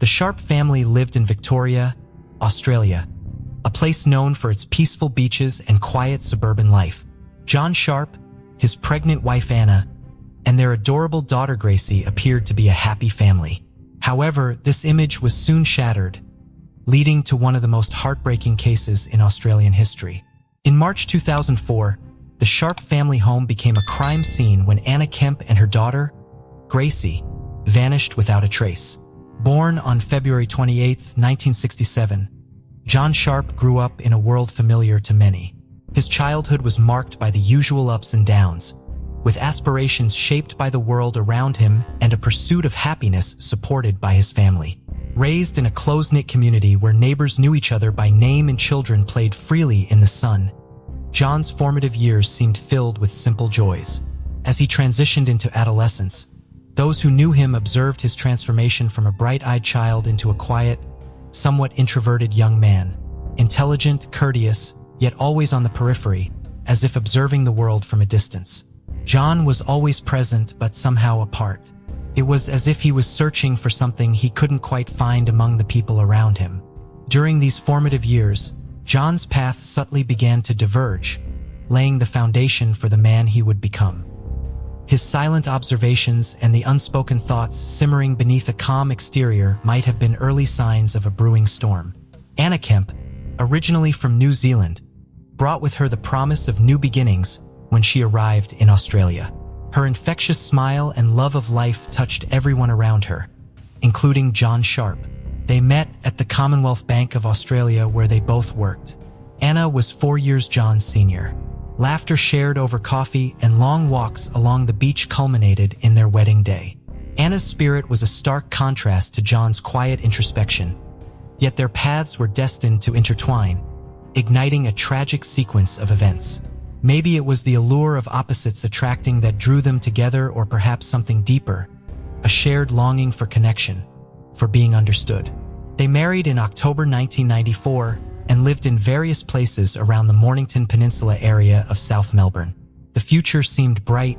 The Sharp family lived in Victoria, Australia, a place known for its peaceful beaches and quiet suburban life. John Sharp, his pregnant wife Anna, and their adorable daughter Gracie appeared to be a happy family. However, this image was soon shattered, leading to one of the most heartbreaking cases in Australian history. In March 2004, the Sharp family home became a crime scene when Anna Kemp and her daughter, Gracie, vanished without a trace. Born on February 28, 1967, John Sharp grew up in a world familiar to many. His childhood was marked by the usual ups and downs, with aspirations shaped by the world around him and a pursuit of happiness supported by his family. Raised in a close-knit community where neighbors knew each other by name and children played freely in the sun, John's formative years seemed filled with simple joys. As he transitioned into adolescence, those who knew him observed his transformation from a bright-eyed child into a quiet, somewhat introverted young man, intelligent, courteous, yet always on the periphery, as if observing the world from a distance. John was always present but somehow apart. It was as if he was searching for something he couldn't quite find among the people around him. During these formative years, John's path subtly began to diverge, laying the foundation for the man he would become. His silent observations and the unspoken thoughts simmering beneath a calm exterior might have been early signs of a brewing storm. Anna Kemp, originally from New Zealand, brought with her the promise of new beginnings when she arrived in Australia. Her infectious smile and love of life touched everyone around her, including John Sharp. They met at the Commonwealth Bank of Australia where they both worked. Anna was 4 years John's senior. Laughter shared over coffee and long walks along the beach culminated in their wedding day. Anna's spirit was a stark contrast to John's quiet introspection, yet their paths were destined to intertwine, igniting a tragic sequence of events. Maybe it was the allure of opposites attracting that drew them together, or perhaps something deeper, a shared longing for connection, for being understood. They married in October 1994 and lived in various places around the Mornington Peninsula area of South Melbourne. The future seemed bright,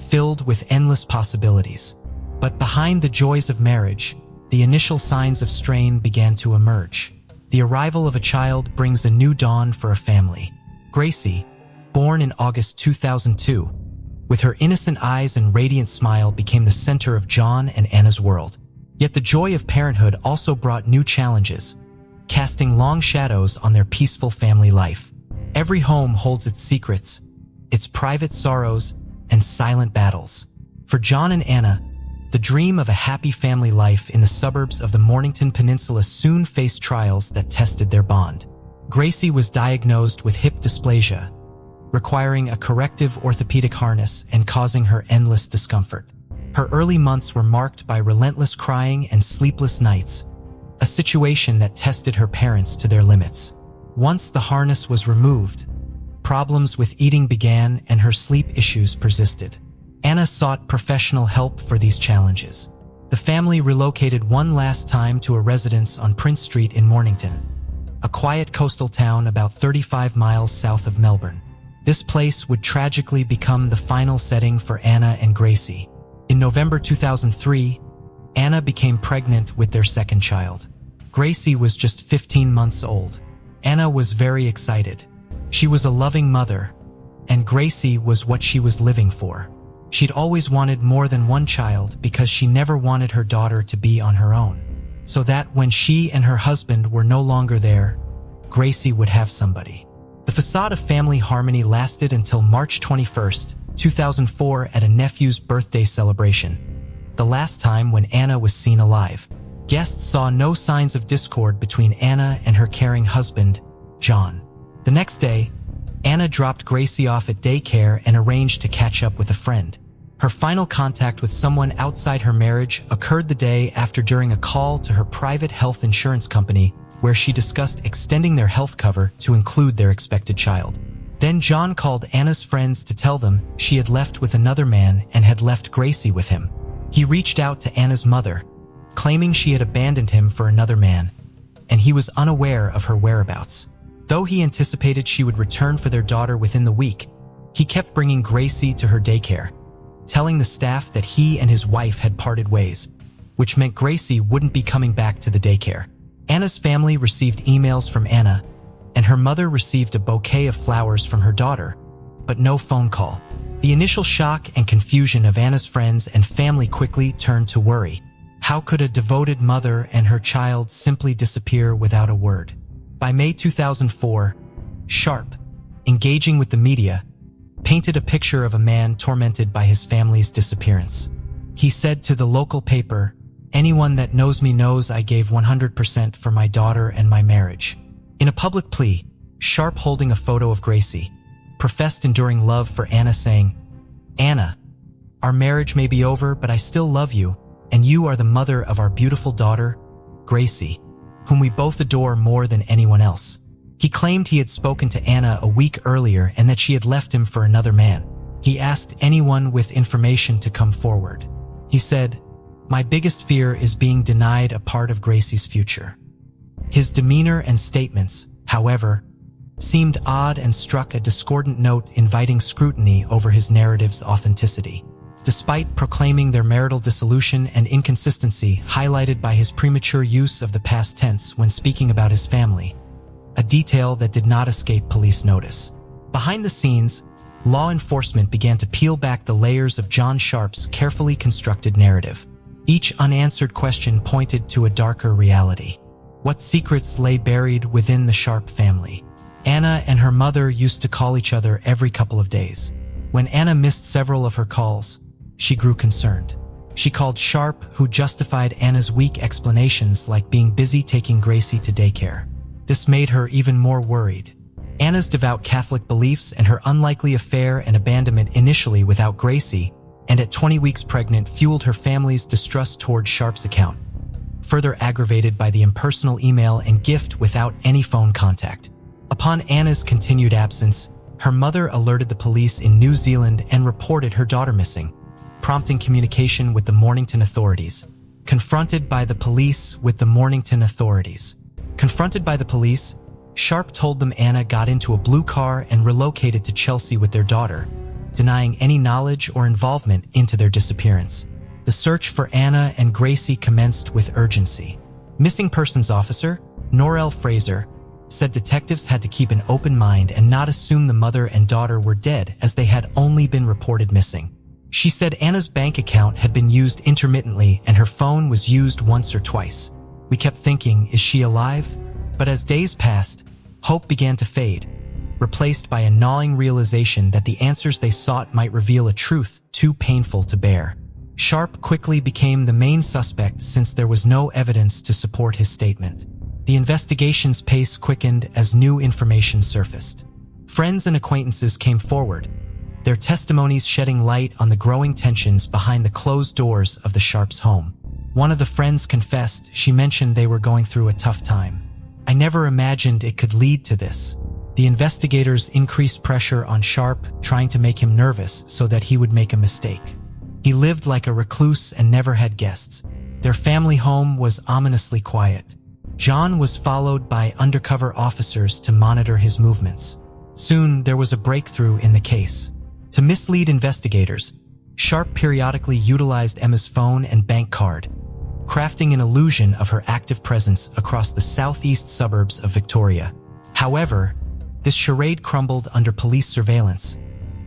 filled with endless possibilities. But behind the joys of marriage, the initial signs of strain began to emerge. The arrival of a child brings a new dawn for a family. Gracie, born in August 2002, with her innocent eyes and radiant smile, became the center of John and Anna's world. Yet the joy of parenthood also brought new challenges, casting long shadows on their peaceful family life. Every home holds its secrets, its private sorrows, and silent battles. For John and Anna, the dream of a happy family life in the suburbs of the Mornington Peninsula soon faced trials that tested their bond. Gracie was diagnosed with hip dysplasia, requiring a corrective orthopedic harness and causing her endless discomfort. Her early months were marked by relentless crying and sleepless nights, a situation that tested her parents to their limits. Once the harness was removed, problems with eating began and her sleep issues persisted. Anna sought professional help for these challenges. The family relocated one last time to a residence on Prince Street in Mornington, a quiet coastal town about 35 miles south of Melbourne. This place would tragically become the final setting for Anna and Gracie. In November 2003, Anna became pregnant with their second child. Gracie was just 15 months old. Anna was very excited. She was a loving mother, and Gracie was what she was living for. She'd always wanted more than one child because she never wanted her daughter to be on her own, so that when she and her husband were no longer there, Gracie would have somebody. The facade of family harmony lasted until March 21st, 2004 at a nephew's birthday celebration, the last time when Anna was seen alive. Guests saw no signs of discord between Anna and her caring husband, John. The next day, Anna dropped Gracie off at daycare and arranged to catch up with a friend. Her final contact with someone outside her marriage occurred the day after during a call to her private health insurance company, where she discussed extending their health cover to include their expected child. Then John called Anna's friends to tell them she had left with another man and had left Gracie with him. He reached out to Anna's mother, claiming she had abandoned him for another man, and he was unaware of her whereabouts. Though he anticipated she would return for their daughter within the week, he kept bringing Gracie to her daycare, telling the staff that he and his wife had parted ways. which meant Gracie wouldn't be coming back to the daycare. Anna's family received emails from Anna, and her mother received a bouquet of flowers from her daughter, but no phone call. The initial shock and confusion of Anna's friends and family quickly turned to worry. How could a devoted mother and her child simply disappear without a word? By May 2004, Sharp, engaging with the media, painted a picture of a man tormented by his family's disappearance. He said to the local paper, "Anyone that knows me knows I gave 100% for my daughter and my marriage." In a public plea, Sharp, holding a photo of Gracie, professed enduring love for Anna, saying, "Anna, our marriage may be over, but I still love you, and you are the mother of our beautiful daughter, Gracie, whom we both adore more than anyone else." He claimed he had spoken to Anna a week earlier and that she had left him for another man. He asked anyone with information to come forward. He said, "My biggest fear is being denied a part of Gracie's future." His demeanor and statements, however, seemed odd and struck a discordant note, inviting scrutiny over his narrative's authenticity. Despite proclaiming their marital dissolution and inconsistency highlighted by his premature use of the past tense when speaking about his family, a detail that did not escape police notice. Behind the scenes, law enforcement began to peel back the layers of John Sharp's carefully constructed narrative. Each unanswered question pointed to a darker reality. What secrets lay buried within the Sharp family? Anna and her mother used to call each other every couple of days. When Anna missed several of her calls, she grew concerned. She called Sharp, who justified Anna's weak explanations like being busy taking Gracie to daycare. This made her even more worried. Anna's devout Catholic beliefs and her unlikely affair and abandonment initially without Gracie, and at 20 weeks pregnant, fueled her family's distrust toward Sharp's account, further aggravated by the impersonal email and gift without any phone contact. Upon Anna's continued absence, her mother alerted the police in New Zealand and reported her daughter missing, prompting communication with the Mornington authorities. Confronted by the police, Sharp told them Anna got into a blue car and relocated to Chelsea with their daughter, denying any knowledge or involvement into their disappearance. The search for Anna and Gracie commenced with urgency. Missing persons officer Norel Fraser said detectives had to keep an open mind and not assume the mother and daughter were dead, as they had only been reported missing. She said Anna's bank account had been used intermittently and her phone was used once or twice. "We kept thinking, is she alive?" But as days passed, hope began to fade, replaced by a gnawing realization that the answers they sought might reveal a truth too painful to bear. Sharp quickly became the main suspect since there was no evidence to support his statement. The investigation's pace quickened as new information surfaced. Friends and acquaintances came forward, their testimonies shedding light on the growing tensions behind the closed doors of the Sharps' home. One of the friends confessed she mentioned they were going through a tough time. "I never imagined it could lead to this." The investigators increased pressure on Sharp, trying to make him nervous so that he would make a mistake. He lived like a recluse and never had guests. Their family home was ominously quiet. John was followed by undercover officers to monitor his movements. Soon, there was a breakthrough in the case. To mislead investigators, Sharp periodically utilized Emma's phone and bank card, crafting an illusion of her active presence across the southeast suburbs of Victoria. However, this charade crumbled under police surveillance,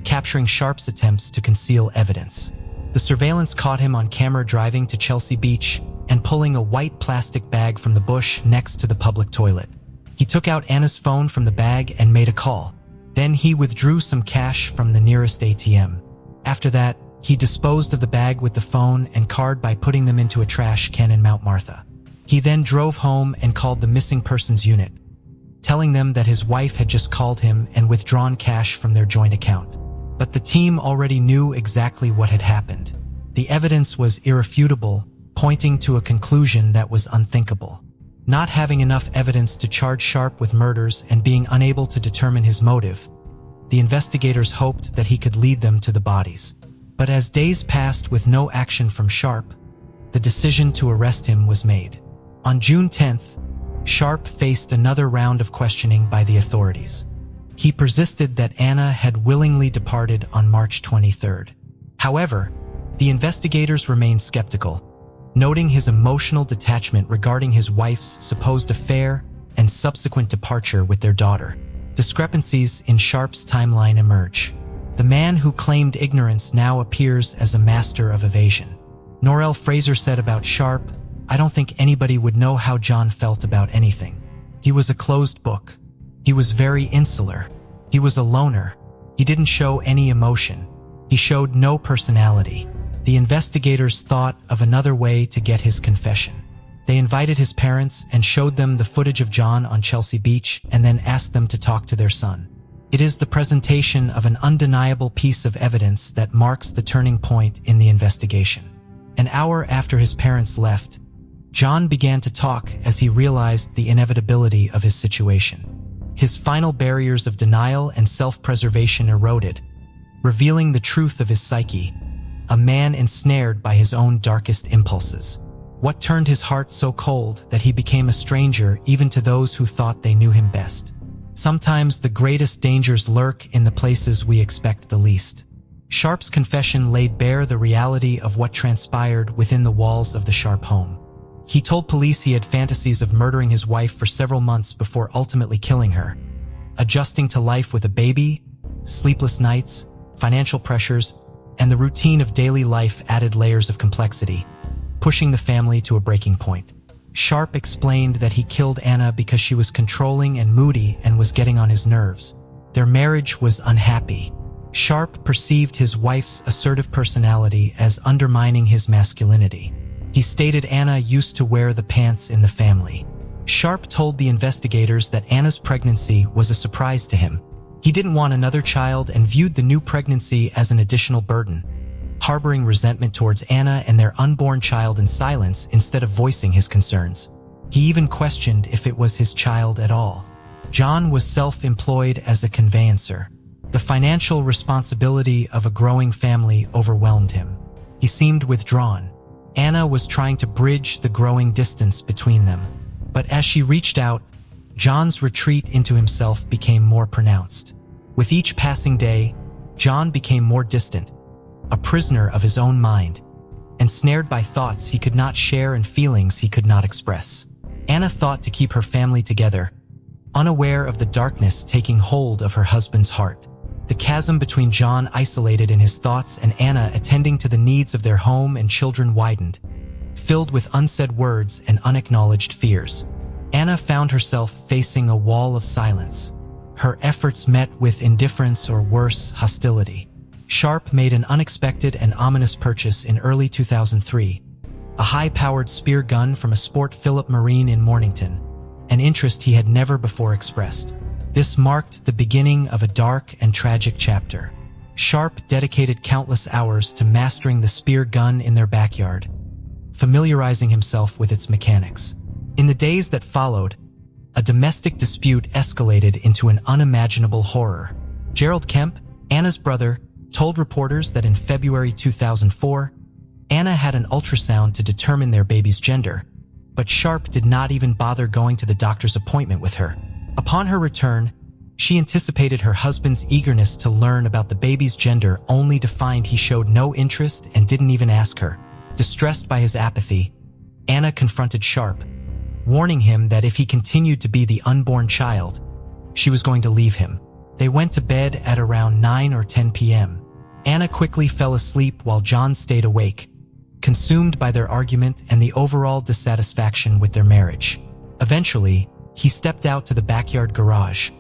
capturing Sharp's attempts to conceal evidence. The surveillance caught him on camera driving to Chelsea Beach and pulling a white plastic bag from the bush next to the public toilet. He took out Anna's phone from the bag and made a call. Then he withdrew some cash from the nearest ATM. After that, he disposed of the bag with the phone and card by putting them into a trash can in Mount Martha. He then drove home and called the missing persons unit, telling them that his wife had just called him and withdrawn cash from their joint account. But the team already knew exactly what had happened. The evidence was irrefutable, pointing to a conclusion that was unthinkable. Not having enough evidence to charge Sharp with murders and being unable to determine his motive, the investigators hoped that he could lead them to the bodies. But as days passed with no action from Sharp, the decision to arrest him was made. On June 10th, Sharp faced another round of questioning by the authorities. He persisted that Anna had willingly departed on March 23rd. However, the investigators remained skeptical, noting his emotional detachment regarding his wife's supposed affair and subsequent departure with their daughter. Discrepancies in Sharp's timeline emerge. The man who claimed ignorance now appears as a master of evasion. Norel Fraser said about Sharp, "I don't think anybody would know how John felt about anything. He was a closed book. He was very insular. He was a loner. He didn't show any emotion. He showed no personality." The investigators thought of another way to get his confession. They invited his parents and showed them the footage of John on Chelsea Beach and then asked them to talk to their son. It is the presentation of an undeniable piece of evidence that marks the turning point in the investigation. An hour after his parents left, John began to talk as he realized the inevitability of his situation. His final barriers of denial and self-preservation eroded, revealing the truth of his psyche, a man ensnared by his own darkest impulses. What turned his heart so cold that he became a stranger even to those who thought they knew him best? Sometimes the greatest dangers lurk in the places we expect the least. Sharp's confession laid bare the reality of what transpired within the walls of the Sharp home. He told police he had fantasies of murdering his wife for several months before ultimately killing her. Adjusting to life with a baby, sleepless nights, financial pressures, and the routine of daily life added layers of complexity, pushing the family to a breaking point. Sharp explained that he killed Anna because she was controlling and moody and was getting on his nerves. Their marriage was unhappy. Sharp perceived his wife's assertive personality as undermining his masculinity. He stated Anna used to wear the pants in the family. Sharp told the investigators that Anna's pregnancy was a surprise to him. He didn't want another child and viewed the new pregnancy as an additional burden, harboring resentment towards Anna and their unborn child in silence instead of voicing his concerns. He even questioned if it was his child at all. John was self-employed as a conveyancer. The financial responsibility of a growing family overwhelmed him. He seemed withdrawn. Anna was trying to bridge the growing distance between them. But as she reached out, John's retreat into himself became more pronounced. With each passing day, John became more distant, a prisoner of his own mind, ensnared by thoughts he could not share and feelings he could not express. Anna thought to keep her family together, unaware of the darkness taking hold of her husband's heart. The chasm between John isolated in his thoughts and Anna attending to the needs of their home and children widened, filled with unsaid words and unacknowledged fears. Anna found herself facing a wall of silence, her efforts met with indifference or worse, hostility. Sharp made an unexpected and ominous purchase in early 2003, a high-powered spear gun from a Sport Philip Marine in Mornington, an interest he had never before expressed. This marked the beginning of a dark and tragic chapter. Sharp dedicated countless hours to mastering the spear gun in their backyard, familiarizing himself with its mechanics. In the days that followed, a domestic dispute escalated into an unimaginable horror. Gerald Kemp, Anna's brother, told reporters that in February 2004, Anna had an ultrasound to determine their baby's gender, but Sharp did not even bother going to the doctor's appointment with her. Upon her return, she anticipated her husband's eagerness to learn about the baby's gender only to find he showed no interest and didn't even ask her. Distressed by his apathy, Anna confronted Sharp, warning him that if he continued to be the unborn child, she was going to leave him. They went to bed at around 9 or 10 p.m. Anna quickly fell asleep while John stayed awake, consumed by their argument and the overall dissatisfaction with their marriage. Eventually, he stepped out to the backyard garage,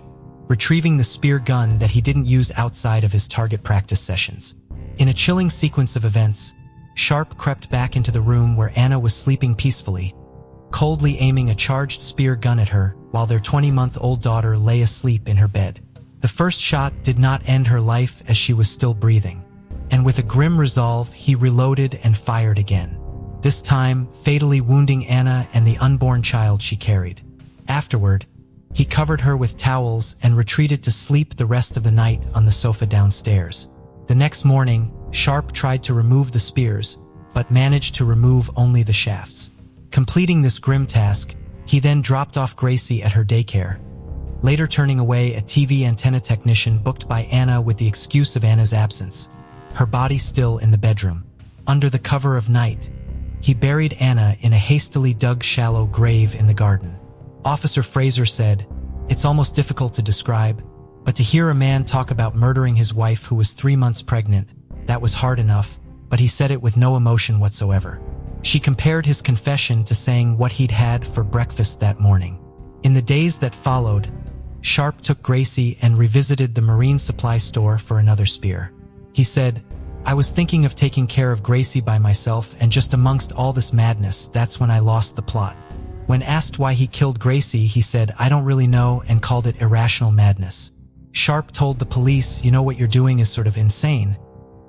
retrieving the spear gun that he didn't use outside of his target practice sessions. In a chilling sequence of events, Sharp crept back into the room where Anna was sleeping peacefully, coldly aiming a charged spear gun at her while their 20-month-old daughter lay asleep in her bed. The first shot did not end her life as she was still breathing, and with a grim resolve, he reloaded and fired again, this time fatally wounding Anna and the unborn child she carried. Afterward, he covered her with towels and retreated to sleep the rest of the night on the sofa downstairs. The next morning, Sharp tried to remove the spears, but managed to remove only the shafts. Completing this grim task, he then dropped off Gracie at her daycare, later turning away a TV antenna technician booked by Anna with the excuse of Anna's absence, her body still in the bedroom. Under the cover of night, He buried Anna in a hastily dug shallow grave in the garden. Officer Fraser said, "It's almost difficult to describe, but to hear a man talk about murdering his wife who was 3 months pregnant, that was hard enough, but he said it with no emotion whatsoever." She compared his confession to saying what he'd had for breakfast that morning. In the days that followed, Sharp took Gracie and revisited the marine supply store for another spear. He said, "I was thinking of taking care of Gracie by myself, and just amongst all this madness, that's when I lost the plot." When asked why he killed Gracie, he said, "I don't really know," and called it irrational madness. Sharp told the police, "You know what you're doing is sort of insane,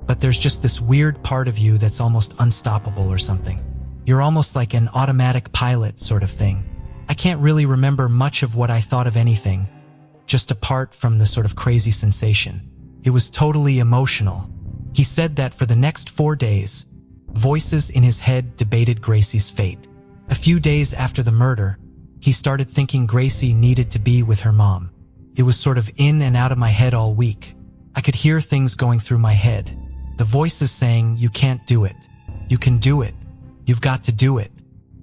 but there's just this weird part of you that's almost unstoppable or something. You're almost like an automatic pilot sort of thing. I can't really remember much of what I thought of anything, just apart from the sort of crazy sensation. It was totally emotional." He said that for the next 4 days, voices in his head debated Gracie's fate. A few days after the murder, he started thinking Gracie needed to be with her mom. It was sort of in and out of my head all week. I could hear things going through my head. The voices saying, "You can't do it. You can do it. You've got to do it."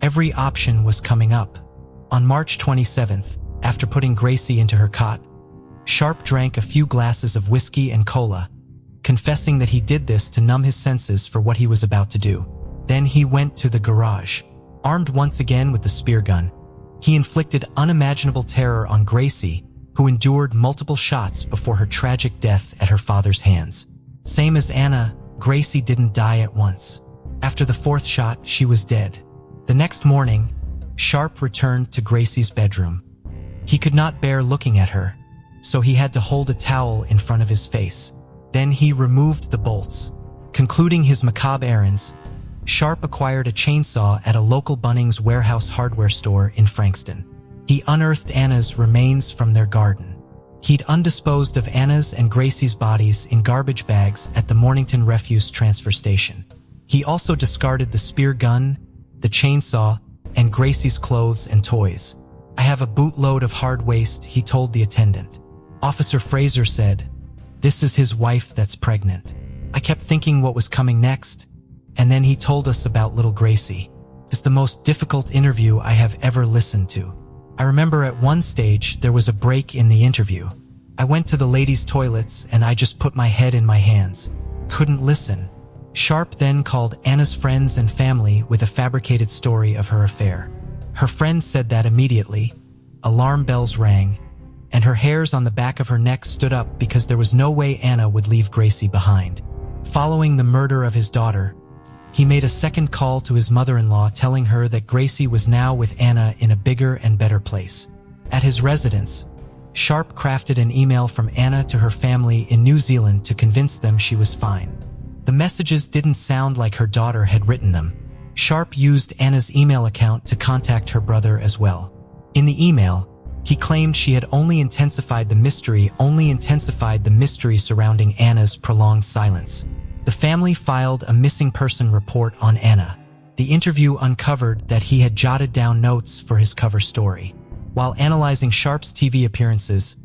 Every option was coming up. On March 27th, after putting Gracie into her cot, Sharp drank a few glasses of whiskey and cola, confessing that he did this to numb his senses for what he was about to do. Then he went to the garage. Armed once again with the spear gun, he inflicted unimaginable terror on Gracie, who endured multiple shots before her tragic death at her father's hands. Same as Anna, Gracie didn't die at once. After the 4th shot, she was dead. The next morning, Sharp returned to Gracie's bedroom. He could not bear looking at her, so he had to hold a towel in front of his face. Then he removed the bolts. Concluding his macabre errands, Sharp acquired a chainsaw at a local Bunnings Warehouse hardware store in Frankston. He unearthed Anna's remains from their garden. He'd undisposed of Anna's and Gracie's bodies in garbage bags at the Mornington Refuse Transfer Station. He also discarded the spear gun, the chainsaw, and Gracie's clothes and toys. "I have a bootload of hard waste," he told the attendant. Officer Fraser said, "This is his wife that's pregnant." I kept thinking what was coming next, and then he told us about little Gracie. It's the most difficult interview I have ever listened to. I remember at one stage there was a break in the interview. I went to the ladies' toilets and I just put my head in my hands. Couldn't listen. Sharp then called Anna's friends and family with a fabricated story of her affair. Her friends said that immediately, alarm bells rang, and her hairs on the back of her neck stood up because there was no way Anna would leave Gracie behind. Following the murder of his daughter, he made a second call to his mother-in-law telling her that Gracie was now with Anna in a bigger and better place. At his residence, Sharp crafted an email from Anna to her family in New Zealand to convince them she was fine. The messages didn't sound like her daughter had written them. Sharp used Anna's email account to contact her brother as well. In the email, he claimed she had only intensified the mystery surrounding Anna's prolonged silence. The family filed a missing person report on Anna. The interview uncovered that he had jotted down notes for his cover story. While analyzing Sharp's TV appearances,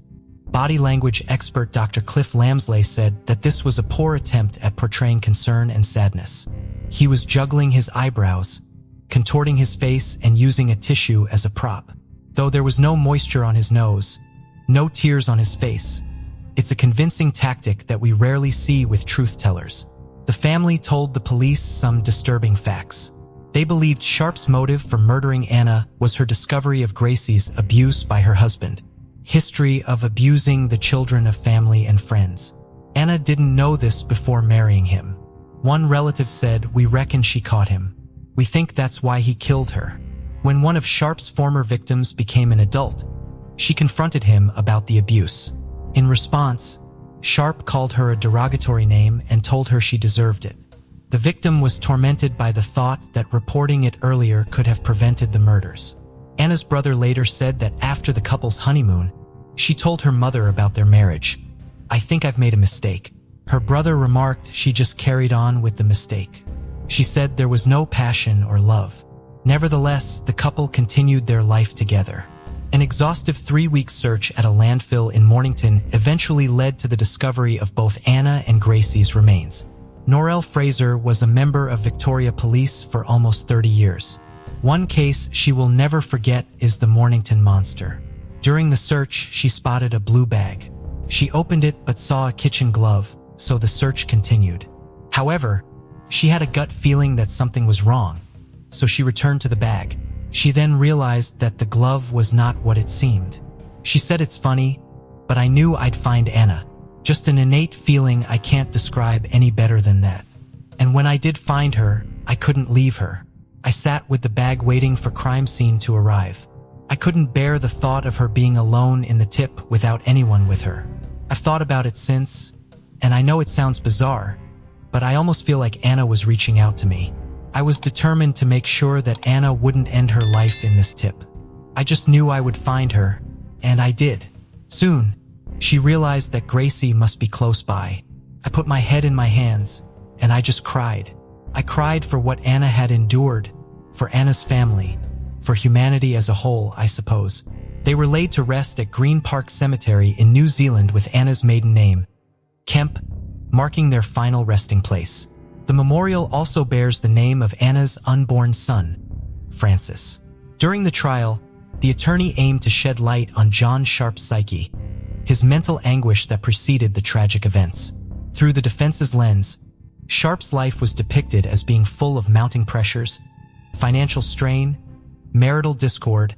body language expert Dr. Cliff Lamsley said that this was a poor attempt at portraying concern and sadness. He was juggling his eyebrows, contorting his face, and using a tissue as a prop. Though there was no moisture on his nose, no tears on his face, it's a convincing tactic that we rarely see with truth-tellers. The family told the police some disturbing facts. They believed Sharp's motive for murdering Anna was her discovery of Gracie's abuse by her husband. History of abusing the children of family and friends. Anna didn't know this before marrying him. One relative said, "We reckon she caught him. We think that's why he killed her." When one of Sharp's former victims became an adult, she confronted him about the abuse. In response, Sharp called her a derogatory name and told her she deserved it. The victim was tormented by the thought that reporting it earlier could have prevented the murders. Anna's brother later said that after the couple's honeymoon, she told her mother about their marriage. "I think I've made a mistake." Her brother remarked she just carried on with the mistake. She said there was no passion or love. Nevertheless, the couple continued their life together. An exhaustive 3-week search at a landfill in Mornington eventually led to the discovery of both Anna and Gracie's remains. Norelle Fraser was a member of Victoria Police for almost 30 years. One case she will never forget is the Mornington monster. During the search, she spotted a blue bag. She opened it but saw a kitchen glove, so the search continued. However, she had a gut feeling that something was wrong, so she returned to the bag. She then realized that the glove was not what it seemed. She said, "It's funny, but I knew I'd find Anna. Just an innate feeling I can't describe any better than that. And when I did find her, I couldn't leave her. I sat with the bag waiting for crime scene to arrive. I couldn't bear the thought of her being alone in the tip without anyone with her. I've thought about it since, and I know it sounds bizarre, but I almost feel like Anna was reaching out to me. I was determined to make sure that Anna wouldn't end her life in this tip. I just knew I would find her, and I did. Soon, she realized that Gracie must be close by. I put my head in my hands, and I just cried. I cried for what Anna had endured, for Anna's family, for humanity as a whole, I suppose. They were laid to rest at Green Park Cemetery in New Zealand with Anna's maiden name, Kemp, marking their final resting place. The memorial also bears the name of Anna's unborn son, Francis. During the trial, the attorney aimed to shed light on John Sharp's psyche, his mental anguish that preceded the tragic events. Through the defense's lens, Sharp's life was depicted as being full of mounting pressures, financial strain, marital discord,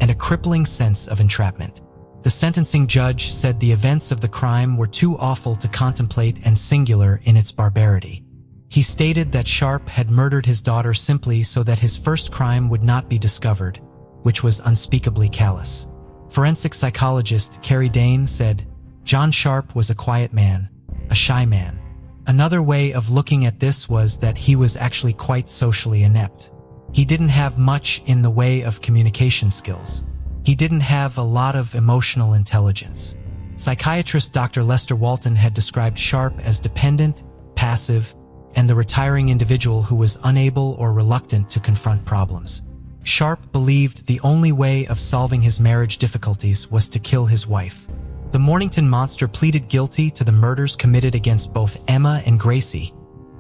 and a crippling sense of entrapment. The sentencing judge said the events of the crime were too awful to contemplate and singular in its barbarity. He stated that Sharp had murdered his daughter simply so that his first crime would not be discovered, which was unspeakably callous. Forensic psychologist Carrie Dane said, "John Sharp was a quiet man, a shy man." Another way of looking at this was that he was actually quite socially inept. He didn't have much in the way of communication skills. He didn't have a lot of emotional intelligence. Psychiatrist Dr. Lester Walton had described Sharp as dependent, passive, and the retiring individual who was unable or reluctant to confront problems. Sharp believed the only way of solving his marriage difficulties was to kill his wife. The Mornington monster pleaded guilty to the murders committed against both Emma and Gracie,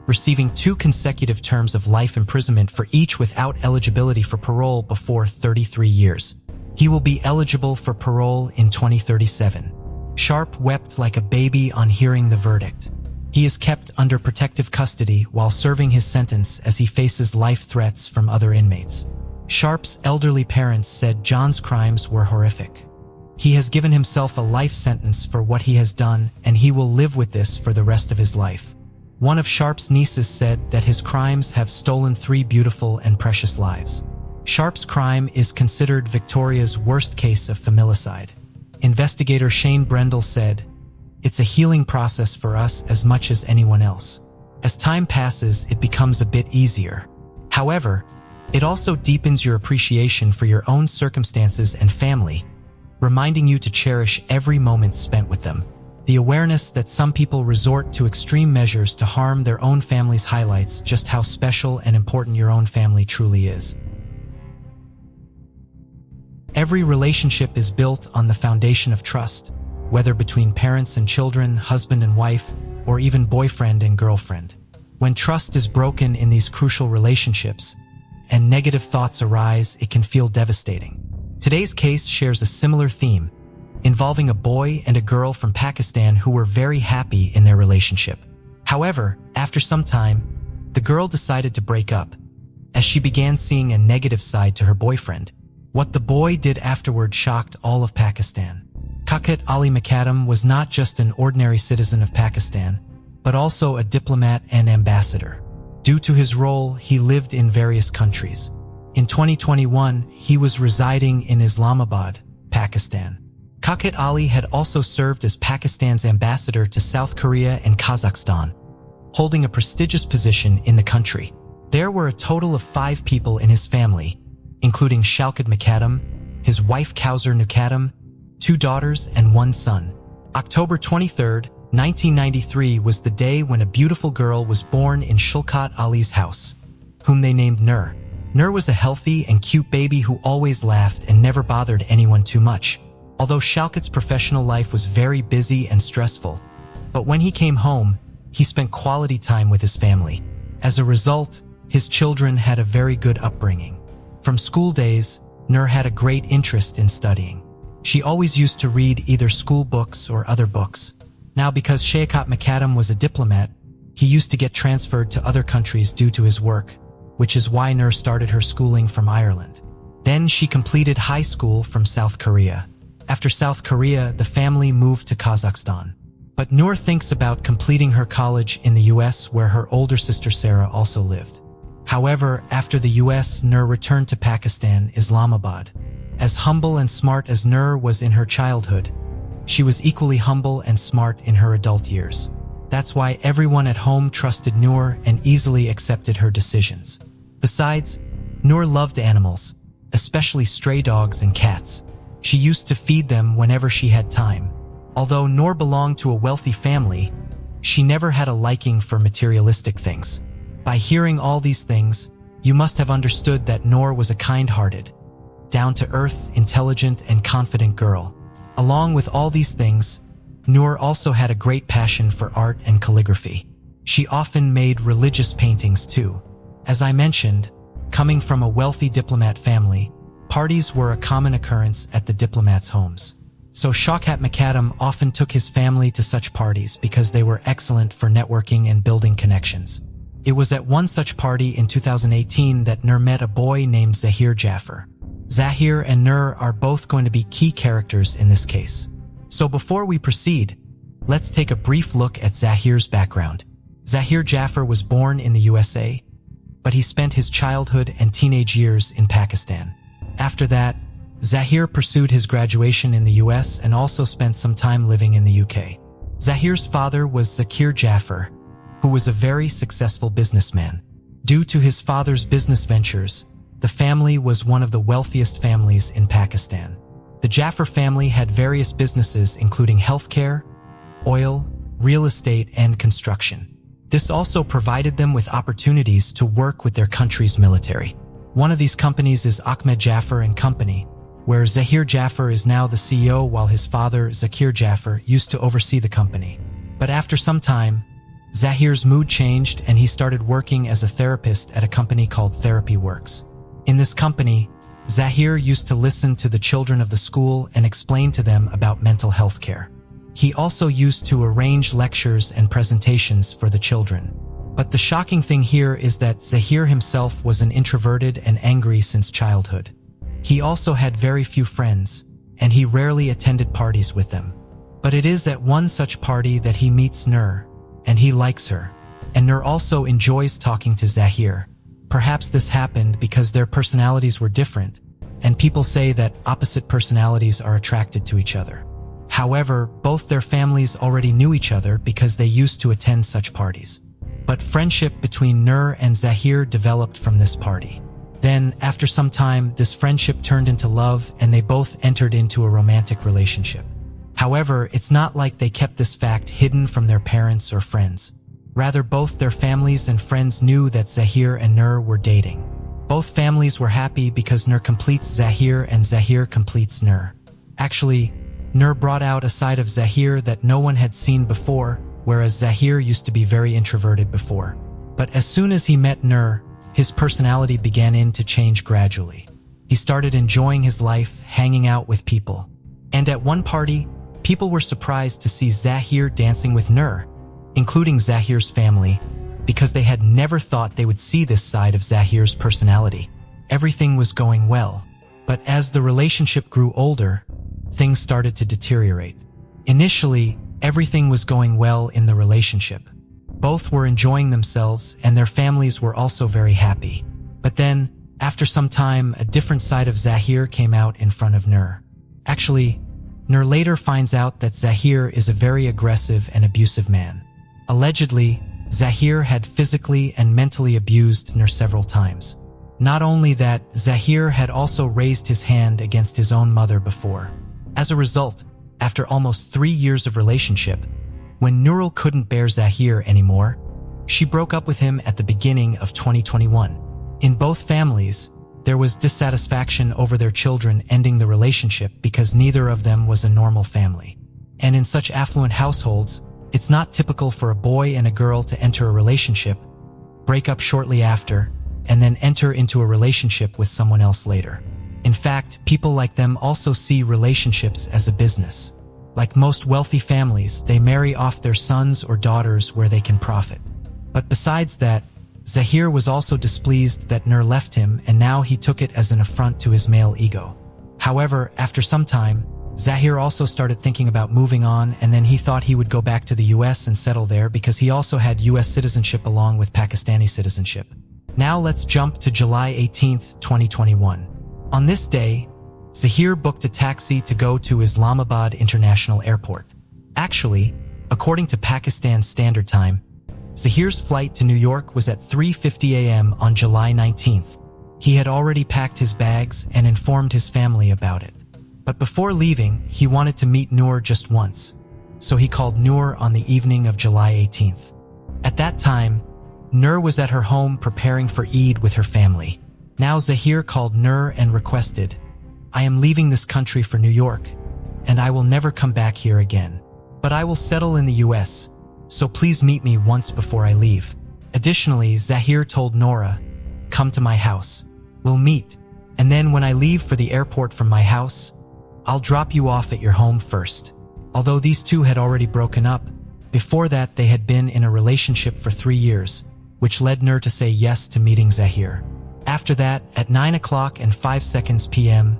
receiving 2 consecutive terms of life imprisonment for each without eligibility for parole before 33 years. He will be eligible for parole in 2037. Sharp wept like a baby on hearing the verdict. He is kept under protective custody while serving his sentence as he faces life threats from other inmates. Sharp's elderly parents said John's crimes were horrific. He has given himself a life sentence for what he has done, and he will live with this for the rest of his life. One of Sharp's nieces said that his crimes have stolen 3 beautiful and precious lives. Sharp's crime is considered Victoria's worst case of familicide. Investigator Shane Brendel said, "It's a healing process for us as much as anyone else. As time passes, it becomes a bit easier. However, it also deepens your appreciation for your own circumstances and family, reminding you to cherish every moment spent with them. The awareness that some people resort to extreme measures to harm their own families highlights just how special and important your own family truly is." Every relationship is built on the foundation of trust, whether between parents and children, husband and wife, or even boyfriend and girlfriend. When trust is broken in these crucial relationships, and negative thoughts arise, it can feel devastating. Today's case shares a similar theme, involving a boy and a girl from Pakistan who were very happy in their relationship. However, after some time, the girl decided to break up, as she began seeing a negative side to her boyfriend. What the boy did afterward shocked all of Pakistan. Countess Ali Muqaddam was not just an ordinary citizen of Pakistan, but also a diplomat and ambassador. Due to his role, he lived in various countries. In 2021, he was residing in Islamabad, Pakistan. Countess Ali had also served as Pakistan's ambassador to South Korea and Kazakhstan, holding a prestigious position in the country. There were a total of 5 people in his family, including Shalkat Muqaddam, his wife Kausar Muqaddam, 2 daughters and 1 son. October 23, 1993 was the day when a beautiful girl was born in Shalkat Ali's house, whom they named Nur. Nur was a healthy and cute baby who always laughed and never bothered anyone too much. Although Shalkat's professional life was very busy and stressful, but when he came home, He spent quality time with his family. As a result, his children had a very good upbringing. From school days, Nur had a great interest in studying. She always used to read either school books or other books. Now, because Sheikhat Muqaddam was a diplomat, he used to get transferred to other countries due to his work, which is why Nur started her schooling from Ireland. Then she completed high school from South Korea. After South Korea, the family moved to Kazakhstan. But Nur thinks about completing her college in the US, where her older sister Sarah also lived. However, after the US, Nur returned to Pakistan, Islamabad. As humble and smart as Nur was in her childhood, she was equally humble and smart in her adult years. That's why everyone at home trusted Nur and easily accepted her decisions. Besides, Nur loved animals, especially stray dogs and cats. She used to feed them whenever she had time. Although Nur belonged to a wealthy family, she never had a liking for materialistic things. By hearing all these things, you must have understood that Nur was a kind-hearted, down-to-earth, intelligent, and confident girl. Along with all these things, Nur also had a great passion for art and calligraphy. She often made religious paintings too. As I mentioned, coming from a wealthy diplomat family, parties were a common occurrence at the diplomats' homes. So Sheikhat Muqaddam often took his family to such parties because they were excellent for networking and building connections. It was at one such party in 2018 that Nur met a boy named Zahir Jaffer. Zahir and Nur are both going to be key characters in this case. So before we proceed, let's take a brief look at Zahir's background. Zahir Jaffer was born in the USA, but he spent his childhood and teenage years in Pakistan. After that, Zahir pursued his graduation in the US and also spent some time living in the UK. Zahir's father was Zakir Jaffer, who was a very successful businessman. Due to his father's business ventures, the family was one of the wealthiest families in Pakistan. The Jaffer family had various businesses including healthcare, oil, real estate, and construction. This also provided them with opportunities to work with their country's military. One of these companies is Ahmed Jaffer and Company, where Zahir Jaffer is now the CEO while his father, Zakir Jaffer, used to oversee the company. But after some time, Zahir's mood changed and he started working as a therapist at a company called Therapy Works. In this company, Zahir used to listen to the children of the school and explain to them about mental health care. He also used to arrange lectures and presentations for the children. But the shocking thing here is that Zahir himself was an introverted and angry since childhood. He also had very few friends, and he rarely attended parties with them. But it is at one such party that he meets Nur, and he likes her. And Nur also enjoys talking to Zahir. Perhaps this happened because their personalities were different, and people say that opposite personalities are attracted to each other. However, both their families already knew each other because they used to attend such parties. But friendship between Nur and Zahir developed from this party. Then, after some time, this friendship turned into love and they both entered into a romantic relationship. However, it's not like they kept this fact hidden from their parents or friends. Rather, both their families and friends knew that Zahir and Nur were dating. Both families were happy because Nur completes Zahir and Zahir completes Nur. Actually, Nur brought out a side of Zahir that no one had seen before, whereas Zahir used to be very introverted before. But as soon as he met Nur, his personality began to change gradually. He started enjoying his life, hanging out with people. And at one party, people were surprised to see Zahir dancing with Nur, including Zahir's family, because they had never thought they would see this side of Zahir's personality. Everything was going well, but as the relationship grew older, things started to deteriorate. Initially, everything was going well in the relationship. Both were enjoying themselves and their families were also very happy. But then, after some time, a different side of Zahir came out in front of Nur. Actually, Nur later finds out that Zahir is a very aggressive and abusive man. Allegedly, Zahir had physically and mentally abused Nur several times. Not only that, Zahir had also raised his hand against his own mother before. As a result, after almost 3 years of relationship, when Nurul couldn't bear Zahir anymore, she broke up with him at the beginning of 2021. In both families, there was dissatisfaction over their children ending the relationship because neither of them was a normal family. And in such affluent households, It's not typical for a boy and a girl to enter a relationship, break up shortly after, and then enter into a relationship with someone else later. In fact, people like them also see relationships as a business. Like most wealthy families, they marry off their sons or daughters where they can profit. But besides that, Zahir was also displeased that Nur left him, and now he took it as an affront to his male ego. However, after some time, Zahir also started thinking about moving on, and then he thought he would go back to the US and settle there because he also had US citizenship along with Pakistani citizenship. Now let's jump to July 18th, 2021. On this day, Zahir booked a taxi to go to Islamabad International Airport. Actually, according to Pakistan Standard Time, Zahir's flight to New York was at 3:50 a.m. on July 19th. He had already packed his bags and informed his family about it. But before leaving, he wanted to meet Nur just once, so he called Nur on the evening of July 18th. At that time, Nur was at her home preparing for Eid with her family. Now Zahir called Nur and requested, "I am leaving this country for New York, and I will never come back here again. But I will settle in the US, so please meet me once before I leave." Additionally, Zahir told Nora, "Come to my house. We'll meet, and then when I leave for the airport from my house, I'll drop you off at your home first." Although these two had already broken up, before that they had been in a relationship for 3 years, which led Nur to say yes to meeting Zahir. After that, at 9:05 p.m.,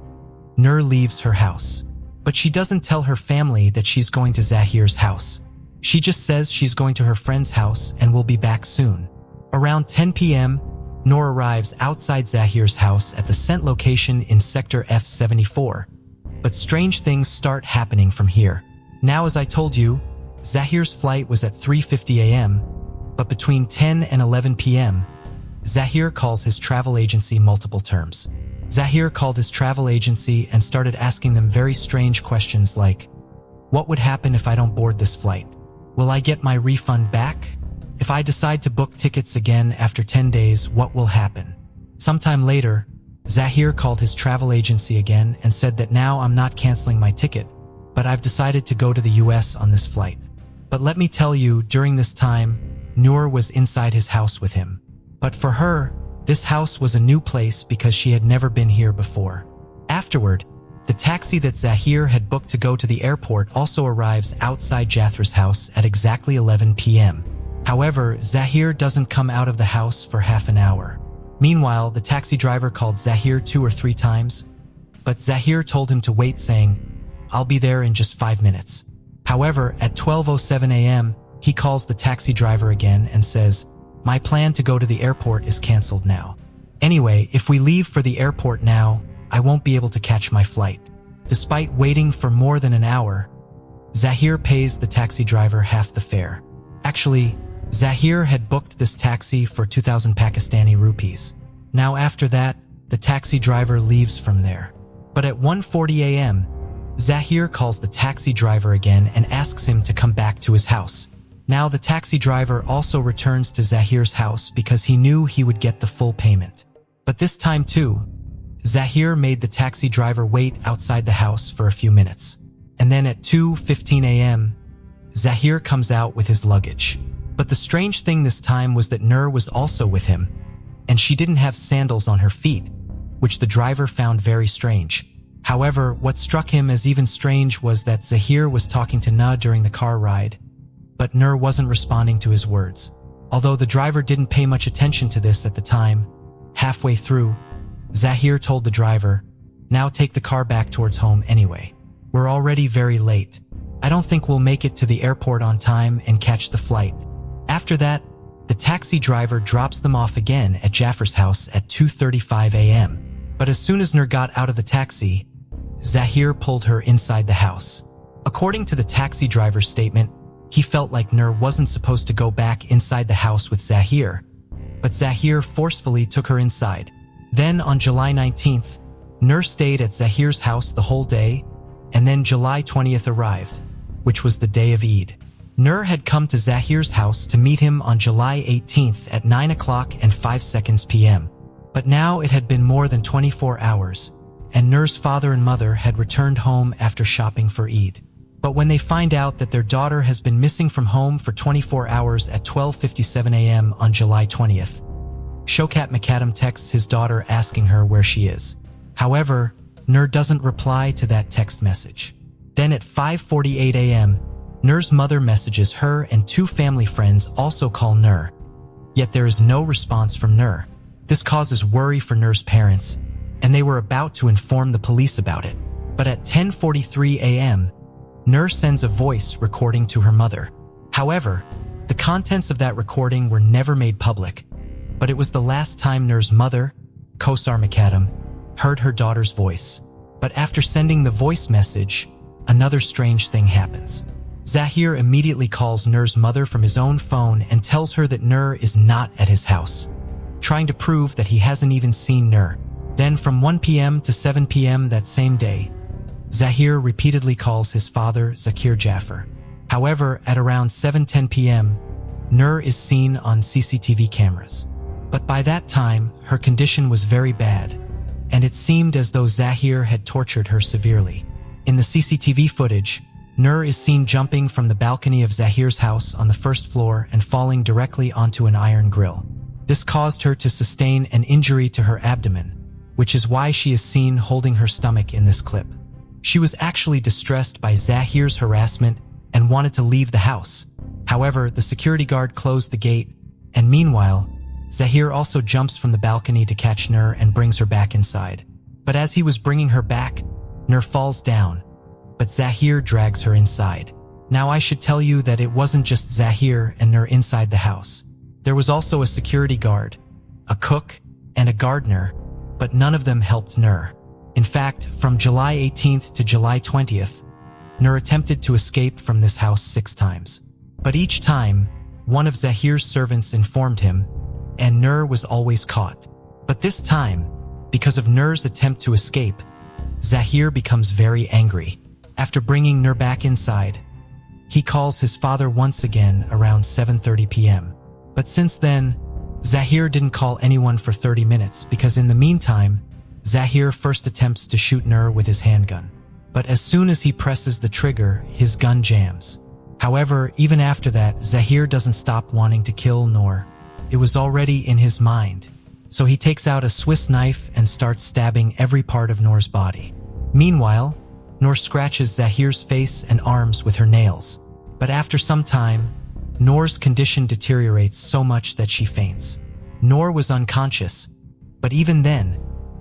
Nur leaves her house. But she doesn't tell her family that she's going to Zahir's house. She just says she's going to her friend's house and will be back soon. Around 10 p.m., Nur arrives outside Zahir's house at the scent location in Sector F74. But strange things start happening from here. Now, as I told you, Zahir's flight was at 3:50 a.m., but between 10 and 11 p.m., Zahir calls his travel agency multiple times. Zahir called his travel agency and started asking them very strange questions like, "What would happen if I don't board this flight? Will I get my refund back? If I decide to book tickets again after 10 days, what will happen?" Sometime later, Zahir called his travel agency again and said that now I'm not canceling my ticket, but I've decided to go to the US on this flight. But let me tell you, during this time, Nur was inside his house with him. But for her, this house was a new place because she had never been here before. Afterward, the taxi that Zahir had booked to go to the airport also arrives outside Jathra's house at exactly 11 p.m. However, Zahir doesn't come out of the house for half an hour. Meanwhile, the taxi driver called Zahir 2 or 3 times, but Zahir told him to wait, saying, "I'll be there in just 5 minutes. However, at 12:07 a.m., he calls the taxi driver again and says, "My plan to go to the airport is canceled now. Anyway, if we leave for the airport now, I won't be able to catch my flight." Despite waiting for more than an hour, Zahir pays the taxi driver half the fare. Actually, Zahir had booked this taxi for 2,000 Pakistani rupees. Now after that, the taxi driver leaves from there. But at 1:40 a.m., Zahir calls the taxi driver again and asks him to come back to his house. Now the taxi driver also returns to Zahir's house because he knew he would get the full payment. But this time too, Zahir made the taxi driver wait outside the house for a few minutes. And then at 2:15 a.m., Zahir comes out with his luggage. But the strange thing this time was that Nur was also with him, and she didn't have sandals on her feet, which the driver found very strange. However, what struck him as even strange was that Zahir was talking to Nur during the car ride, but Nur wasn't responding to his words. Although the driver didn't pay much attention to this at the time, halfway through, Zahir told the driver, "Now take the car back towards home anyway. We're already very late. I don't think we'll make it to the airport on time and catch the flight." After that, the taxi driver drops them off again at Jaffar's house at 2:35 a.m. But as soon as Nur got out of the taxi, Zahir pulled her inside the house. According to the taxi driver's statement, he felt like Nur wasn't supposed to go back inside the house with Zahir, but Zahir forcefully took her inside. Then on July 19th, Nur stayed at Zahir's house the whole day, and then July 20th arrived, which was the day of Eid. Nur had come to Zahir's house to meet him on July 18th at 9:05 p.m. But now it had been more than 24 hours, and Nur's father and mother had returned home after shopping for Eid. But when they find out that their daughter has been missing from home for 24 hours at 12:57 a.m. on July 20th, Showkat Muqaddam texts his daughter asking her where she is. However, Nur doesn't reply to that text message. Then at 5:48 a.m., Nur's mother messages her, and two family friends also call Nur. Yet there is no response from Nur. This causes worry for Nur's parents, and they were about to inform the police about it. But at 10:43 a.m., Nur sends a voice recording to her mother. However, the contents of that recording were never made public, but it was the last time Nur's mother, Countess Muqaddam, heard her daughter's voice. But after sending the voice message, another strange thing happens. Zahir immediately calls Nur's mother from his own phone and tells her that Nur is not at his house, trying to prove that he hasn't even seen Nur. Then from 1 p.m. to 7 p.m. that same day, Zahir repeatedly calls his father, Zakir Jaffer. However, at around 7:10 p.m., Nur is seen on CCTV cameras. But by that time, her condition was very bad, and it seemed as though Zahir had tortured her severely. In the CCTV footage, Nur is seen jumping from the balcony of Zahir's house on the first floor and falling directly onto an iron grill. This caused her to sustain an injury to her abdomen, which is why she is seen holding her stomach in this clip. She was actually distressed by Zahir's harassment and wanted to leave the house. However, the security guard closed the gate, and meanwhile, Zahir also jumps from the balcony to catch Nur and brings her back inside. But as he was bringing her back, Nur falls down, but Zahir drags her inside. Now I should tell you that it wasn't just Zahir and Nur inside the house. There was also a security guard, a cook, and a gardener, but none of them helped Nur. In fact, from July 18th to July 20th, Nur attempted to escape from this house 6 times. But each time, one of Zahir's servants informed him, and Nur was always caught. But this time, because of Nur's attempt to escape, Zahir becomes very angry. After bringing Nur back inside, he calls his father once again around 7:30 p.m. But since then, Zahir didn't call anyone for 30 minutes because in the meantime, Zahir first attempts to shoot Nur with his handgun. But as soon as he presses the trigger, his gun jams. However, even after that, Zahir doesn't stop wanting to kill Nur. It was already in his mind. So he takes out a Swiss knife and starts stabbing every part of Nur's body. Meanwhile, Nur scratches Zahir's face and arms with her nails. But after some time, Nur's condition deteriorates so much that she faints. Nur was unconscious, but even then,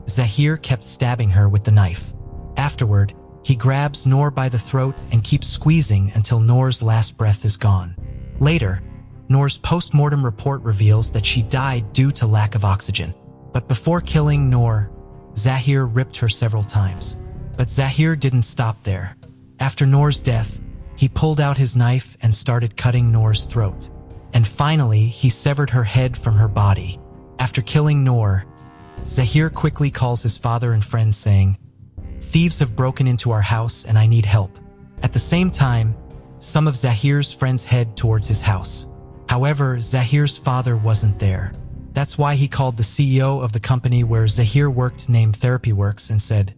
Zahir kept stabbing her with the knife. Afterward, he grabs Nur by the throat and keeps squeezing until Nur's last breath is gone. Later, Nur's post-mortem report reveals that she died due to lack of oxygen. But before killing Nur, Zahir ripped her several times. But Zahir didn't stop there. After Nur's death, he pulled out his knife and started cutting Nur's throat. And finally, he severed her head from her body. After killing Nur, Zahir quickly calls his father and friends saying, "Thieves have broken into our house and I need help." At the same time, some of Zahir's friends head towards his house. However, Zahir's father wasn't there. That's why he called the CEO of the company where Zahir worked, named Therapy Works, and said,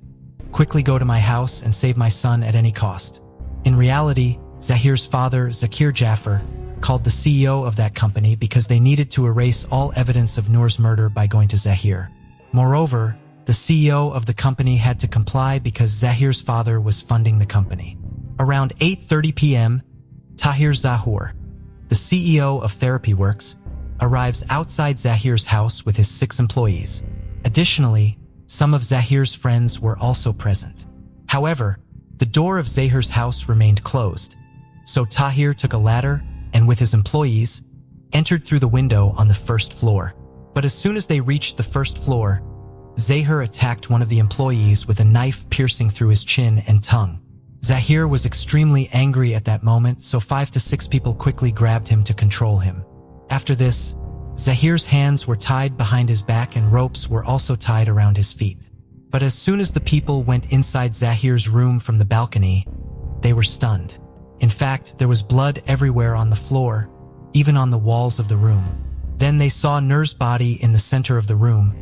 "Quickly go to my house and save my son at any cost." In reality, Zahir's father, Zakir Jaffer, called the CEO of that company because they needed to erase all evidence of Nur's murder by going to Zahir. Moreover, the CEO of the company had to comply because Zahir's father was funding the company. Around 8:30 p.m., Tahir Zahour, the CEO of Therapy Works, arrives outside Zahir's house with his 6 employees. Additionally, some of Zahir's friends were also present. However, the door of Zahir's house remained closed, so Tahir took a ladder and with his employees, entered through the window on the first floor. But as soon as they reached the first floor, Zahir attacked one of the employees with a knife piercing through his chin and tongue. Zahir was extremely angry at that moment, so 5 to 6 people quickly grabbed him to control him. After this, Zahir's hands were tied behind his back and ropes were also tied around his feet. But as soon as the people went inside Zahir's room from the balcony, they were stunned. In fact, there was blood everywhere on the floor, even on the walls of the room. Then they saw Nur's body in the center of the room,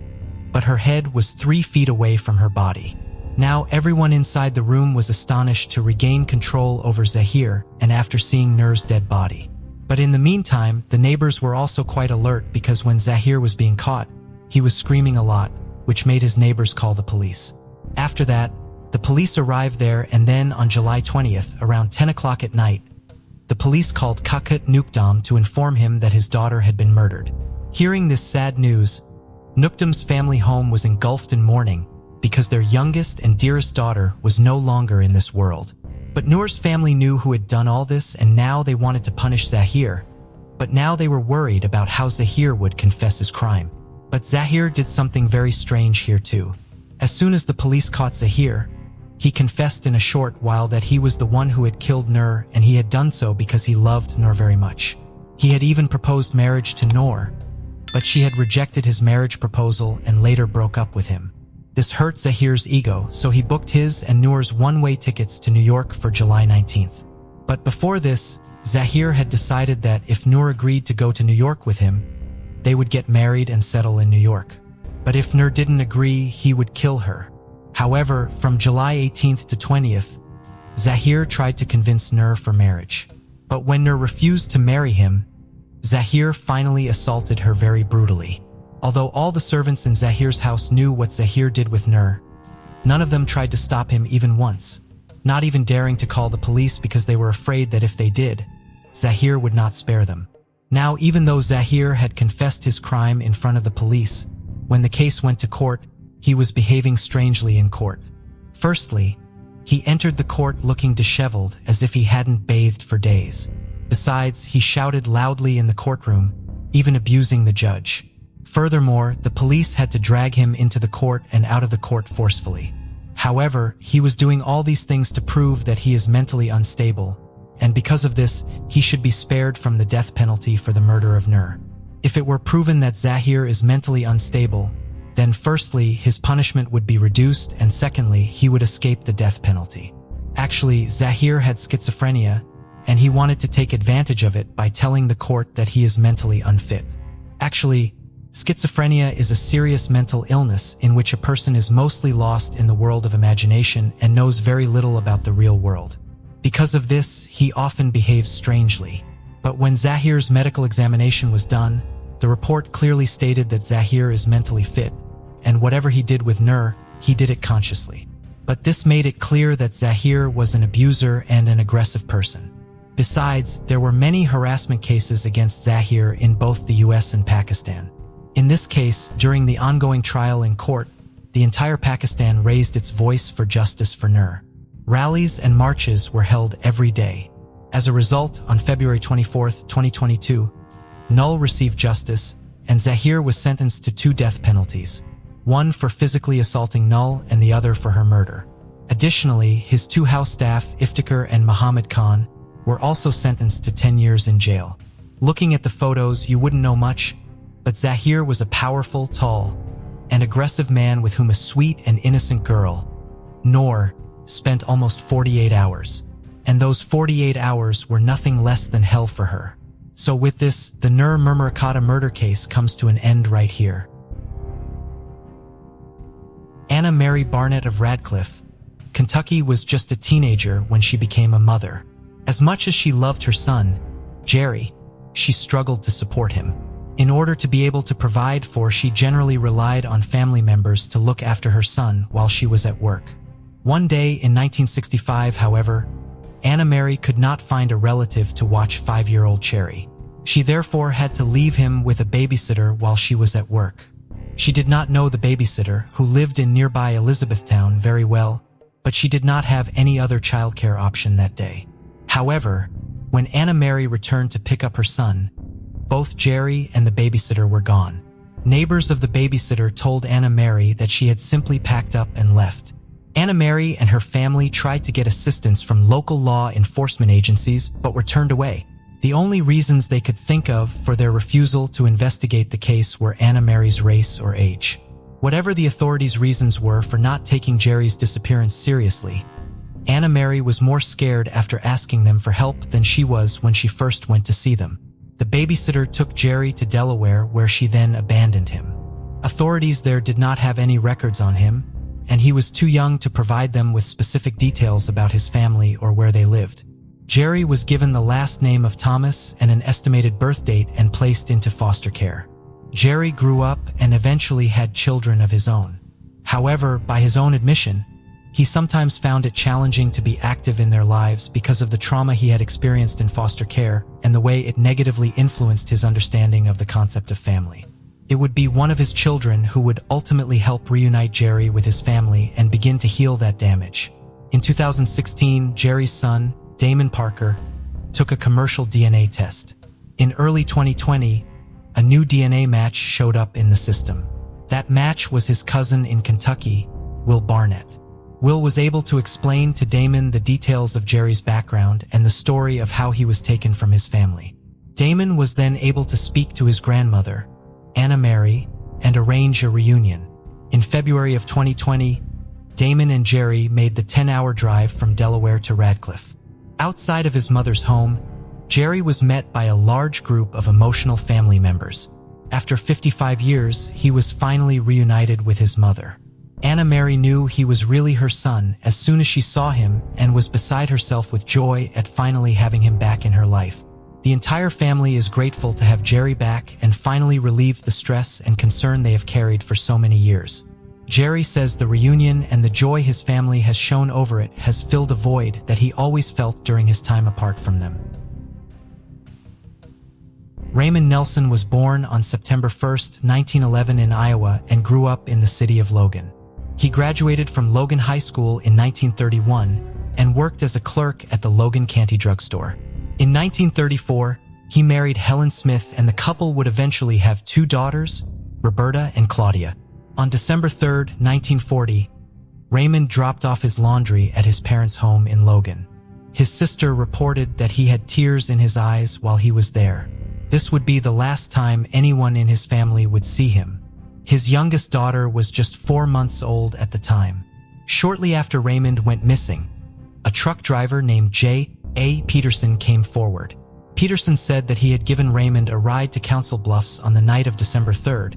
but her head was 3 feet away from her body. Now everyone inside the room was astonished to regain control over Zahir and after seeing Nur's dead body. But in the meantime, the neighbors were also quite alert because when Zahir was being caught, he was screaming a lot, which made his neighbors call the police. After that, the police arrived there, and then on July 20th, around 10 o'clock at night, the police called Countess Muqaddam to inform him that his daughter had been murdered. Hearing this sad news, Muqaddam's family home was engulfed in mourning because their youngest and dearest daughter was no longer in this world. But Nur's family knew who had done all this, and now they wanted to punish Zahir. But now they were worried about how Zahir would confess his crime. But Zahir did something very strange here too. As soon as the police caught Zahir, he confessed in a short while that he was the one who had killed Nur, and he had done so because he loved Nur very much. He had even proposed marriage to Nur, but she had rejected his marriage proposal and later broke up with him. This hurt Zahir's ego, so he booked his and Nur's one-way tickets to New York for July 19th. But before this, Zahir had decided that if Nur agreed to go to New York with him, they would get married and settle in New York. But if Nur didn't agree, he would kill her. However, from July 18th to 20th, Zahir tried to convince Nur for marriage. But when Nur refused to marry him, Zahir finally assaulted her very brutally. Although all the servants in Zahir's house knew what Zahir did with Nur, none of them tried to stop him even once, not even daring to call the police because they were afraid that if they did, Zahir would not spare them. Now, even though Zahir had confessed his crime in front of the police, when the case went to court, he was behaving strangely in court. Firstly, he entered the court looking disheveled as if he hadn't bathed for days. Besides, he shouted loudly in the courtroom, even abusing the judge. Furthermore, the police had to drag him into the court and out of the court forcefully. However, he was doing all these things to prove that he is mentally unstable, and because of this, he should be spared from the death penalty for the murder of Nur. If it were proven that Zahir is mentally unstable, then firstly, his punishment would be reduced, and secondly, he would escape the death penalty. Actually, Zahir had schizophrenia, and he wanted to take advantage of it by telling the court that he is mentally unfit. Actually, schizophrenia is a serious mental illness in which a person is mostly lost in the world of imagination and knows very little about the real world. Because of this, he often behaves strangely. But when Zahir's medical examination was done, the report clearly stated that Zahir is mentally fit, and whatever he did with Nur, he did it consciously. But this made it clear that Zahir was an abuser and an aggressive person. Besides, there were many harassment cases against Zahir in both the US and Pakistan. In this case, during the ongoing trial in court, the entire Pakistan raised its voice for justice for Nur. Rallies and marches were held every day. As a result, on February 24, 2022, Nur received justice, and Zahir was sentenced to 2 death penalties, one for physically assaulting Nur and the other for her murder. Additionally, his 2 house staff, Iftikhar and Muhammad Khan, were also sentenced to 10 years in jail. Looking at the photos, you wouldn't know much, but Zahir was a powerful, tall, and aggressive man with whom a sweet and innocent girl, Nur, spent almost 48 hours. And those 48 hours were nothing less than hell for her. So with this, the Nur Muqaddam murder case comes to an end right here. Anna Mary Barnett of Radcliffe, Kentucky was just a teenager when she became a mother. As much as she loved her son, Jerry, she struggled to support him. In order to be able to provide for, she generally relied on family members to look after her son while she was at work. One day in 1965, however, Anna Mary could not find a relative to watch 5-year-old Cherry. She therefore had to leave him with a babysitter while she was at work. She did not know the babysitter, who lived in nearby Elizabethtown, very well, but she did not have any other childcare option that day. However, when Anna Mary returned to pick up her son, both Jerry and the babysitter were gone. Neighbors of the babysitter told Anna Mary that she had simply packed up and left. Anna Mary and her family tried to get assistance from local law enforcement agencies but were turned away. The only reasons they could think of for their refusal to investigate the case were Anna Mary's race or age. Whatever the authorities' reasons were for not taking Jerry's disappearance seriously, Anna Mary was more scared after asking them for help than she was when she first went to see them. The babysitter took Jerry to Delaware, where she then abandoned him. Authorities there did not have any records on him, and he was too young to provide them with specific details about his family or where they lived. Jerry was given the last name of Thomas and an estimated birth date and placed into foster care. Jerry grew up and eventually had children of his own. However, by his own admission, he sometimes found it challenging to be active in their lives because of the trauma he had experienced in foster care and the way it negatively influenced his understanding of the concept of family. It would be one of his children who would ultimately help reunite Jerry with his family and begin to heal that damage. In 2016, Jerry's son, Damon Parker, took a commercial DNA test. In early 2020, a new DNA match showed up in the system. That match was his cousin in Kentucky, Will Barnett. Will was able to explain to Damon the details of Jerry's background and the story of how he was taken from his family. Damon was then able to speak to his grandmother, Anna Mary, and arrange a reunion. In February of 2020, Damon and Jerry made the 10-hour drive from Delaware to Radcliffe. Outside of his mother's home, Jerry was met by a large group of emotional family members. After 55 years, he was finally reunited with his mother. Anna Mary knew he was really her son as soon as she saw him and was beside herself with joy at finally having him back in her life. The entire family is grateful to have Jerry back and finally relieved the stress and concern they have carried for so many years. Jerry says the reunion and the joy his family has shown over it has filled a void that he always felt during his time apart from them. Raymond Nelson was born on September 1, 1911 in Iowa and grew up in the city of Logan. He graduated from Logan High School in 1931 and worked as a clerk at the Logan Canty drugstore. In 1934, he married Helen Smith and the couple would eventually have 2 daughters, Roberta and Claudia. On December 3, 1940, Raymond dropped off his laundry at his parents' home in Logan. His sister reported that he had tears in his eyes while he was there. This would be the last time anyone in his family would see him. His youngest daughter was just 4 months old at the time. Shortly after Raymond went missing, a truck driver named J.A. Peterson came forward. Peterson said that he had given Raymond a ride to Council Bluffs on the night of December 3rd.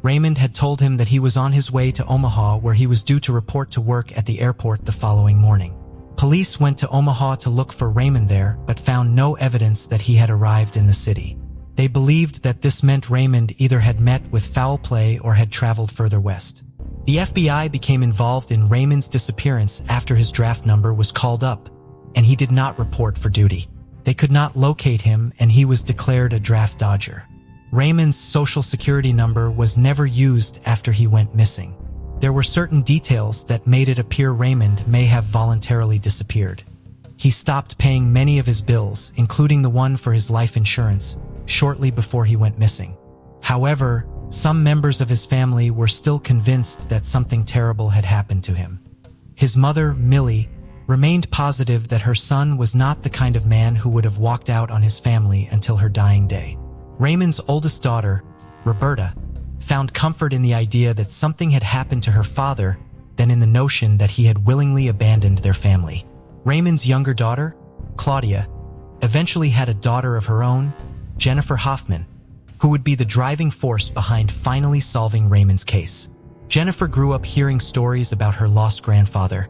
Raymond had told him that he was on his way to Omaha where he was due to report to work at the airport the following morning. Police went to Omaha to look for Raymond there, but found no evidence that he had arrived in the city. They believed that this meant Raymond either had met with foul play or had traveled further west. The FBI became involved in Raymond's disappearance after his draft number was called up, and he did not report for duty. They could not locate him, and he was declared a draft dodger. Raymond's social security number was never used after he went missing. There were certain details that made it appear Raymond may have voluntarily disappeared. He stopped paying many of his bills, including the one for his life insurance, shortly before he went missing. However, some members of his family were still convinced that something terrible had happened to him. His mother, Millie, remained positive that her son was not the kind of man who would have walked out on his family until her dying day. Raymond's oldest daughter, Roberta, found comfort in the idea that something had happened to her father than in the notion that he had willingly abandoned their family. Raymond's younger daughter, Claudia, eventually had a daughter of her own, Jennifer Hoffman, who would be the driving force behind finally solving Raymond's case. Jennifer grew up hearing stories about her lost grandfather,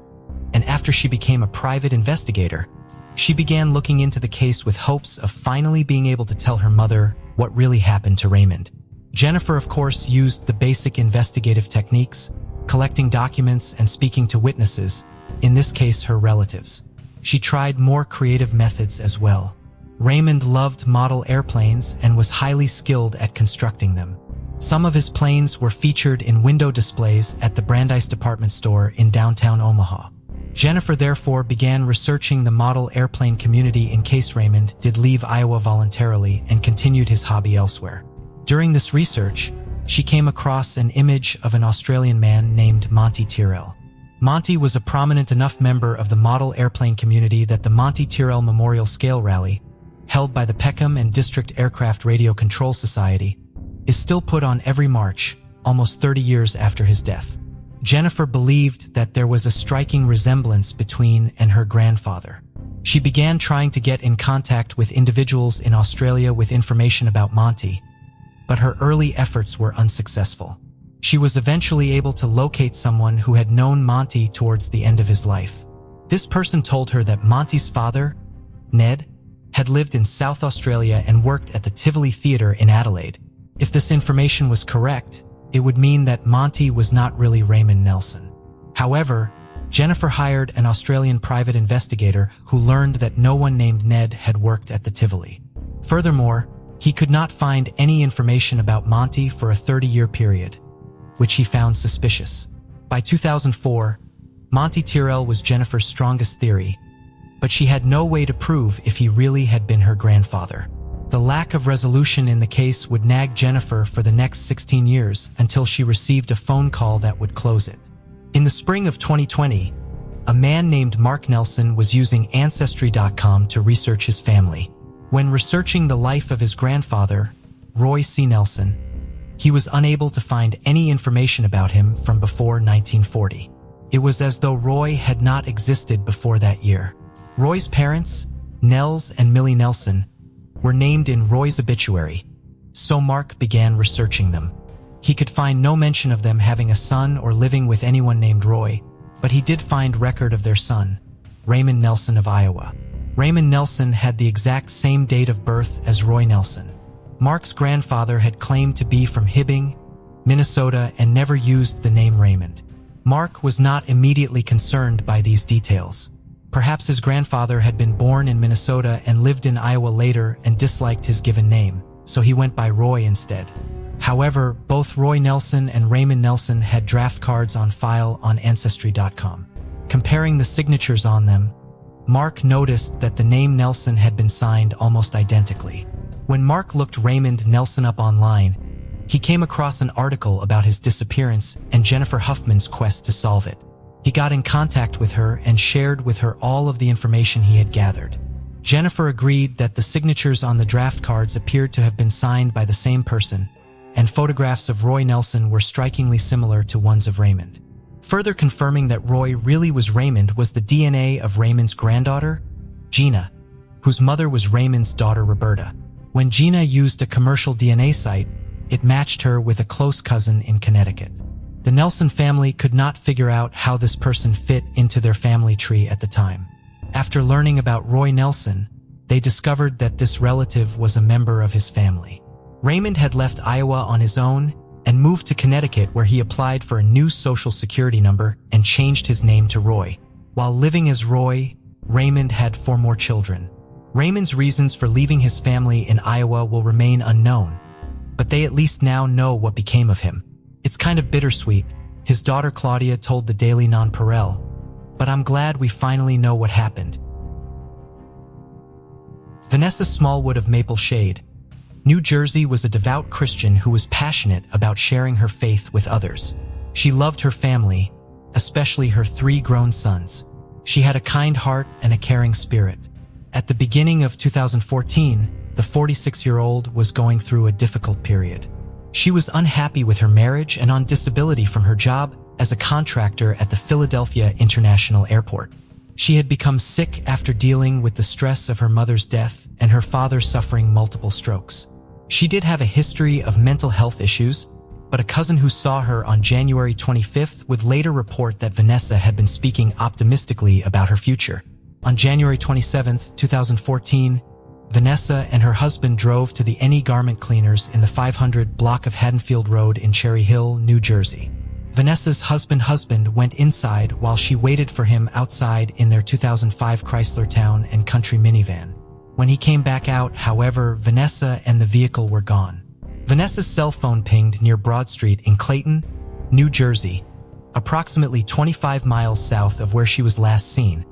and after she became a private investigator, she began looking into the case with hopes of finally being able to tell her mother what really happened to Raymond. Jennifer, of course, used the basic investigative techniques, collecting documents and speaking to witnesses, in this case her relatives. She tried more creative methods as well. Raymond loved model airplanes and was highly skilled at constructing them. Some of his planes were featured in window displays at the Brandeis department store in downtown Omaha. Jennifer therefore began researching the model airplane community in case Raymond did leave Iowa voluntarily and continued his hobby elsewhere. During this research, she came across an image of an Australian man named Monty Tyrrell. Monty was a prominent enough member of the model airplane community that the Monty Tyrrell Memorial Scale Rally, held by the Peckham and District Aircraft Radio Control Society, is still put on every March, almost 30 years after his death. Jennifer believed that there was a striking resemblance between and her grandfather. She began trying to get in contact with individuals in Australia with information about Monty, but her early efforts were unsuccessful. She was eventually able to locate someone who had known Monty towards the end of his life. This person told her that Monty's father, Ned, had lived in South Australia and worked at the Tivoli Theatre in Adelaide. If this information was correct, it would mean that Monty was not really Raymond Nelson. However, Jennifer hired an Australian private investigator who learned that no one named Ned had worked at the Tivoli. Furthermore, he could not find any information about Monty for a 30-year period, which he found suspicious. By 2004, Monty Tyrrell was Jennifer's strongest theory, but she had no way to prove if he really had been her grandfather. The lack of resolution in the case would nag Jennifer for the next 16 years until she received a phone call that would close it. In the spring of 2020, a man named Mark Nelson was using Ancestry.com to research his family. When researching the life of his grandfather, Roy C. Nelson, he was unable to find any information about him from before 1940. It was as though Roy had not existed before that year. Roy's parents, Nels and Millie Nelson, were named in Roy's obituary, so Mark began researching them. He could find no mention of them having a son or living with anyone named Roy, but he did find record of their son, Raymond Nelson of Iowa. Raymond Nelson had the exact same date of birth as Roy Nelson. Mark's grandfather had claimed to be from Hibbing, Minnesota, and never used the name Raymond. Mark was not immediately concerned by these details. Perhaps his grandfather had been born in Minnesota and lived in Iowa later and disliked his given name, so he went by Roy instead. However, both Roy Nelson and Raymond Nelson had draft cards on file on Ancestry.com. Comparing the signatures on them, Mark noticed that the name Nelson had been signed almost identically. When Mark looked Raymond Nelson up online, he came across an article about his disappearance and Jennifer Huffman's quest to solve it. He got in contact with her and shared with her all of the information he had gathered. Jennifer agreed that the signatures on the draft cards appeared to have been signed by the same person, and photographs of Roy Nelson were strikingly similar to ones of Raymond. Further confirming that Roy really was Raymond was the DNA of Raymond's granddaughter, Gina, whose mother was Raymond's daughter Roberta. When Gina used a commercial DNA site, it matched her with a close cousin in Connecticut. The Nelson family could not figure out how this person fit into their family tree at the time. After learning about Roy Nelson, they discovered that this relative was a member of his family. Raymond had left Iowa on his own and moved to Connecticut, where he applied for a new social security number and changed his name to Roy. While living as Roy, Raymond had 4 more children. Raymond's reasons for leaving his family in Iowa will remain unknown, but they at least now know what became of him. It's kind of bittersweet, his daughter Claudia told the Daily Nonpareil, but I'm glad we finally know what happened. Vanessa Smallwood of Maple Shade, New Jersey, was a devout Christian who was passionate about sharing her faith with others. She loved her family, especially her 3 grown sons. She had a kind heart and a caring spirit. At the beginning of 2014, the 46-year-old was going through a difficult period. She was unhappy with her marriage and on disability from her job as a contractor at the Philadelphia International Airport. She had become sick after dealing with the stress of her mother's death and her father suffering multiple strokes. She did have a history of mental health issues, but a cousin who saw her on January 25th would later report that Vanessa had been speaking optimistically about her future. On January 27, 2014, Vanessa and her husband drove to the Any Garment Cleaners in the 500 block of Haddonfield Road in Cherry Hill, New Jersey. Vanessa's husband went inside while she waited for him outside in their 2005 Chrysler Town and Country minivan. When he came back out, however, Vanessa and the vehicle were gone. Vanessa's cell phone pinged near Broad Street in Clayton, New Jersey, approximately 25 miles south of where she was last seen,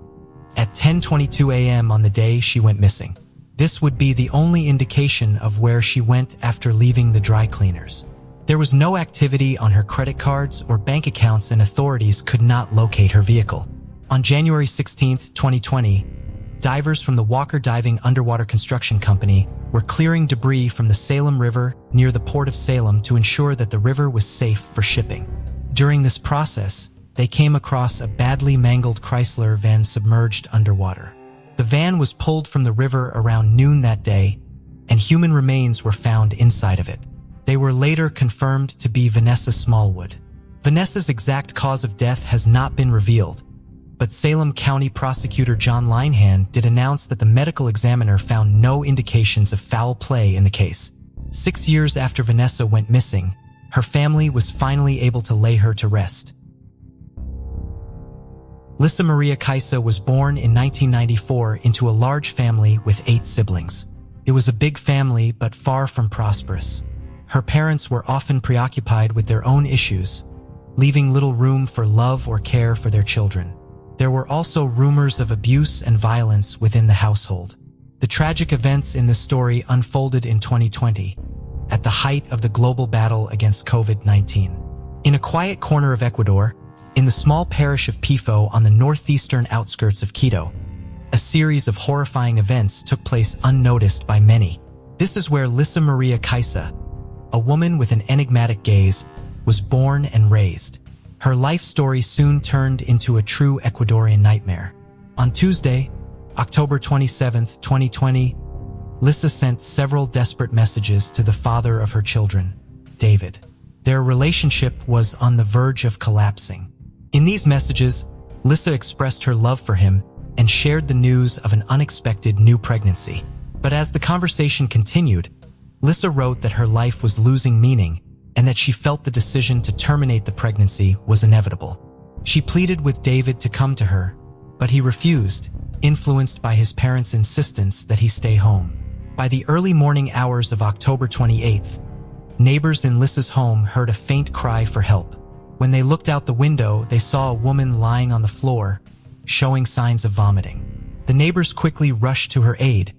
at 10:22 a.m. on the day she went missing. This would be the only indication of where she went after leaving the dry cleaners. There was no activity on her credit cards or bank accounts, and authorities could not locate her vehicle. On January 16, 2020, divers from the Walker Diving Underwater Construction Company were clearing debris from the Salem River near the Port of Salem to ensure that the river was safe for shipping. During this process, they came across a badly mangled Chrysler van submerged underwater. The van was pulled from the river around noon that day, and human remains were found inside of it. They were later confirmed to be Vanessa Smallwood. Vanessa's exact cause of death has not been revealed, but Salem County Prosecutor John Linehan did announce that the medical examiner found no indications of foul play in the case. 6 years after Vanessa went missing, her family was finally able to lay her to rest. Lisa Maria Kaisa was born in 1994 into a large family with 8 siblings. It was a big family, but far from prosperous. Her parents were often preoccupied with their own issues, leaving little room for love or care for their children. There were also rumors of abuse and violence within the household. The tragic events in this story unfolded in 2020, at the height of the global battle against COVID-19. In a quiet corner of Ecuador, in the small parish of Pifo on the northeastern outskirts of Quito, a series of horrifying events took place unnoticed by many. This is where Lisa Maria Kaisa, a woman with an enigmatic gaze, was born and raised. Her life story soon turned into a true Ecuadorian nightmare. On Tuesday, October 27, 2020, Lisa sent several desperate messages to the father of her children, David. Their relationship was on the verge of collapsing. In these messages, Lisa expressed her love for him and shared the news of an unexpected new pregnancy. But as the conversation continued, Lisa wrote that her life was losing meaning and that she felt the decision to terminate the pregnancy was inevitable. She pleaded with David to come to her, but he refused, influenced by his parents' insistence that he stay home. By the early morning hours of October 28th, neighbors in Lisa's home heard a faint cry for help. When they looked out the window, they saw a woman lying on the floor, showing signs of vomiting. The neighbors quickly rushed to her aid,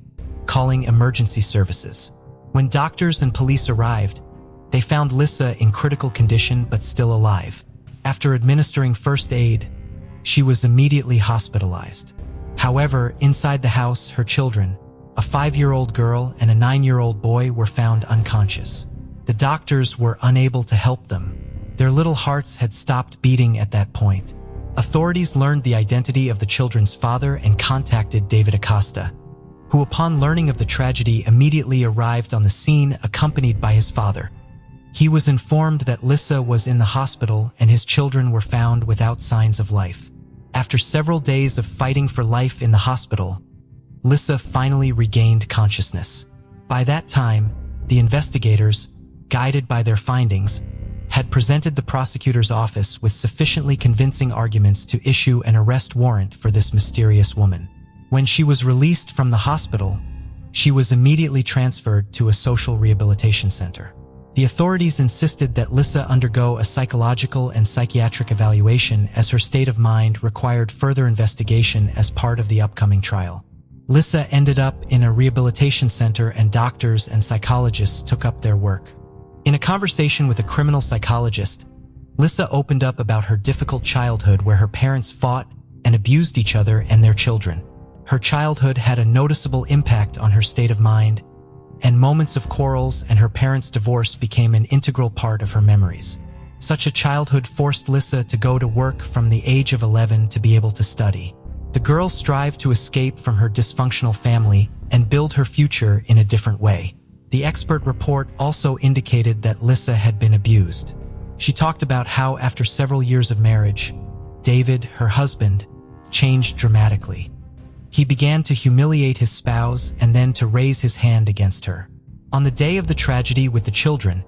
calling emergency services. When doctors and police arrived, they found Lisa in critical condition but still alive. After administering first aid, she was immediately hospitalized. However, inside the house, her children, a 5-year-old girl and a 9-year-old boy, were found unconscious. The doctors were unable to help them. Their little hearts had stopped beating at that point. Authorities learned the identity of the children's father and contacted David Acosta, who upon learning of the tragedy immediately arrived on the scene accompanied by his father. He was informed that Lisa was in the hospital and his children were found without signs of life. After several days of fighting for life in the hospital, Lisa finally regained consciousness. By that time, the investigators, guided by their findings, had presented the prosecutor's office with sufficiently convincing arguments to issue an arrest warrant for this mysterious woman. When she was released from the hospital, she was immediately transferred to a social rehabilitation center. The authorities insisted that Lisa undergo a psychological and psychiatric evaluation as her state of mind required further investigation as part of the upcoming trial. Lisa ended up in a rehabilitation center and doctors and psychologists took up their work. In a conversation with a criminal psychologist, Lisa opened up about her difficult childhood where her parents fought and abused each other and their children. Her childhood had a noticeable impact on her state of mind, and moments of quarrels and her parents' divorce became an integral part of her memories. Such a childhood forced Lisa to go to work from the age of 11 to be able to study. The girl strived to escape from her dysfunctional family and build her future in a different way. The expert report also indicated that Lisa had been abused. She talked about how after several years of marriage, David, her husband, changed dramatically. He began to humiliate his spouse and then to raise his hand against her. On the day of the tragedy with the children,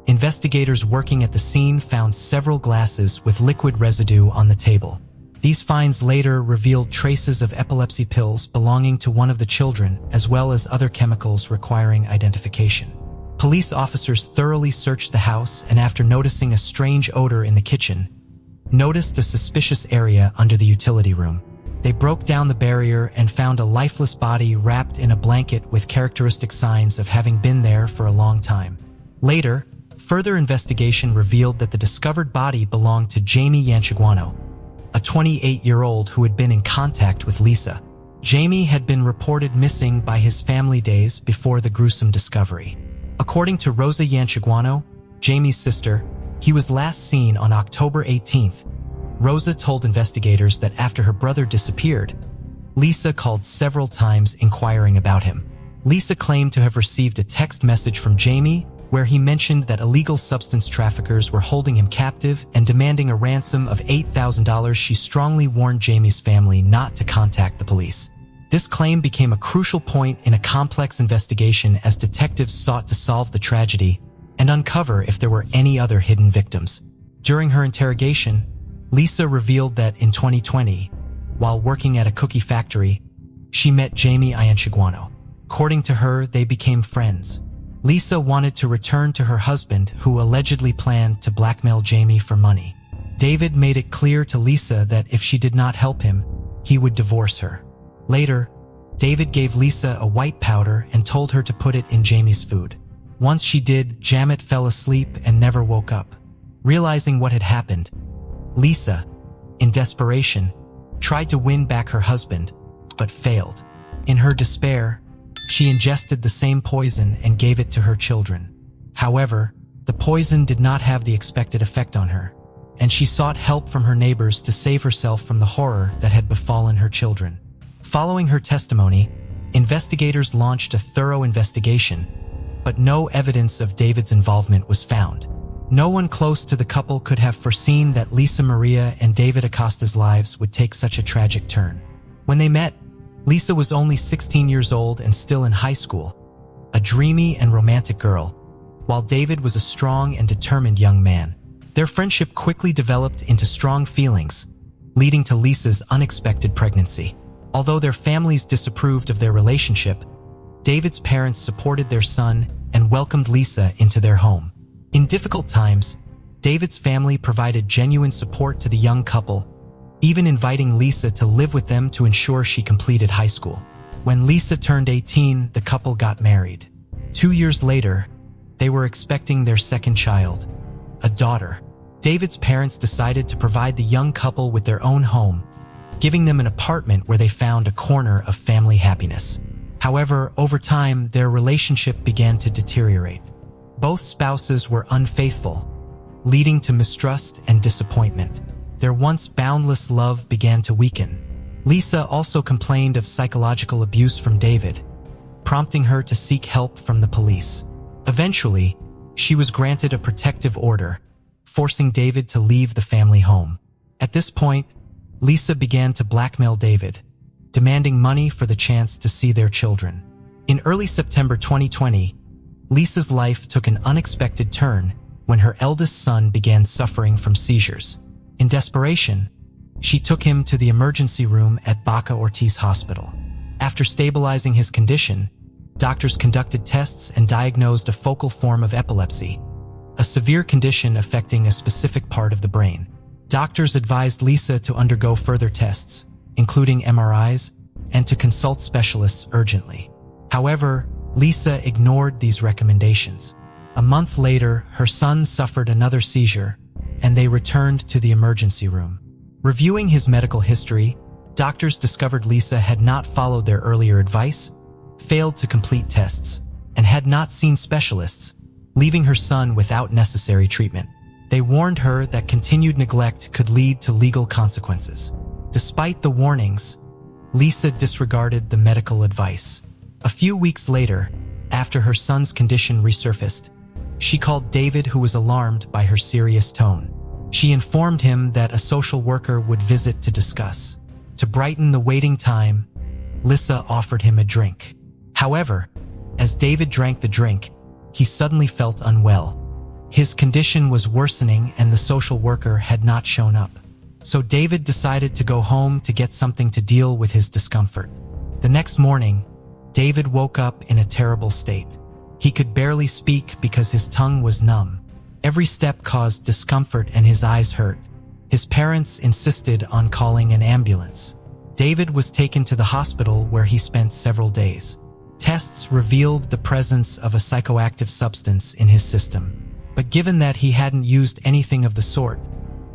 investigators working at the scene found several glasses with liquid residue on the table. These finds later revealed traces of epilepsy pills belonging to one of the children, as well as other chemicals requiring identification. Police officers thoroughly searched the house and after noticing a strange odor in the kitchen, noticed a suspicious area under the utility room. They broke down the barrier and found a lifeless body wrapped in a blanket with characteristic signs of having been there for a long time. Later, further investigation revealed that the discovered body belonged to Jamie Yanchiguano, a 28-year-old who had been in contact with Lisa. Jamie had been reported missing by his family days before the gruesome discovery. According to Rosa Yanchiguano, Jamie's sister, he was last seen on October 18th. Rosa told investigators that after her brother disappeared, Lisa called several times inquiring about him. Lisa claimed to have received a text message from Jamie where he mentioned that illegal substance traffickers were holding him captive and demanding a ransom of $8,000. She strongly warned Jamie's family not to contact the police. This claim became a crucial point in a complex investigation as detectives sought to solve the tragedy and uncover if there were any other hidden victims. During her interrogation, Lisa revealed that in 2020, while working at a cookie factory, she met Jamie Ianchiguano. According to her, they became friends. Lisa wanted to return to her husband, who allegedly planned to blackmail Jamie for money. David made it clear to Lisa that if she did not help him, he would divorce her. Later, David gave Lisa a white powder and told her to put it in Jamie's food. Once she did, Jamie fell asleep and never woke up. Realizing what had happened, Lisa, in desperation, tried to win back her husband, but failed. In her despair, she ingested the same poison and gave it to her children. However, the poison did not have the expected effect on her, and she sought help from her neighbors to save herself from the horror that had befallen her children. Following her testimony, investigators launched a thorough investigation, but no evidence of David's involvement was found. No one close to the couple could have foreseen that Lisa Maria and David Acosta's lives would take such a tragic turn. When they met, Lisa was only 16 years old and still in high school, a dreamy and romantic girl, while David was a strong and determined young man. Their friendship quickly developed into strong feelings, leading to Lisa's unexpected pregnancy. Although their families disapproved of their relationship, David's parents supported their son and welcomed Lisa into their home. In difficult times, David's family provided genuine support to the young couple, even inviting Lisa to live with them to ensure she completed high school. When Lisa turned 18, the couple got married. 2 years later, they were expecting their second child, a daughter. David's parents decided to provide the young couple with their own home, giving them an apartment where they found a corner of family happiness. However, over time, their relationship began to deteriorate. Both spouses were unfaithful, leading to mistrust and disappointment. Their once boundless love began to weaken. Lisa also complained of psychological abuse from David, prompting her to seek help from the police. Eventually, she was granted a protective order, forcing David to leave the family home. At this point, Lisa began to blackmail David, demanding money for the chance to see their children. In early September 2020, Lisa's life took an unexpected turn when her eldest son began suffering from seizures. In desperation, she took him to the emergency room at Baca Ortiz Hospital. After stabilizing his condition, doctors conducted tests and diagnosed a focal form of epilepsy, a severe condition affecting a specific part of the brain. Doctors advised Lisa to undergo further tests, including MRIs, and to consult specialists urgently. However, Lisa ignored these recommendations. A month later, her son suffered another seizure, and they returned to the emergency room. Reviewing his medical history, doctors discovered Lisa had not followed their earlier advice, failed to complete tests, and had not seen specialists, leaving her son without necessary treatment. They warned her that continued neglect could lead to legal consequences. Despite the warnings, Lisa disregarded the medical advice. A few weeks later, after her son's condition resurfaced, she called David, who was alarmed by her serious tone. She informed him that a social worker would visit to discuss. To brighten the waiting time, Lisa offered him a drink. However, as David drank the drink, he suddenly felt unwell. His condition was worsening and the social worker had not shown up. So David decided to go home to get something to deal with his discomfort. The next morning, David woke up in a terrible state. He could barely speak because his tongue was numb. Every step caused discomfort and his eyes hurt. His parents insisted on calling an ambulance. David was taken to the hospital where he spent several days. Tests revealed the presence of a psychoactive substance in his system. But given that he hadn't used anything of the sort,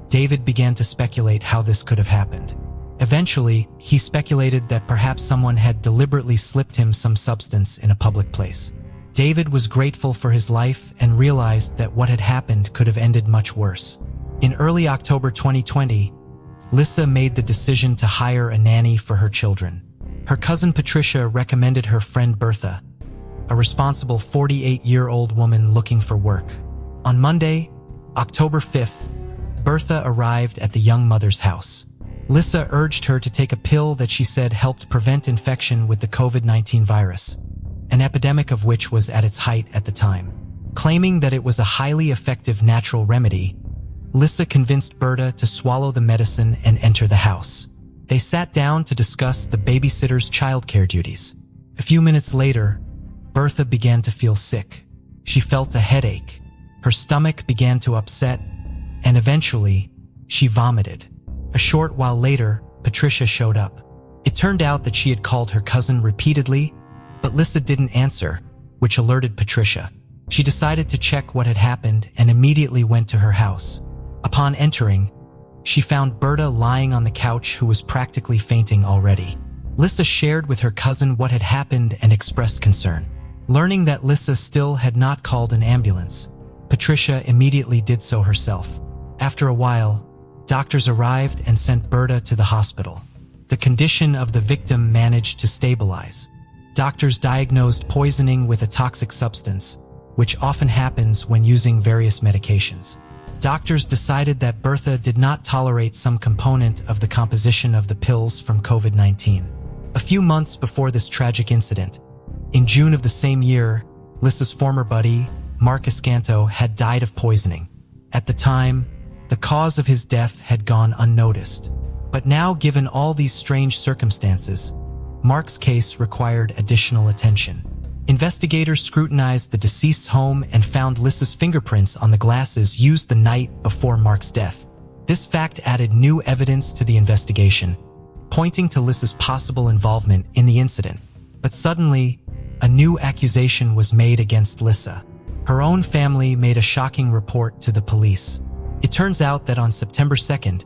David began to speculate how this could have happened. Eventually, he speculated that perhaps someone had deliberately slipped him some substance in a public place. David was grateful for his life and realized that what had happened could have ended much worse. In early October 2020, Lisa made the decision to hire a nanny for her children. Her cousin Patricia recommended her friend Bertha, a responsible 48-year-old woman looking for work. On Monday, October 5th, Bertha arrived at the young mother's house. Lissa urged her to take a pill that she said helped prevent infection with the COVID-19 virus, an epidemic of which was at its height at the time. Claiming that it was a highly effective natural remedy, Lissa convinced Bertha to swallow the medicine and enter the house. They sat down to discuss the babysitter's childcare duties. A few minutes later, Bertha began to feel sick. She felt a headache. Her stomach began to upset, and eventually, she vomited. A short while later, Patricia showed up. It turned out that she had called her cousin repeatedly, but Lissa didn't answer, which alerted Patricia. She decided to check what had happened and immediately went to her house. Upon entering, she found Bertha lying on the couch, who was practically fainting already. Lissa shared with her cousin what had happened and expressed concern. Learning that Lissa still had not called an ambulance, Patricia immediately did so herself. After a while, doctors arrived and sent Bertha to the hospital. The condition of the victim managed to stabilize. Doctors diagnosed poisoning with a toxic substance, which often happens when using various medications. Doctors decided that Bertha did not tolerate some component of the composition of the pills from COVID-19. A few months before this tragic incident, in June of the same year, Lissa's former buddy, Mark Escanto, had died of poisoning. At the time, the cause of his death had gone unnoticed. But now, given all these strange circumstances, Mark's case required additional attention. Investigators scrutinized the deceased's home and found Lissa's fingerprints on the glasses used the night before Mark's death. This fact added new evidence to the investigation, pointing to Lissa's possible involvement in the incident. But suddenly, a new accusation was made against Lissa. Her own family made a shocking report to the police. It turns out that on September 2nd,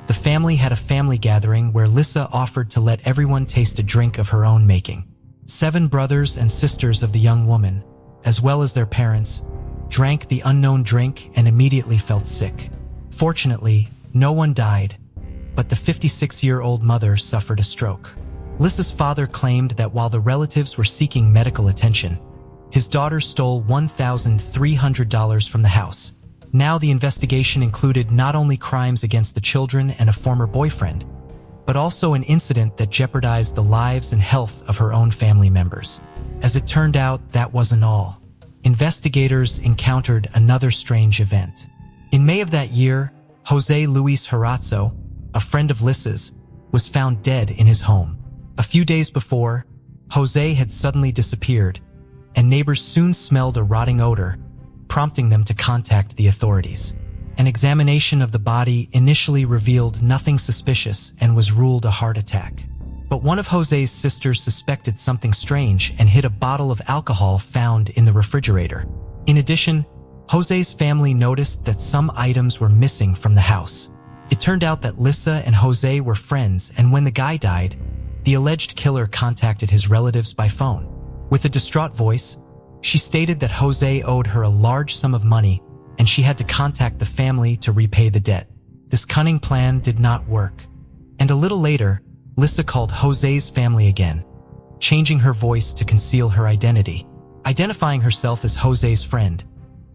the family had a family gathering where Lissa offered to let everyone taste a drink of her own making. 7 brothers and sisters of the young woman, as well as their parents, drank the unknown drink and immediately felt sick. Fortunately, no one died, but the 56-year-old mother suffered a stroke. Lissa's father claimed that while the relatives were seeking medical attention, his daughter stole $1,300 from the house. Now the investigation included not only crimes against the children and a former boyfriend, but also an incident that jeopardized the lives and health of her own family members. As it turned out, that wasn't all. Investigators encountered another strange event. In May of that year, Jose Luis Herazzo, a friend of Lissa's, was found dead in his home. A few days before, Jose had suddenly disappeared, and neighbors soon smelled a rotting odor, prompting them to contact the authorities. An examination of the body initially revealed nothing suspicious and was ruled a heart attack. But one of Jose's sisters suspected something strange and hid a bottle of alcohol found in the refrigerator. In addition, Jose's family noticed that some items were missing from the house. It turned out that Lissa and Jose were friends, and when the guy died, the alleged killer contacted his relatives by phone. With a distraught voice, she stated that Jose owed her a large sum of money and she had to contact the family to repay the debt. This cunning plan did not work. And a little later, Lissa called Jose's family again, changing her voice to conceal her identity. Identifying herself as Jose's friend,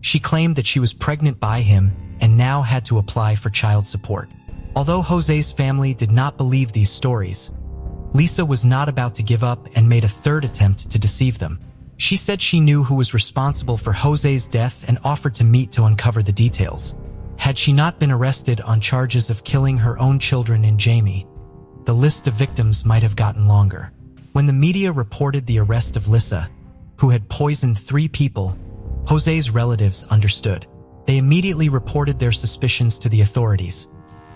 she claimed that she was pregnant by him and now had to apply for child support. Although Jose's family did not believe these stories, Lissa was not about to give up and made a third attempt to deceive them. She said she knew who was responsible for Jose's death and offered to meet to uncover the details. Had she not been arrested on charges of killing her own children in Jamie, the list of victims might have gotten longer. When the media reported the arrest of Lissa, who had poisoned 3 people, Jose's relatives understood. They immediately reported their suspicions to the authorities,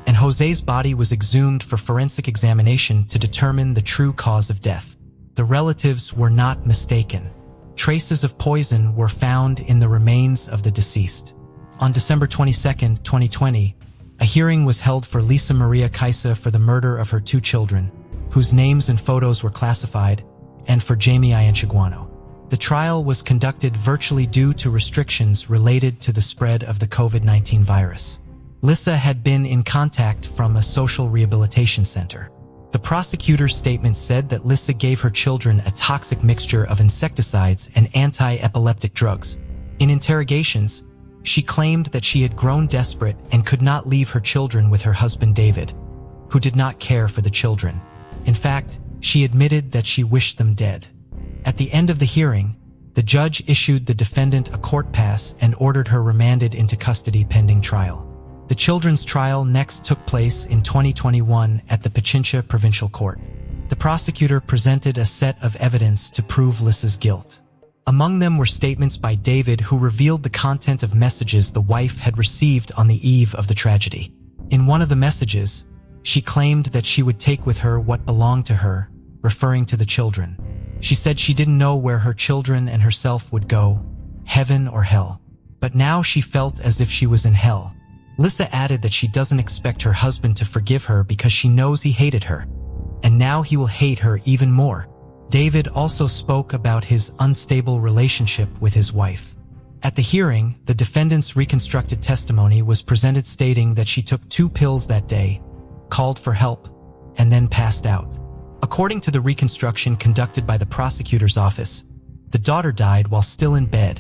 and Jose's body was exhumed for forensic examination to determine the true cause of death. The relatives were not mistaken. Traces of poison were found in the remains of the deceased. On December 22, 2020, a hearing was held for Lisa Maria Kaisa for the murder of her 2 children, whose names and photos were classified, and for Jamie Ianchiguano. The trial was conducted virtually due to restrictions related to the spread of the COVID-19 virus. Lissa had been in contact from a social rehabilitation center. The prosecutor's statement said that Lisa gave her children a toxic mixture of insecticides and anti-epileptic drugs. In interrogations, she claimed that she had grown desperate and could not leave her children with her husband David, who did not care for the children. In fact, she admitted that she wished them dead. At the end of the hearing, the judge issued the defendant a court pass and ordered her remanded into custody pending trial. The children's trial next took place in 2021 at the Pichincha Provincial Court. The prosecutor presented a set of evidence to prove Lisa's guilt. Among them were statements by David, who revealed the content of messages the wife had received on the eve of the tragedy. In one of the messages, she claimed that she would take with her what belonged to her, referring to the children. She said she didn't know where her children and herself would go, heaven or hell. But now she felt as if she was in hell. Lisa added that she doesn't expect her husband to forgive her because she knows he hated her, and now he will hate her even more. David also spoke about his unstable relationship with his wife. At the hearing, the defendant's reconstructed testimony was presented, stating that she took 2 pills that day, called for help, and then passed out. According to the reconstruction conducted by the prosecutor's office, the daughter died while still in bed,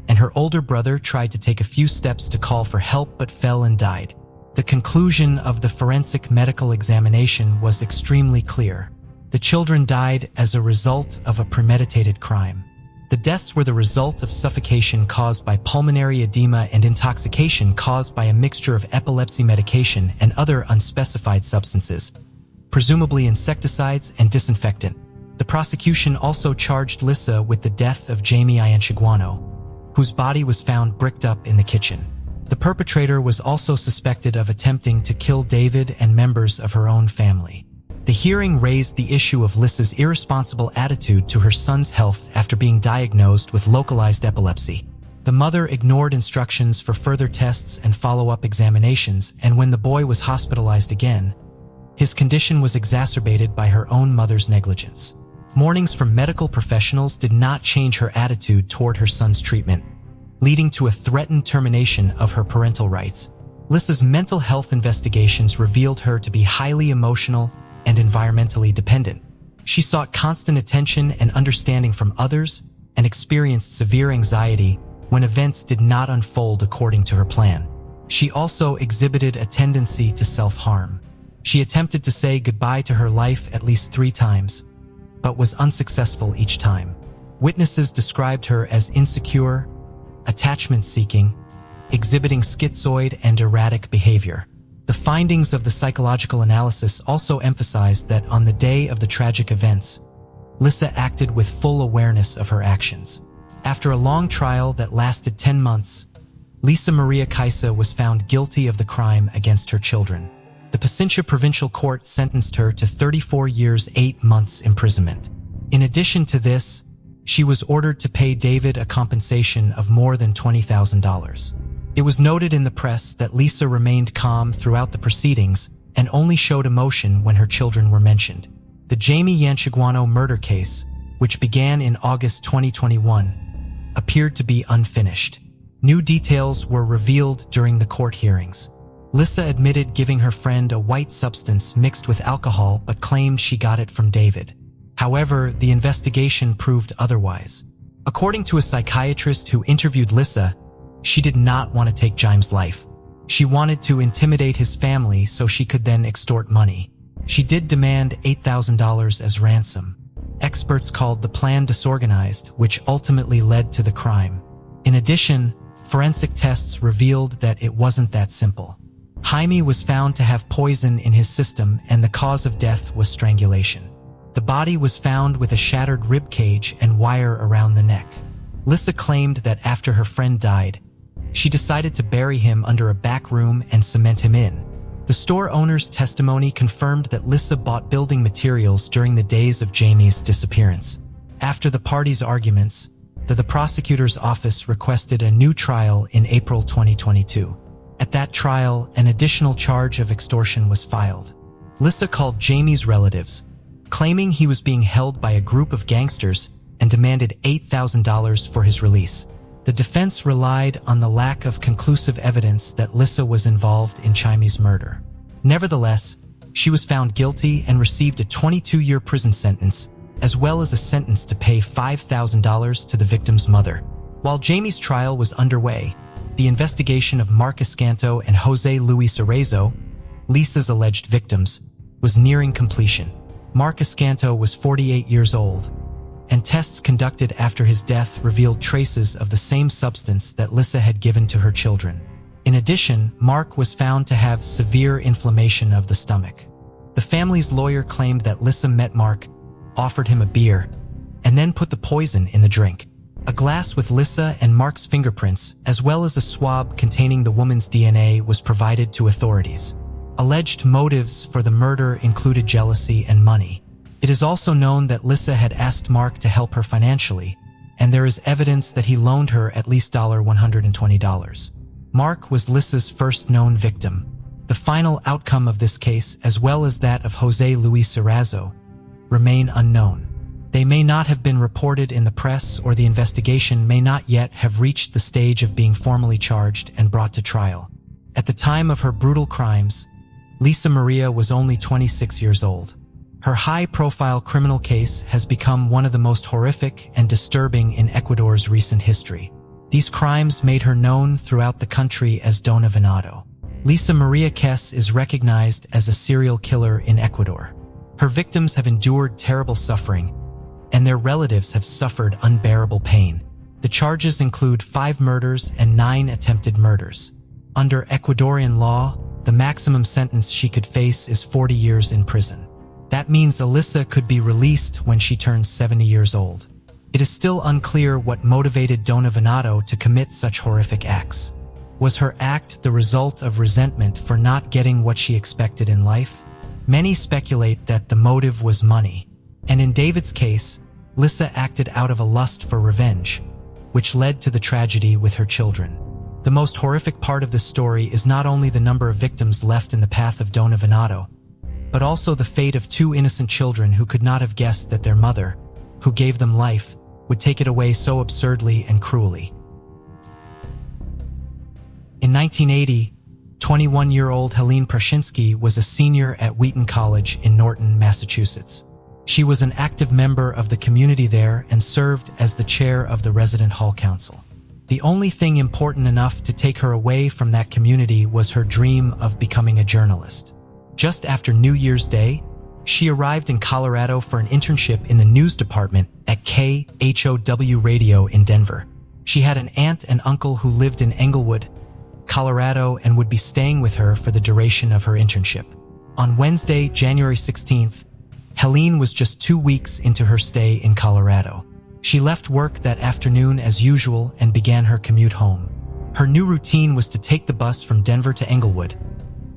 and her older brother tried to take a few steps to call for help but fell and died. The conclusion of the forensic medical examination was extremely clear. The children died as a result of a premeditated crime. The deaths were the result of suffocation caused by pulmonary edema and intoxication caused by a mixture of epilepsy medication and other unspecified substances, presumably insecticides and disinfectant. The prosecution also charged Lisa with the death of Jamie Ianchiguano, whose body was found bricked up in the kitchen. The perpetrator was also suspected of attempting to kill David and members of her own family. The hearing raised the issue of Lisa's irresponsible attitude to her son's health after being diagnosed with localized epilepsy. The mother ignored instructions for further tests and follow-up examinations, and when the boy was hospitalized again, his condition was exacerbated by her own mother's negligence. Warnings from medical professionals did not change her attitude toward her son's treatment, leading to a threatened termination of her parental rights. Lisa's mental health investigations revealed her to be highly emotional and environmentally dependent. She sought constant attention and understanding from others and experienced severe anxiety when events did not unfold according to her plan. She also exhibited a tendency to self-harm. She attempted to say goodbye to her life at least 3 times, but was unsuccessful each time. Witnesses described her as insecure, attachment-seeking, exhibiting schizoid and erratic behavior. The findings of the psychological analysis also emphasized that on the day of the tragic events, Lisa acted with full awareness of her actions. After a long trial that lasted 10 months, Lisa Maria Kaisa was found guilty of the crime against her children. The Pichincha Provincial Court sentenced her to 34 years 8 months imprisonment. In addition to this, she was ordered to pay David a compensation of more than $20,000. It was noted in the press that Lisa remained calm throughout the proceedings and only showed emotion when her children were mentioned. The Jamie Ianchiguano murder case, which began in August 2021, appeared to be unfinished. New details were revealed during the court hearings. Lisa admitted giving her friend a white substance mixed with alcohol but claimed she got it from David. However, the investigation proved otherwise. According to a psychiatrist who interviewed Lisa, she did not want to take Jaim's life. She wanted to intimidate his family so she could then extort money. She did demand $8,000 as ransom. Experts called the plan disorganized, which ultimately led to the crime. In addition, forensic tests revealed that it wasn't that simple. Jaime was found to have poison in his system, and the cause of death was strangulation. The body was found with a shattered rib cage and wire around the neck. Lisa claimed that after her friend died, she decided to bury him under a back room and cement him in. The store owner's testimony confirmed that Lisa bought building materials during the days of Jamie's disappearance. After the parties' arguments, the prosecutor's office requested a new trial in April 2022. At that trial, an additional charge of extortion was filed. Lisa called Jamie's relatives, claiming he was being held by a group of gangsters, and demanded $8,000 for his release. The defense relied on the lack of conclusive evidence that Lisa was involved in Jaime's murder. Nevertheless, She was found guilty and received a 22-year prison sentence, as well as a sentence to pay $5,000 to the victim's mother. While Jamie's trial was underway, the investigation of Mark Escanto and Jose Luis Arrezo, Lisa's alleged victims, was nearing completion. Mark Escanto was 48 years old, and tests conducted after his death revealed traces of the same substance that Lisa had given to her children. In addition, Mark was found to have severe inflammation of the stomach. The family's lawyer claimed that Lisa met Mark, offered him a beer, and then put the poison in the drink. A glass with Lisa and Mark's fingerprints, as well as a swab containing the woman's DNA, was provided to authorities. Alleged motives for the murder included jealousy and money. It is also known that Lisa had asked Mark to help her financially, and there is evidence that he loaned her at least $120. Mark was Lisa's first known victim. The final outcome of this case, as well as that of Jose Luis Arrezo, remain unknown. They may not have been reported in the press, or the investigation may not yet have reached the stage of being formally charged and brought to trial. At the time of her brutal crimes, Lisa Maria was only 26 years old. Her high-profile criminal case has become one of the most horrific and disturbing in Ecuador's recent history. These crimes made her known throughout the country as Dona Venado. Lisa Maria Kess is recognized as a serial killer in Ecuador. Her victims have endured terrible suffering, and their relatives have suffered unbearable pain. The charges include 5 murders and 9 attempted murders. Under Ecuadorian law, the maximum sentence she could face is 40 years in prison. That means Alyssa could be released when she turns 70 years old. It is still unclear what motivated Dona Venado to commit such horrific acts. Was her act the result of resentment for not getting what she expected in life? Many speculate that the motive was money. And in David's case, Lisa acted out of a lust for revenge, which led to the tragedy with her children. The most horrific part of this story is not only the number of victims left in the path of Dona Venado, but also the fate of 2 innocent children who could not have guessed that their mother, who gave them life, would take it away so absurdly and cruelly. In 1980, 21-year-old Helen Pinsky was a senior at Wheaton College in Norton, Massachusetts. She was an active member of the community there and served as the chair of the resident hall council. The only thing important enough to take her away from that community was her dream of becoming a journalist. Just after New Year's Day, she arrived in Colorado for an internship in the news department at KHOW Radio in Denver. She had an aunt and uncle who lived in Englewood, Colorado, and would be staying with her for the duration of her internship. On Wednesday, January 16th, Helen was just 2 weeks into her stay in Colorado. She left work that afternoon as usual and began her commute home. Her new routine was to take the bus from Denver to Englewood,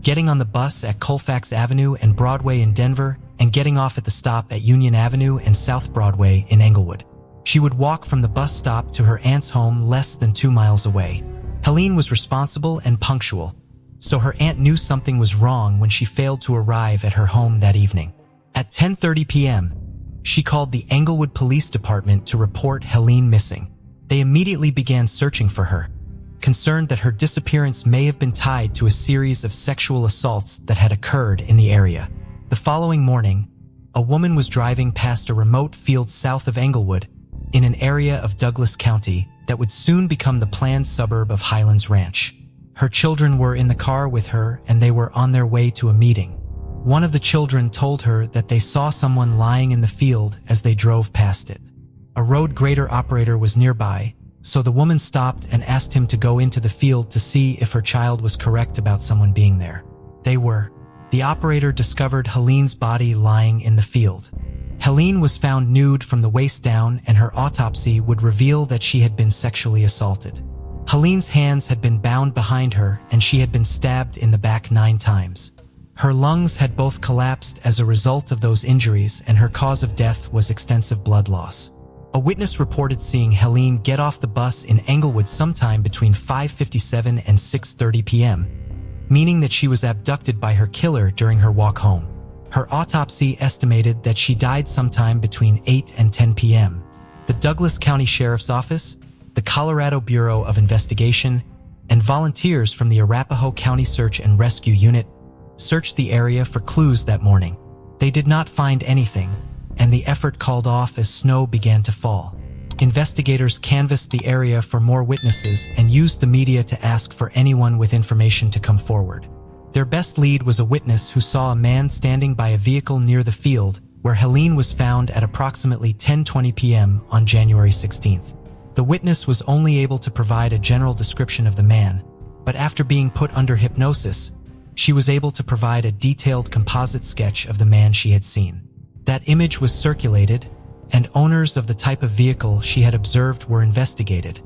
getting on the bus at Colfax Avenue and Broadway in Denver, and getting off at the stop at Union Avenue and South Broadway in Englewood. She would walk from the bus stop to her aunt's home less than 2 miles away. Helen was responsible and punctual, so her aunt knew something was wrong when she failed to arrive at her home that evening. At 10:30 p.m., she called the Englewood Police Department to report Helen missing. They immediately began searching for her, concerned that her disappearance may have been tied to a series of sexual assaults that had occurred in the area. The following morning, a woman was driving past a remote field south of Englewood in an area of Douglas County that would soon become the planned suburb of Highlands Ranch. Her children were in the car with her and they were on their way to a meeting. One of the children told her that they saw someone lying in the field as they drove past it. A road grader operator was nearby, so the woman stopped and asked him to go into the field to see if her child was correct about someone being there. They were. The operator discovered Helen's body lying in the field. Helen was found nude from the waist down, and her autopsy would reveal that she had been sexually assaulted. Helen's hands had been bound behind her and she had been stabbed in the back 9 times. Her lungs had both collapsed as a result of those injuries, and her cause of death was extensive blood loss. A witness reported seeing Helen get off the bus in Englewood sometime between 5:57 and 6:30 p.m., meaning that she was abducted by her killer during her walk home. Her autopsy estimated that she died sometime between 8 and 10 p.m. The Douglas County Sheriff's Office, the Colorado Bureau of Investigation, and volunteers from the Arapahoe County Search and Rescue Unit searched the area for clues that morning. They did not find anything, and the effort called off as snow began to fall. Investigators canvassed the area for more witnesses and used the media to ask for anyone with information to come forward. Their best lead was a witness who saw a man standing by a vehicle near the field where Helen was found at approximately 10:20 p.m. on January 16th. The witness was only able to provide a general description of the man, but after being put under hypnosis, she was able to provide a detailed composite sketch of the man she had seen. That image was circulated, and owners of the type of vehicle she had observed were investigated,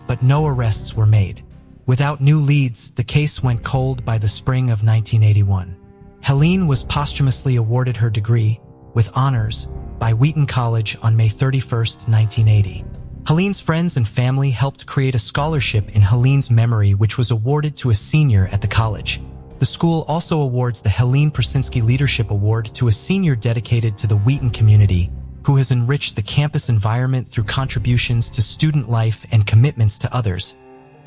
but no arrests were made. Without new leads, the case went cold by the spring of 1981. Helen was posthumously awarded her degree, with honors, by Wheaton College on May 31, 1980. Helen's friends and family helped create a scholarship in Helen's memory which was awarded to a senior at the college. The school also awards the Helen Pinsky Leadership Award to a senior dedicated to the Wheaton community, who has enriched the campus environment through contributions to student life and commitments to others,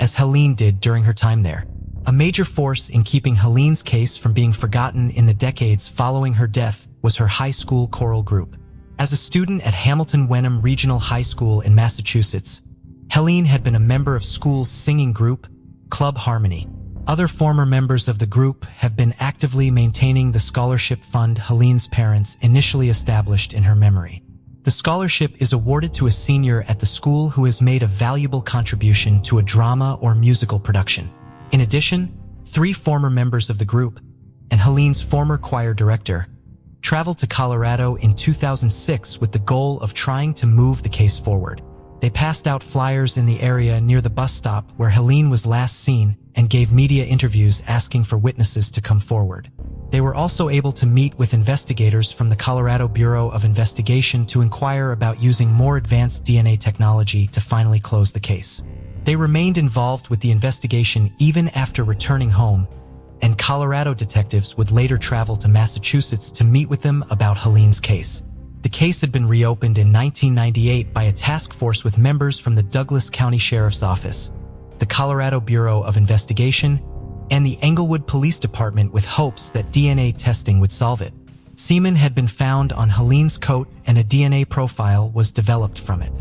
as Helen did during her time there. A major force in keeping Helen's case from being forgotten in the decades following her death was her high school choral group. As a student at Hamilton Wenham Regional High School in Massachusetts, Helen had been a member of school's singing group, Club Harmony. Other former members of the group have been actively maintaining the scholarship fund Helen's parents initially established in her memory. The scholarship is awarded to a senior at the school who has made a valuable contribution to a drama or musical production. In addition, 3 former members of the group, and Helen's former choir director, traveled to Colorado in 2006 with the goal of trying to move the case forward. They passed out flyers in the area near the bus stop where Helen was last seen and gave media interviews asking for witnesses to come forward. They were also able to meet with investigators from the Colorado Bureau of Investigation to inquire about using more advanced DNA technology to finally close the case. They remained involved with the investigation even after returning home, and Colorado detectives would later travel to Massachusetts to meet with them about Helen's case. The case had been reopened in 1998 by a task force with members from the Douglas County Sheriff's Office, the Colorado Bureau of Investigation, and the Englewood Police Department with hopes that DNA testing would solve it. Semen had been found on Helen's coat and a DNA profile was developed from it.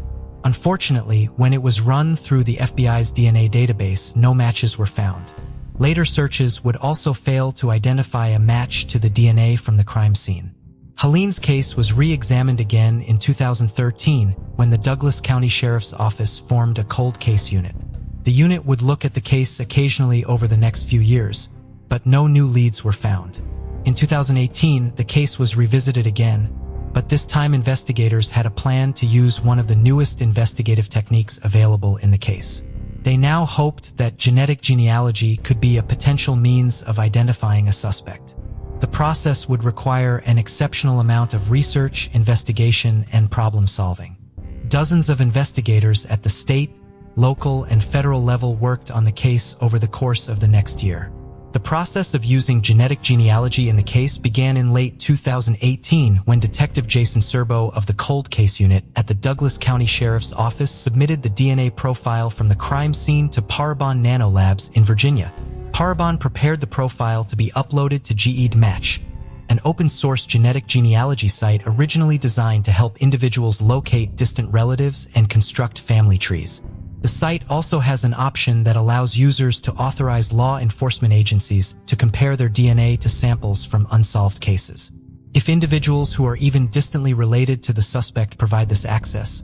Unfortunately, when it was run through the FBI's DNA database, no matches were found. Later searches would also fail to identify a match to the DNA from the crime scene. Helen's case was re-examined again in 2013 when the Douglas County Sheriff's Office formed a cold case unit. The unit would look at the case occasionally over the next few years, but no new leads were found. In 2018, the case was revisited again, but this time investigators had a plan to use one of the newest investigative techniques available in the case. They now hoped that genetic genealogy could be a potential means of identifying a suspect. The process would require an exceptional amount of research, investigation, and problem-solving. Dozens of investigators at the state, local, and federal level worked on the case over the course of the next year. The process of using genetic genealogy in the case began in late 2018 when Detective Jason Serbo of the Cold Case Unit at the Douglas County Sheriff's Office submitted the DNA profile from the crime scene to Parabon Nanolabs in Virginia. Parabon prepared the profile to be uploaded to GEDmatch, an open-source genetic genealogy site originally designed to help individuals locate distant relatives and construct family trees. The site also has an option that allows users to authorize law enforcement agencies to compare their DNA to samples from unsolved cases. If individuals who are even distantly related to the suspect provide this access,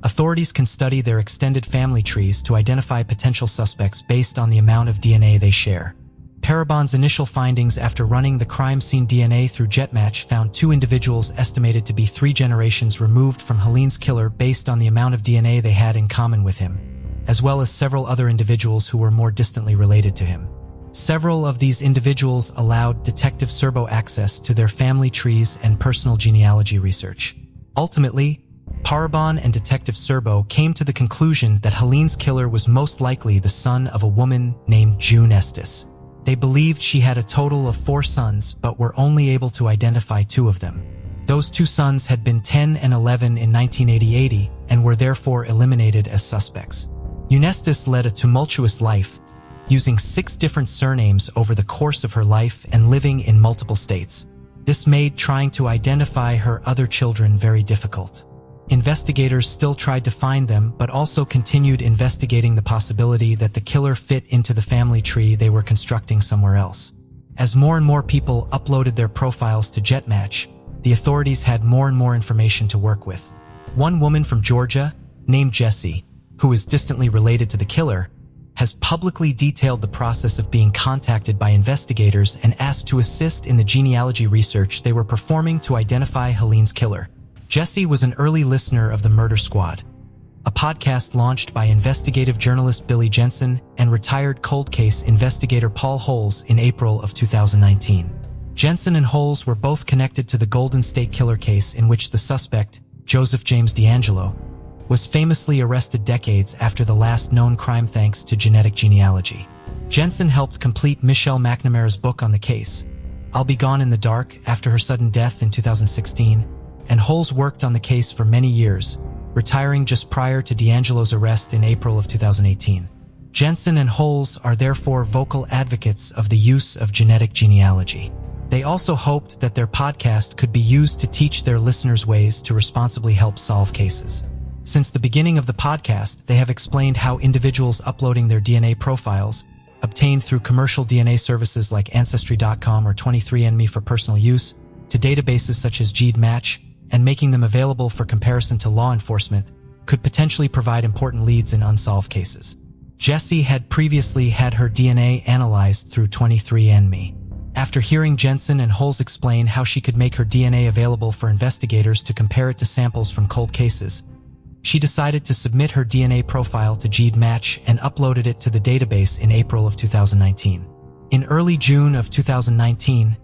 authorities can study their extended family trees to identify potential suspects based on the amount of DNA they share. Parabon's initial findings after running the crime scene DNA through GEDmatch found 2 individuals estimated to be 3 generations removed from Helen's killer based on the amount of DNA they had in common with him, as well as several other individuals who were more distantly related to him. Several of these individuals allowed Detective Serbo access to their family trees and personal genealogy research. Ultimately, Parabon and Detective Serbo came to the conclusion that Helen's killer was most likely the son of a woman named June Estes. They believed she had a total of 4 sons, but were only able to identify 2 of them. Those 2 sons had been 10 and 11 in 1980 and were therefore eliminated as suspects. Estes led a tumultuous life, using 6 different surnames over the course of her life and living in multiple states. This made trying to identify her other children very difficult. Investigators still tried to find them, but also continued investigating the possibility that the killer fit into the family tree they were constructing somewhere else. As more and more people uploaded their profiles to JetMatch, the authorities had more and more information to work with. One woman from Georgia, named Jessie, who is distantly related to the killer, has publicly detailed the process of being contacted by investigators and asked to assist in the genealogy research they were performing to identify Helene's killer. Jessie was an early listener of the Murder Squad, a podcast launched by investigative journalist Billy Jensen and retired cold case investigator Paul Holes in April of 2019. Jensen and Holes were both connected to the Golden State Killer case in which the suspect, Joseph James D'Angelo, was famously arrested decades after the last known crime thanks to genetic genealogy. Jensen helped complete Michelle McNamara's book on the case, I'll Be Gone in the Dark, after her sudden death in 2016, and Holes worked on the case for many years, retiring just prior to D'Angelo's arrest in April of 2018. Jensen and Holes are therefore vocal advocates of the use of genetic genealogy. They also hoped that their podcast could be used to teach their listeners ways to responsibly help solve cases. Since the beginning of the podcast, they have explained how individuals uploading their DNA profiles, obtained through commercial DNA services like Ancestry.com or 23andMe for personal use, to databases such as GeneMatch, and making them available for comparison to law enforcement, could potentially provide important leads in unsolved cases. Jessie had previously had her DNA analyzed through 23andMe. After hearing Jensen and Holes explain how she could make her DNA available for investigators to compare it to samples from cold cases, she decided to submit her DNA profile to GeneMatch and uploaded it to the database in April of 2019. In early June of 2019,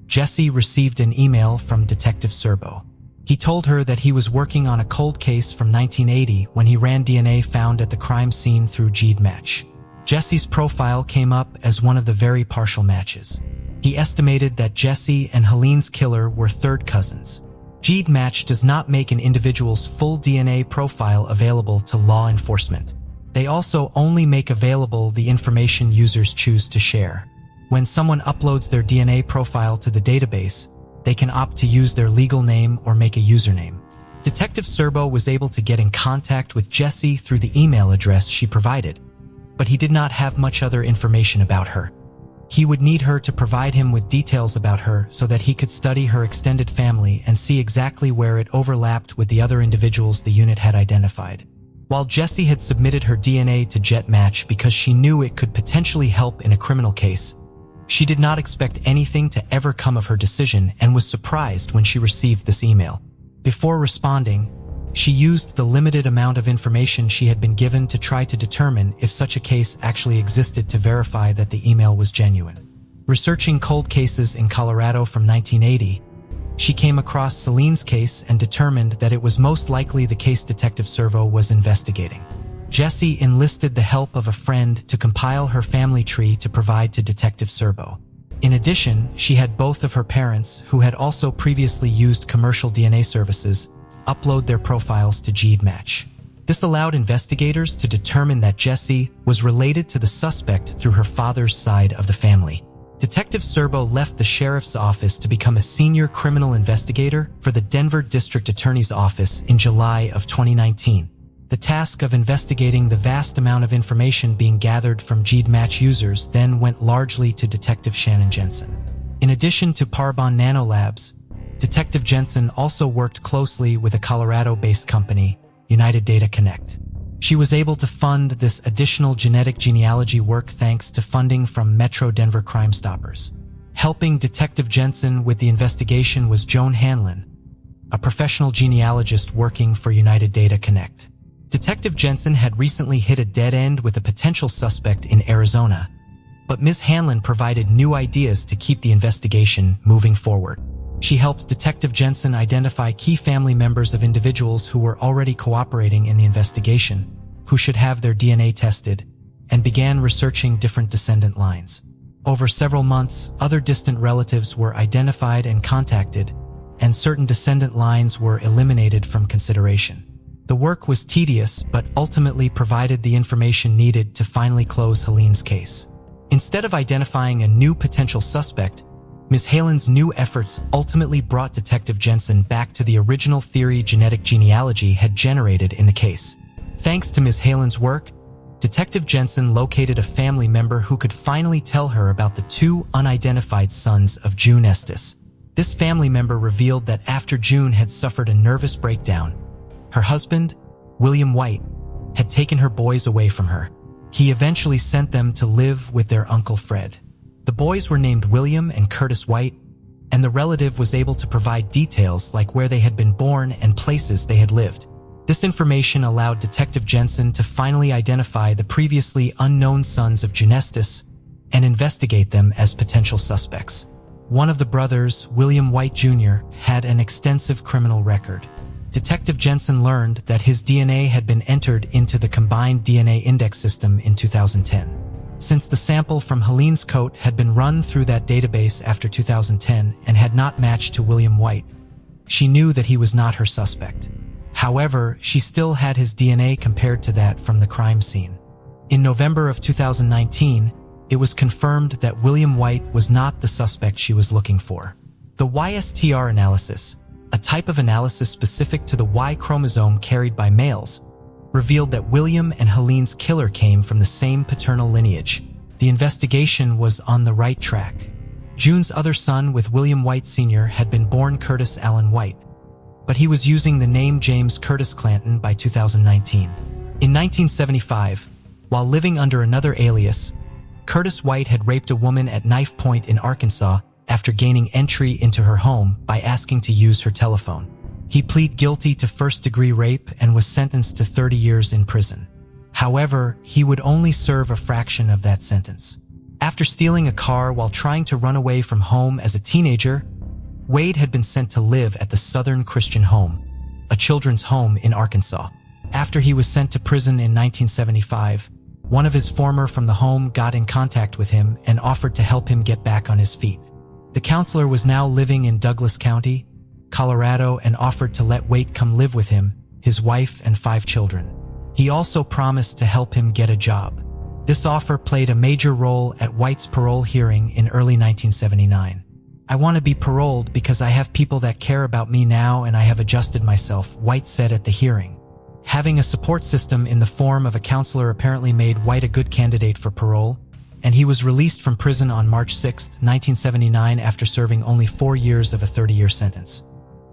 Jessie received an email from Detective Serbo. He told her that he was working on a cold case from 1980 when he ran DNA found at the crime scene through GeneMatch. Jessie's profile came up as one of the very partial matches. He estimated that Jessie and Helene's killer were third cousins. GeneMatch does not make an individual's full DNA profile available to law enforcement. They also only make available the information users choose to share. When someone uploads their DNA profile to the database, they can opt to use their legal name or make a username. Detective Serbo was able to get in contact with Jessie through the email address she provided, but he did not have much other information about her. He would need her to provide him with details about her so that he could study her extended family and see exactly where it overlapped with the other individuals the unit had identified. While Jessie had submitted her DNA to JetMatch because she knew it could potentially help in a criminal case, she did not expect anything to ever come of her decision and was surprised when she received this email. Before responding, she used the limited amount of information she had been given to try to determine if such a case actually existed to verify that the email was genuine. Researching cold cases in Colorado from 1980, she came across Celine's case and determined that it was most likely the case Detective Servo was investigating. Jessie enlisted the help of a friend to compile her family tree to provide to Detective Serbo. In addition, she had both of her parents, who had also previously used commercial DNA services, upload their profiles to GeneMatch. This allowed investigators to determine that Jessie was related to the suspect through her father's side of the family. Detective Serbo left the sheriff's office to become a senior criminal investigator for the Denver District Attorney's Office in July of 2019. The task of investigating the vast amount of information being gathered from GeneMatch users then went largely to Detective Shannon Jensen. In addition to Parbon Nanolabs, Detective Jensen also worked closely with a Colorado-based company, United Data Connect. She was able to fund this additional genetic genealogy work thanks to funding from Metro Denver Crime Stoppers. Helping Detective Jensen with the investigation was Joan Hanlon, a professional genealogist working for United Data Connect. Detective Jensen had recently hit a dead end with a potential suspect in Arizona, but Ms. Hanlon provided new ideas to keep the investigation moving forward. She helped Detective Jensen identify key family members of individuals who were already cooperating in the investigation, who should have their DNA tested, and began researching different descendant lines. Over several months, other distant relatives were identified and contacted, and certain descendant lines were eliminated from consideration. The work was tedious, but ultimately provided the information needed to finally close Helene's case. Instead of identifying a new potential suspect, Ms. Helen's new efforts ultimately brought Detective Jensen back to the original theory genetic genealogy had generated in the case. Thanks to Ms. Helen's work, Detective Jensen located a family member who could finally tell her about the two unidentified sons of June Estes. This family member revealed that after June had suffered a nervous breakdown, her husband, William White, had taken her boys away from her. He eventually sent them to live with their Uncle Fred. The boys were named William and Curtis White, and the relative was able to provide details like where they had been born and places they had lived. This information allowed Detective Jensen to finally identify the previously unknown sons of June Estes and investigate them as potential suspects. One of the brothers, William White Jr., had an extensive criminal record. Detective Jensen learned that his DNA had been entered into the combined DNA index system in 2010. Since the sample from Helene's coat had been run through that database after 2010 and had not matched to William White, she knew that he was not her suspect. However, she still had his DNA compared to that from the crime scene. In November of 2019, it was confirmed that William White was not the suspect she was looking for. The YSTR analysis, a type of analysis specific to the Y chromosome carried by males, revealed that William and Helene's killer came from the same paternal lineage. The investigation was on the right track. June's other son with William White Sr. had been born Curtis Allen White, but he was using the name James Curtis Clanton by 2019. In 1975, while living under another alias, Curtis White had raped a woman at knife point in Arkansas after gaining entry into her home by asking to use her telephone. He pleaded guilty to first-degree rape and was sentenced to 30 years in prison. However, he would only serve a fraction of that sentence. After stealing a car while trying to run away from home as a teenager, Wade had been sent to live at the Southern Christian Home, a children's home in Arkansas. After he was sent to prison in 1975, one of his former from the home got in contact with him and offered to help him get back on his feet. The counselor was now living in Douglas County, Colorado, and offered to let Wade come live with him, his wife, and 5 children. He also promised to help him get a job. This offer played a major role at White's parole hearing in early 1979. "I want to be paroled because I have people that care about me now and I have adjusted myself," White said at the hearing. Having a support system in the form of a counselor apparently made White a good candidate for parole, and he was released from prison on March 6, 1979 after serving only 4 years of a 30-year sentence.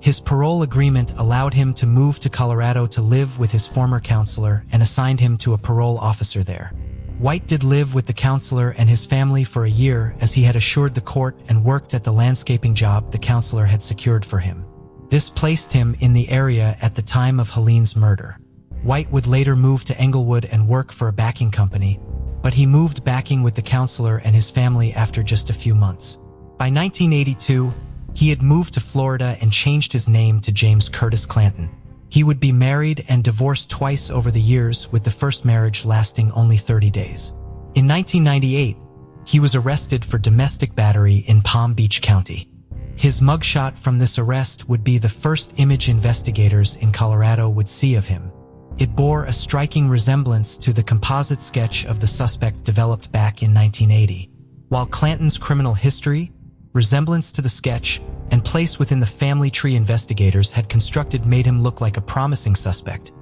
His parole agreement allowed him to move to Colorado to live with his former counselor and assigned him to a parole officer there. White did live with the counselor and his family for a year as he had assured the court and worked at the landscaping job the counselor had secured for him. This placed him in the area at the time of Helene's murder. White would later move to Englewood and work for a backing company, but he moved backing with the counselor and his family after just a few months. By 1982, he had moved to Florida and changed his name to James Curtis Clanton. He would be married and divorced twice over the years, with the first marriage lasting only 30 days. In 1998, he was arrested for domestic battery in Palm Beach County. His mugshot from this arrest would be the first image investigators in Colorado would see of him. It bore a striking resemblance to the composite sketch of the suspect developed back in 1980. While Clanton's criminal history, resemblance to the sketch, and place within the family tree investigators had constructed made him look like a promising suspect,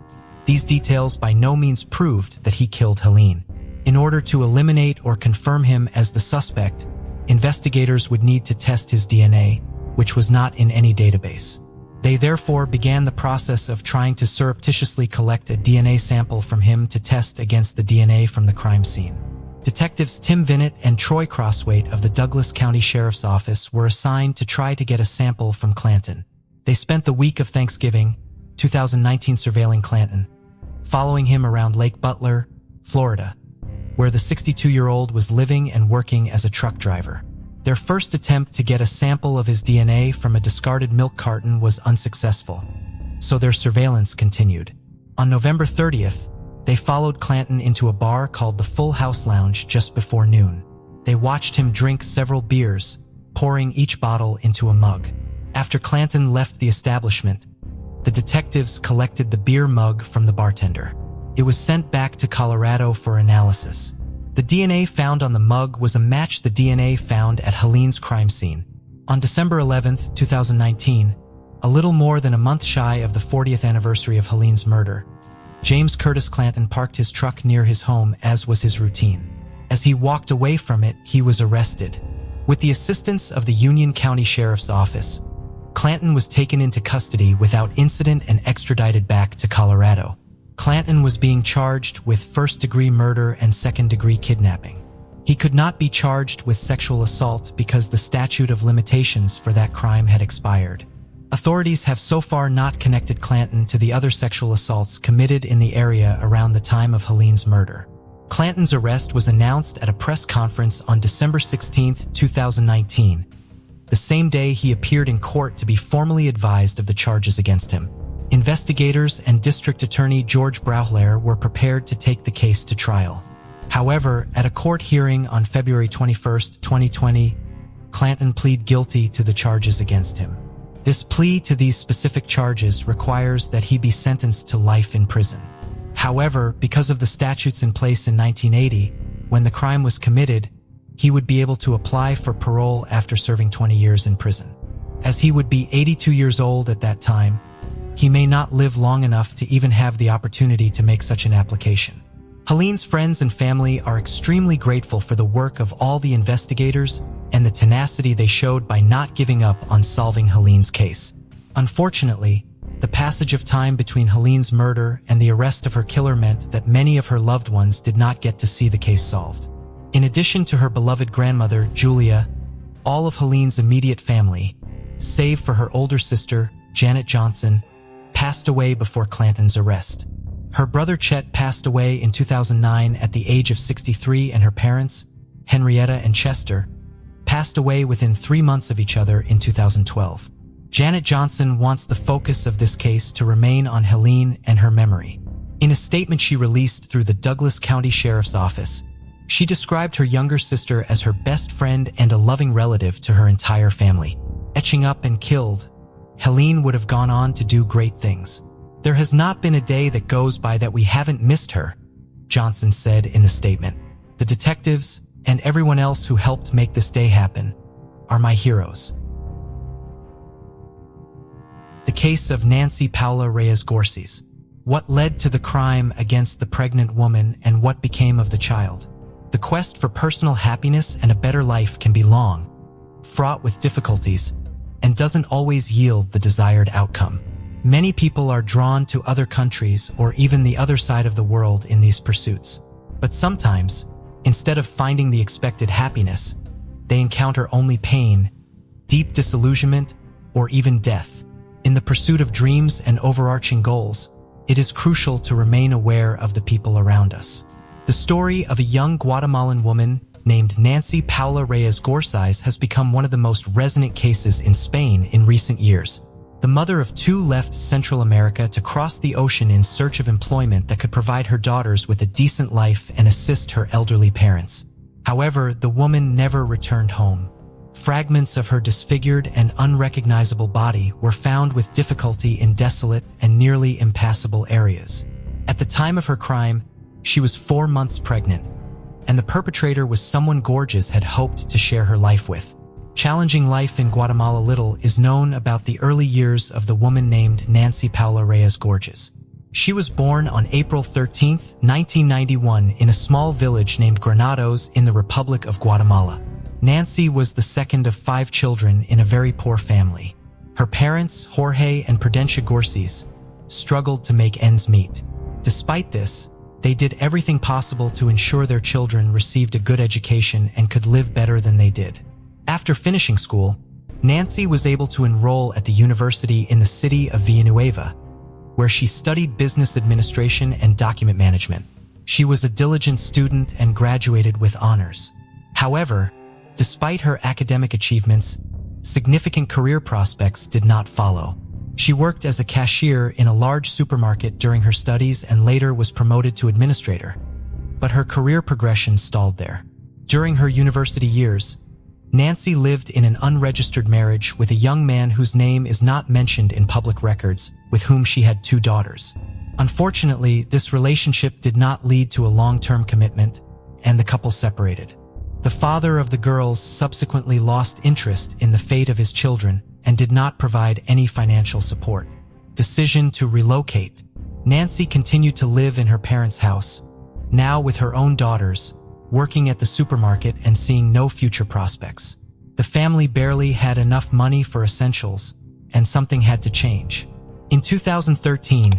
these details by no means proved that he killed Helene. In order to eliminate or confirm him as the suspect, investigators would need to test his DNA, which was not in any database. They therefore began the process of trying to surreptitiously collect a DNA sample from him to test against the DNA from the crime scene. Detectives Tim Vinnett and Troy Crosswaite of the Douglas County Sheriff's Office were assigned to try to get a sample from Clanton. They spent the week of Thanksgiving, 2019, surveilling Clanton, following him around Lake Butler, Florida, where the 62-year-old was living and working as a truck driver. Their first attempt to get a sample of his DNA from a discarded milk carton was unsuccessful, so their surveillance continued. On November 30th, they followed Clanton into a bar called the Full House Lounge just before noon. They watched him drink several beers, pouring each bottle into a mug. After Clanton left the establishment, the detectives collected the beer mug from the bartender. It was sent back to Colorado for analysis. The DNA found on the mug was a match the DNA found at Helene's crime scene. On December 11, 2019, a little more than a month shy of the 40th anniversary of Helene's murder, James Curtis Clanton parked his truck near his home as was his routine. As he walked away from it, he was arrested. With the assistance of the Union County Sheriff's Office, Clanton was taken into custody without incident and extradited back to Colorado. Clanton was being charged with first-degree murder and second-degree kidnapping. He could not be charged with sexual assault because the statute of limitations for that crime had expired. Authorities have so far not connected Clanton to the other sexual assaults committed in the area around the time of Helene's murder. Clanton's arrest was announced at a press conference on December 16, 2019, the same day he appeared in court to be formally advised of the charges against him. Investigators and District Attorney George Brauchler were prepared to take the case to trial. However, at a court hearing on February 21, 2020, Clanton pleaded guilty to the charges against him. This plea to these specific charges requires that he be sentenced to life in prison. However, because of the statutes in place in 1980, when the crime was committed, he would be able to apply for parole after serving 20 years in prison. As he would be 82 years old at that time, he may not live long enough to even have the opportunity to make such an application. Helene's friends and family are extremely grateful for the work of all the investigators and the tenacity they showed by not giving up on solving Helene's case. Unfortunately, the passage of time between Helene's murder and the arrest of her killer meant that many of her loved ones did not get to see the case solved. In addition to her beloved grandmother, Julia, all of Helene's immediate family, save for her older sister, Janet Johnson, passed away before Clanton's arrest. Her brother Chet passed away in 2009 at the age of 63, and her parents, Henrietta and Chester, passed away within 3 months of each other in 2012. Janet Johnson wants the focus of this case to remain on Helene and her memory. In a statement she released through the Douglas County Sheriff's Office, she described her younger sister as her best friend and a loving relative to her entire family. Etching up and killed, Helene would have gone on to do great things. "There has not been a day that goes by that we haven't missed her," Johnson said in the statement. "The detectives and everyone else who helped make this day happen are my heroes." The case of Nancy Paula Reyes Gorsy. What led to the crime against the pregnant woman and what became of the child? The quest for personal happiness and a better life can be long, fraught with difficulties, and doesn't always yield the desired outcome. Many people are drawn to other countries or even the other side of the world in these pursuits. But sometimes, instead of finding the expected happiness, they encounter only pain, deep disillusionment, or even death. In the pursuit of dreams and overarching goals, it is crucial to remain aware of the people around us. The story of a young Guatemalan woman named Nancy Paula Reyes Gorsy has become one of the most resonant cases in Spain in recent years. The mother of two left Central America to cross the ocean in search of employment that could provide her daughters with a decent life and assist her elderly parents. However, the woman never returned home. Fragments of her disfigured and unrecognizable body were found with difficulty in desolate and nearly impassable areas. At the time of her crime, she was 4 months pregnant, and the perpetrator was someone Gorsy had hoped to share her life with. Challenging life in Guatemala. Little is known about the early years of the woman named Nancy Paula Reyes Gorsy. She was born on April 13, 1991 in a small village named Granados in the Republic of Guatemala. Nancy was the second of 5 children in a very poor family. Her parents, Jorge and Prudencia Gorsy, struggled to make ends meet. Despite this, they did everything possible to ensure their children received a good education and could live better than they did. After finishing school, Nancy was able to enroll at the university in the city of Villanueva, where she studied business administration and document management. She was a diligent student and graduated with honors. However, despite her academic achievements, significant career prospects did not follow. She worked as a cashier in a large supermarket during her studies and later was promoted to administrator, but her career progression stalled there. During her university years, Nancy lived in an unregistered marriage with a young man whose name is not mentioned in public records, with whom she had 2 daughters. Unfortunately, this relationship did not lead to a long-term commitment, and the couple separated. The father of the girls subsequently lost interest in the fate of his children and did not provide any financial support. Decision to relocate. Nancy continued to live in her parents' house, now with her own daughters, working at the supermarket and seeing no future prospects. The family barely had enough money for essentials, and something had to change. In 2013,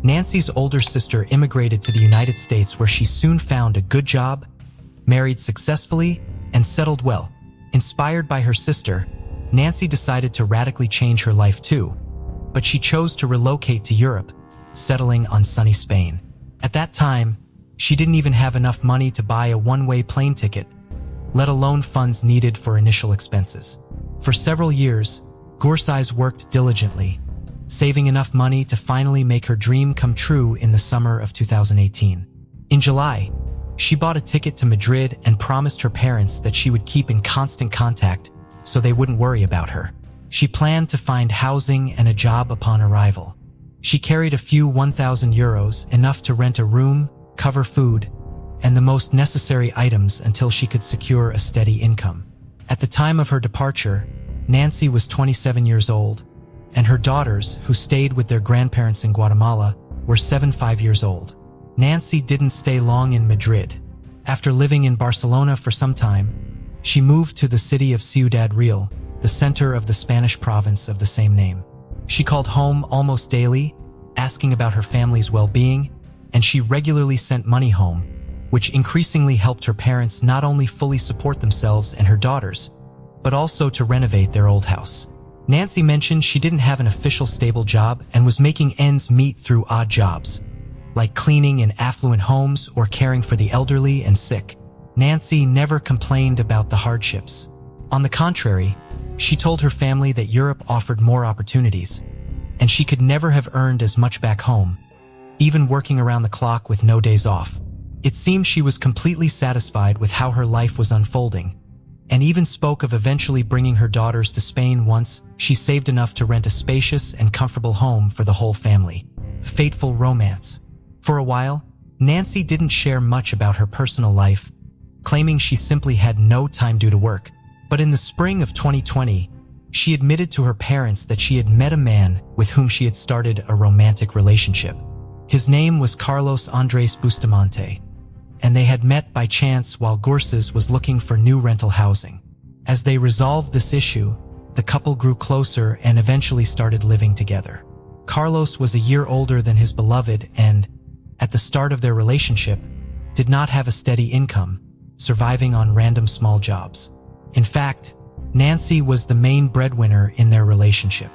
Nancy's older sister immigrated to the United States, where she soon found a good job, married successfully, and settled well. Inspired by her sister, Nancy decided to radically change her life too, but she chose to relocate to Europe, settling on sunny Spain. At that time, she didn't even have enough money to buy a one-way plane ticket, let alone funds needed for initial expenses. For several years, Gorsy worked diligently, saving enough money to finally make her dream come true in the summer of 2018. In July, she bought a ticket to Madrid and promised her parents that she would keep in constant contact so they wouldn't worry about her. She planned to find housing and a job upon arrival. She carried a few 1,000 euros, enough to rent a room, cover food, and the most necessary items until she could secure a steady income. At the time of her departure, Nancy was 27 years old, and her daughters, who stayed with their grandparents in Guatemala, were 5 years old. Nancy didn't stay long in Madrid. After living in Barcelona for some time, she moved to the city of Ciudad Real, the center of the Spanish province of the same name. She called home almost daily, asking about her family's well-being, and she regularly sent money home, which increasingly helped her parents not only fully support themselves and her daughters, but also to renovate their old house. Nancy mentioned she didn't have an official stable job and was making ends meet through odd jobs, like cleaning in affluent homes or caring for the elderly and sick. Nancy never complained about the hardships. On the contrary, she told her family that Europe offered more opportunities, and she could never have earned as much back home, even working around the clock with no days off. It seemed she was completely satisfied with how her life was unfolding, and even spoke of eventually bringing her daughters to Spain once she saved enough to rent a spacious and comfortable home for the whole family. Fateful romance. For a while, Nancy didn't share much about her personal life, claiming she simply had no time due to work. But in the spring of 2020, she admitted to her parents that she had met a man with whom she had started a romantic relationship. His name was Carlos Andres Bustamante, and they had met by chance while Gorsy was looking for new rental housing. As they resolved this issue, the couple grew closer and eventually started living together. Carlos was a year older than his beloved and, at the start of their relationship, did not have a steady income, surviving on random small jobs. In fact, Nancy was the main breadwinner in their relationship.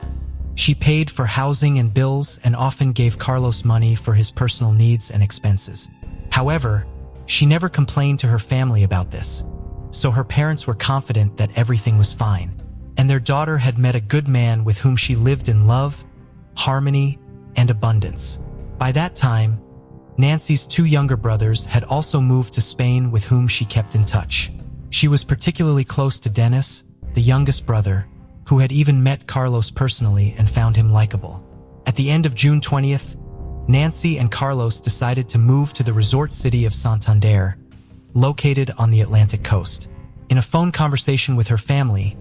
She paid for housing and bills and often gave Carlos money for his personal needs and expenses. However, she never complained to her family about this, so her parents were confident that everything was fine, and their daughter had met a good man with whom she lived in love, harmony, and abundance. By that time, Nancy's 2 younger brothers had also moved to Spain, with whom she kept in touch. She was particularly close to Dennis, the youngest brother, who had even met Carlos personally and found him likable. At the end of June 20th, Nancy and Carlos decided to move to the resort city of Santander, located on the Atlantic coast. In a phone conversation with her family,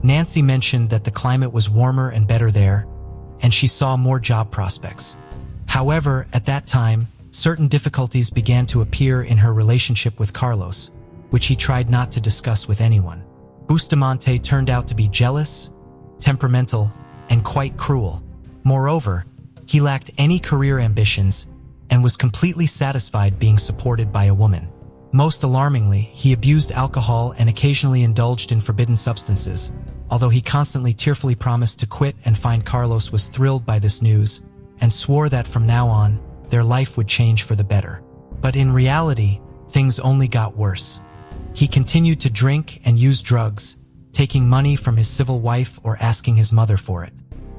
Nancy mentioned that the climate was warmer and better there, and she saw more job prospects. However, at that time, certain difficulties began to appear in her relationship with Carlos, which he tried not to discuss with anyone. Bustamante turned out to be jealous, temperamental, and quite cruel. Moreover, he lacked any career ambitions and was completely satisfied being supported by a woman. Most alarmingly, he abused alcohol and occasionally indulged in forbidden substances. Although he constantly tearfully promised to quit and find, Carlos was thrilled by this news and swore that from now on, their life would change for the better. But in reality, things only got worse. He continued to drink and use drugs, taking money from his civil wife or asking his mother for it.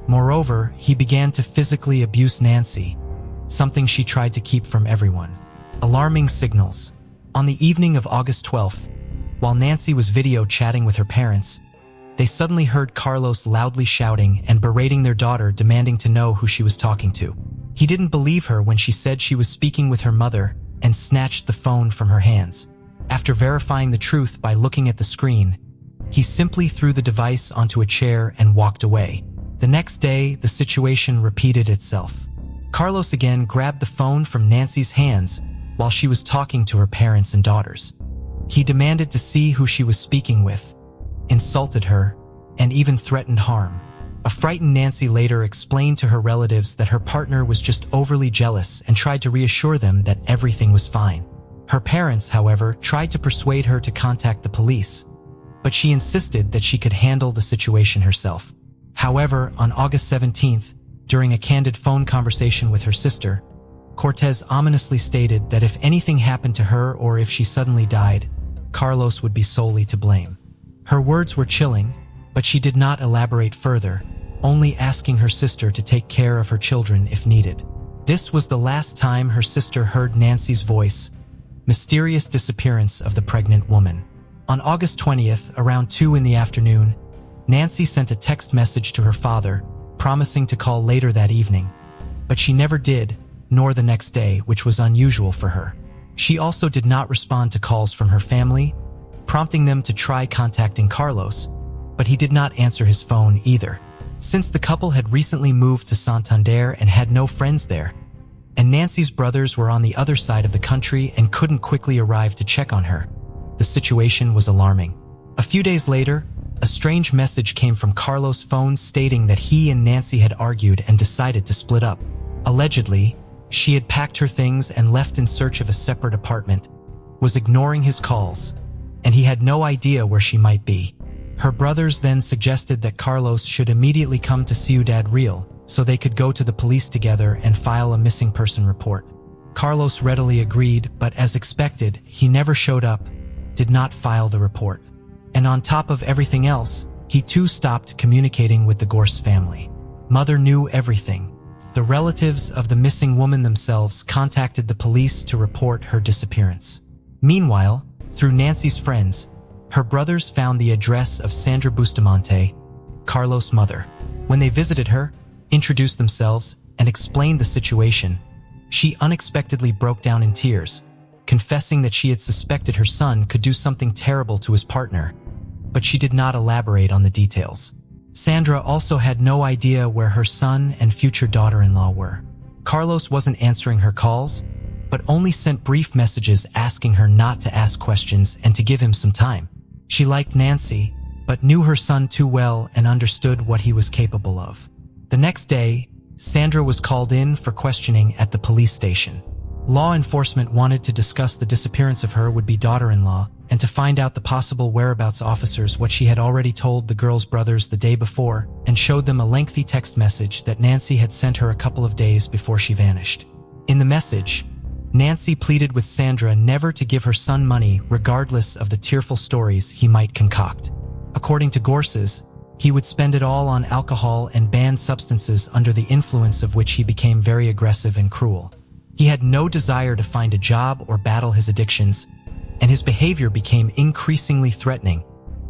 Moreover, he began to physically abuse Nancy, something she tried to keep from everyone. Alarming signals. On the evening of August 12th, while Nancy was video chatting with her parents, they suddenly heard Carlos loudly shouting and berating their daughter, demanding to know who she was talking to. He didn't believe her when she said she was speaking with her mother and snatched the phone from her hands. After verifying the truth by looking at the screen, he simply threw the device onto a chair and walked away. The next day, the situation repeated itself. Carlos again grabbed the phone from Nancy's hands while she was talking to her parents and daughters. He demanded to see who she was speaking with, insulted her, and even threatened harm. A frightened Nancy later explained to her relatives that her partner was just overly jealous and tried to reassure them that everything was fine. Her parents, however, tried to persuade her to contact the police, but she insisted that she could handle the situation herself. However, on August 17th, during a candid phone conversation with her sister, Cortez ominously stated that if anything happened to her or if she suddenly died, Carlos would be solely to blame. Her words were chilling, but she did not elaborate further, only asking her sister to take care of her children if needed. This was the last time her sister heard Nancy's voice. Mysterious disappearance of the pregnant woman. On August 20th, around 2 in the afternoon, Nancy sent a text message to her father, promising to call later that evening, but she never did, nor the next day, which was unusual for her. She also did not respond to calls from her family, prompting them to try contacting Carlos, but he did not answer his phone either. Since the couple had recently moved to Santander and had no friends there, and Nancy's brothers were on the other side of the country and couldn't quickly arrive to check on her, the situation was alarming. A few days later, a strange message came from Carlos' phone stating that he and Nancy had argued and decided to split up. Allegedly, she had packed her things and left in search of a separate apartment, was ignoring his calls, and he had no idea where she might be. Her brothers then suggested that Carlos should immediately come to Ciudad Real so they could go to the police together and file a missing person report. Carlos readily agreed, but as expected, he never showed up, did not file the report. And on top of everything else, he too stopped communicating with the Gorsy family. Mother knew everything. The relatives of the missing woman themselves contacted the police to report her disappearance. Meanwhile, through Nancy's friends, her brothers found the address of Sandra Bustamante, Carlos' mother. When they visited her, introduced themselves, and explained the situation, she unexpectedly broke down in tears, confessing that she had suspected her son could do something terrible to his partner, but she did not elaborate on the details. Sandra also had no idea where her son and future daughter-in-law were. Carlos wasn't answering her calls, but only sent brief messages asking her not to ask questions and to give him some time. She liked Nancy, but knew her son too well and understood what he was capable of. The next day, Sandra was called in for questioning at the police station. Law enforcement wanted to discuss the disappearance of her would-be daughter-in-law and to find out the possible whereabouts officers what she had already told the girls' brothers the day before and showed them a lengthy text message that Nancy had sent her a couple of days before she vanished. In the message, Nancy pleaded with Sandra never to give her son money regardless of the tearful stories he might concoct. According to Gorsy, he would spend it all on alcohol and banned substances under the influence of which he became very aggressive and cruel. He had no desire to find a job or battle his addictions, and his behavior became increasingly threatening,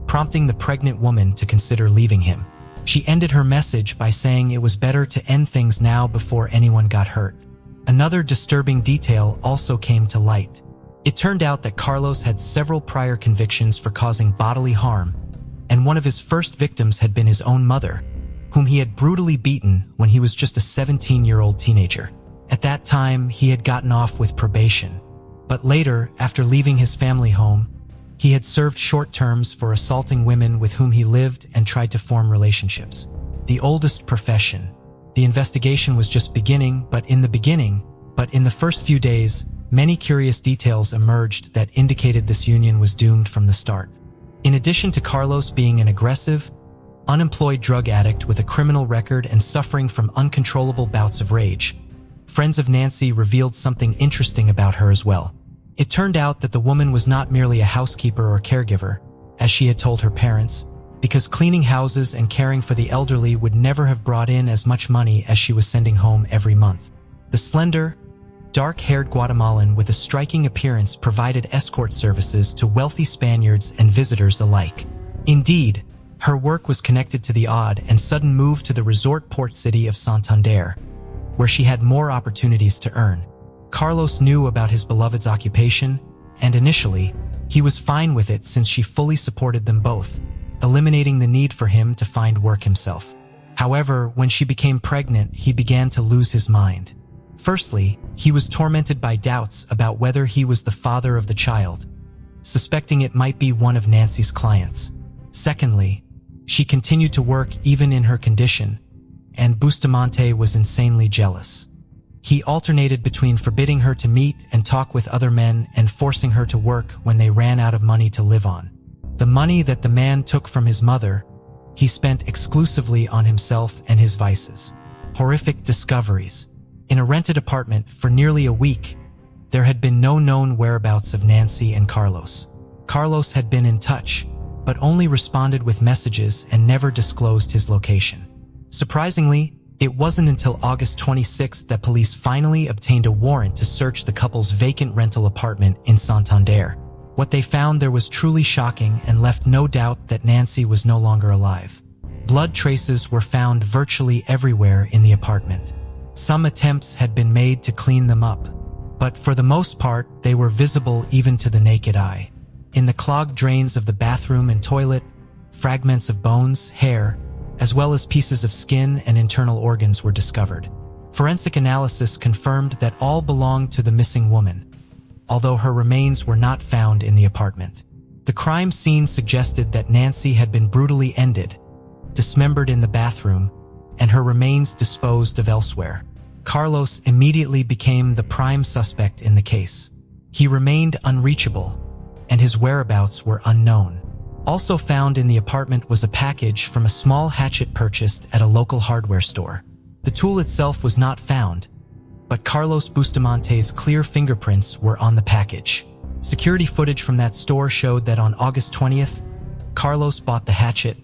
prompting the pregnant woman to consider leaving him. She ended her message by saying it was better to end things now before anyone got hurt. Another disturbing detail also came to light. It turned out that Carlos had several prior convictions for causing bodily harm, and one of his first victims had been his own mother, whom he had brutally beaten when he was just a 17-year-old teenager. At that time, he had gotten off with probation, but later, after leaving his family home, he had served short terms for assaulting women with whom he lived and tried to form relationships. The oldest profession. The investigation was just beginning, but in the first few days, many curious details emerged that indicated this union was doomed from the start. In addition to Carlos being an aggressive, unemployed drug addict with a criminal record and suffering from uncontrollable bouts of rage, friends of Nancy revealed something interesting about her as well. It turned out that the woman was not merely a housekeeper or caregiver, as she had told her parents, because cleaning houses and caring for the elderly would never have brought in as much money as she was sending home every month. The slender, dark-haired Guatemalan with a striking appearance provided escort services to wealthy Spaniards and visitors alike. Indeed, her work was connected to the odd and sudden move to the resort port city of Santander, where she had more opportunities to earn. Carlos knew about his beloved's occupation, and initially, He was fine with it since she fully supported them both, eliminating the need for him to find work himself. However, when she became pregnant, he began to lose his mind. Firstly, he was tormented by doubts about whether he was the father of the child, suspecting it might be one of Nancy's clients. Secondly, she continued to work even in her condition, and Bustamante was insanely jealous. He alternated between forbidding her to meet and talk with other men and forcing her to work when they ran out of money to live on. The money that the man took from his mother, he spent exclusively on himself and his vices. Horrific discoveries. In a rented apartment for nearly a week, there had been no known whereabouts of Nancy and Carlos. Carlos had been in touch, but only responded with messages and never disclosed his location. Surprisingly, it wasn't until August 26th that police finally obtained a warrant to search the couple's vacant rental apartment in Santander. What they found there was truly shocking and left no doubt that Nancy was no longer alive. Blood traces were found virtually everywhere in the apartment. Some attempts had been made to clean them up, but for the most part, they were visible even to the naked eye. In the clogged drains of the bathroom and toilet, fragments of bones, hair, as well as pieces of skin and internal organs were discovered. Forensic analysis confirmed that all belonged to the missing woman, although her remains were not found in the apartment. The crime scene suggested that Nancy had been brutally ended, dismembered in the bathroom, and her remains disposed of elsewhere. Carlos immediately became the prime suspect in the case. He remained unreachable, and his whereabouts were unknown. Also found in the apartment was a package from a small hatchet purchased at a local hardware store. The tool itself was not found, but Carlos Bustamante's clear fingerprints were on the package. Security footage from that store showed that on August 20th, Carlos bought the hatchet,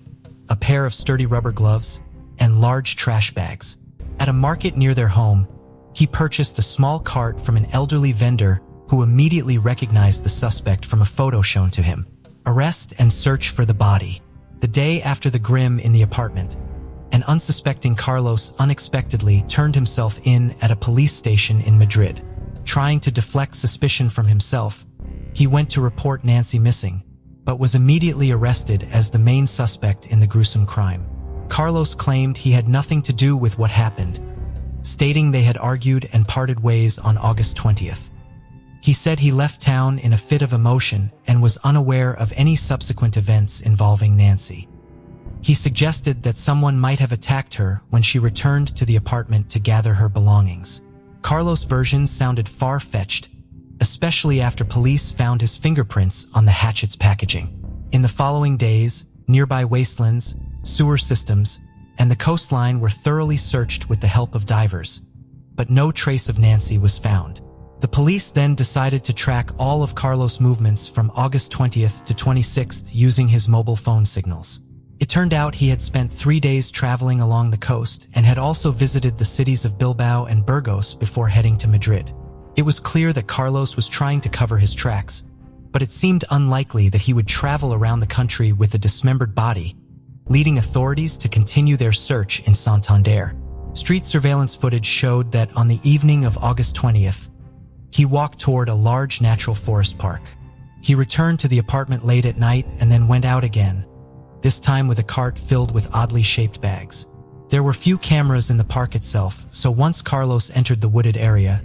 a pair of sturdy rubber gloves, and large trash bags. At a market near their home, he purchased a small cart from an elderly vendor who immediately recognized the suspect from a photo shown to him. Arrest and search for the body. The day after the grim in the apartment, an unsuspecting Carlos unexpectedly turned himself in at a police station in Madrid. Trying to deflect suspicion from himself, he went to report Nancy missing, but was immediately arrested as the main suspect in the gruesome crime. Carlos claimed he had nothing to do with what happened, stating they had argued and parted ways on August 20th. He said he left town in a fit of emotion and was unaware of any subsequent events involving Nancy. He suggested that someone might have attacked her when she returned to the apartment to gather her belongings. Carlos' version sounded far-fetched, especially after police found his fingerprints on the hatchet's packaging. In the following days, nearby wastelands, sewer systems, and the coastline were thoroughly searched with the help of divers, but no trace of Nancy was found. The police then decided to track all of Carlos' movements from August 20th to 26th using his mobile phone signals. It turned out he had spent 3 days traveling along the coast and had also visited the cities of Bilbao and Burgos before heading to Madrid. It was clear that Carlos was trying to cover his tracks, but it seemed unlikely that he would travel around the country with a dismembered body, leading authorities to continue their search in Santander. Street surveillance footage showed that on the evening of August 20th, he walked toward a large natural forest park. He returned to the apartment late at night and then went out again, this time with a cart filled with oddly shaped bags. There were few cameras in the park itself, so once Carlos entered the wooded area,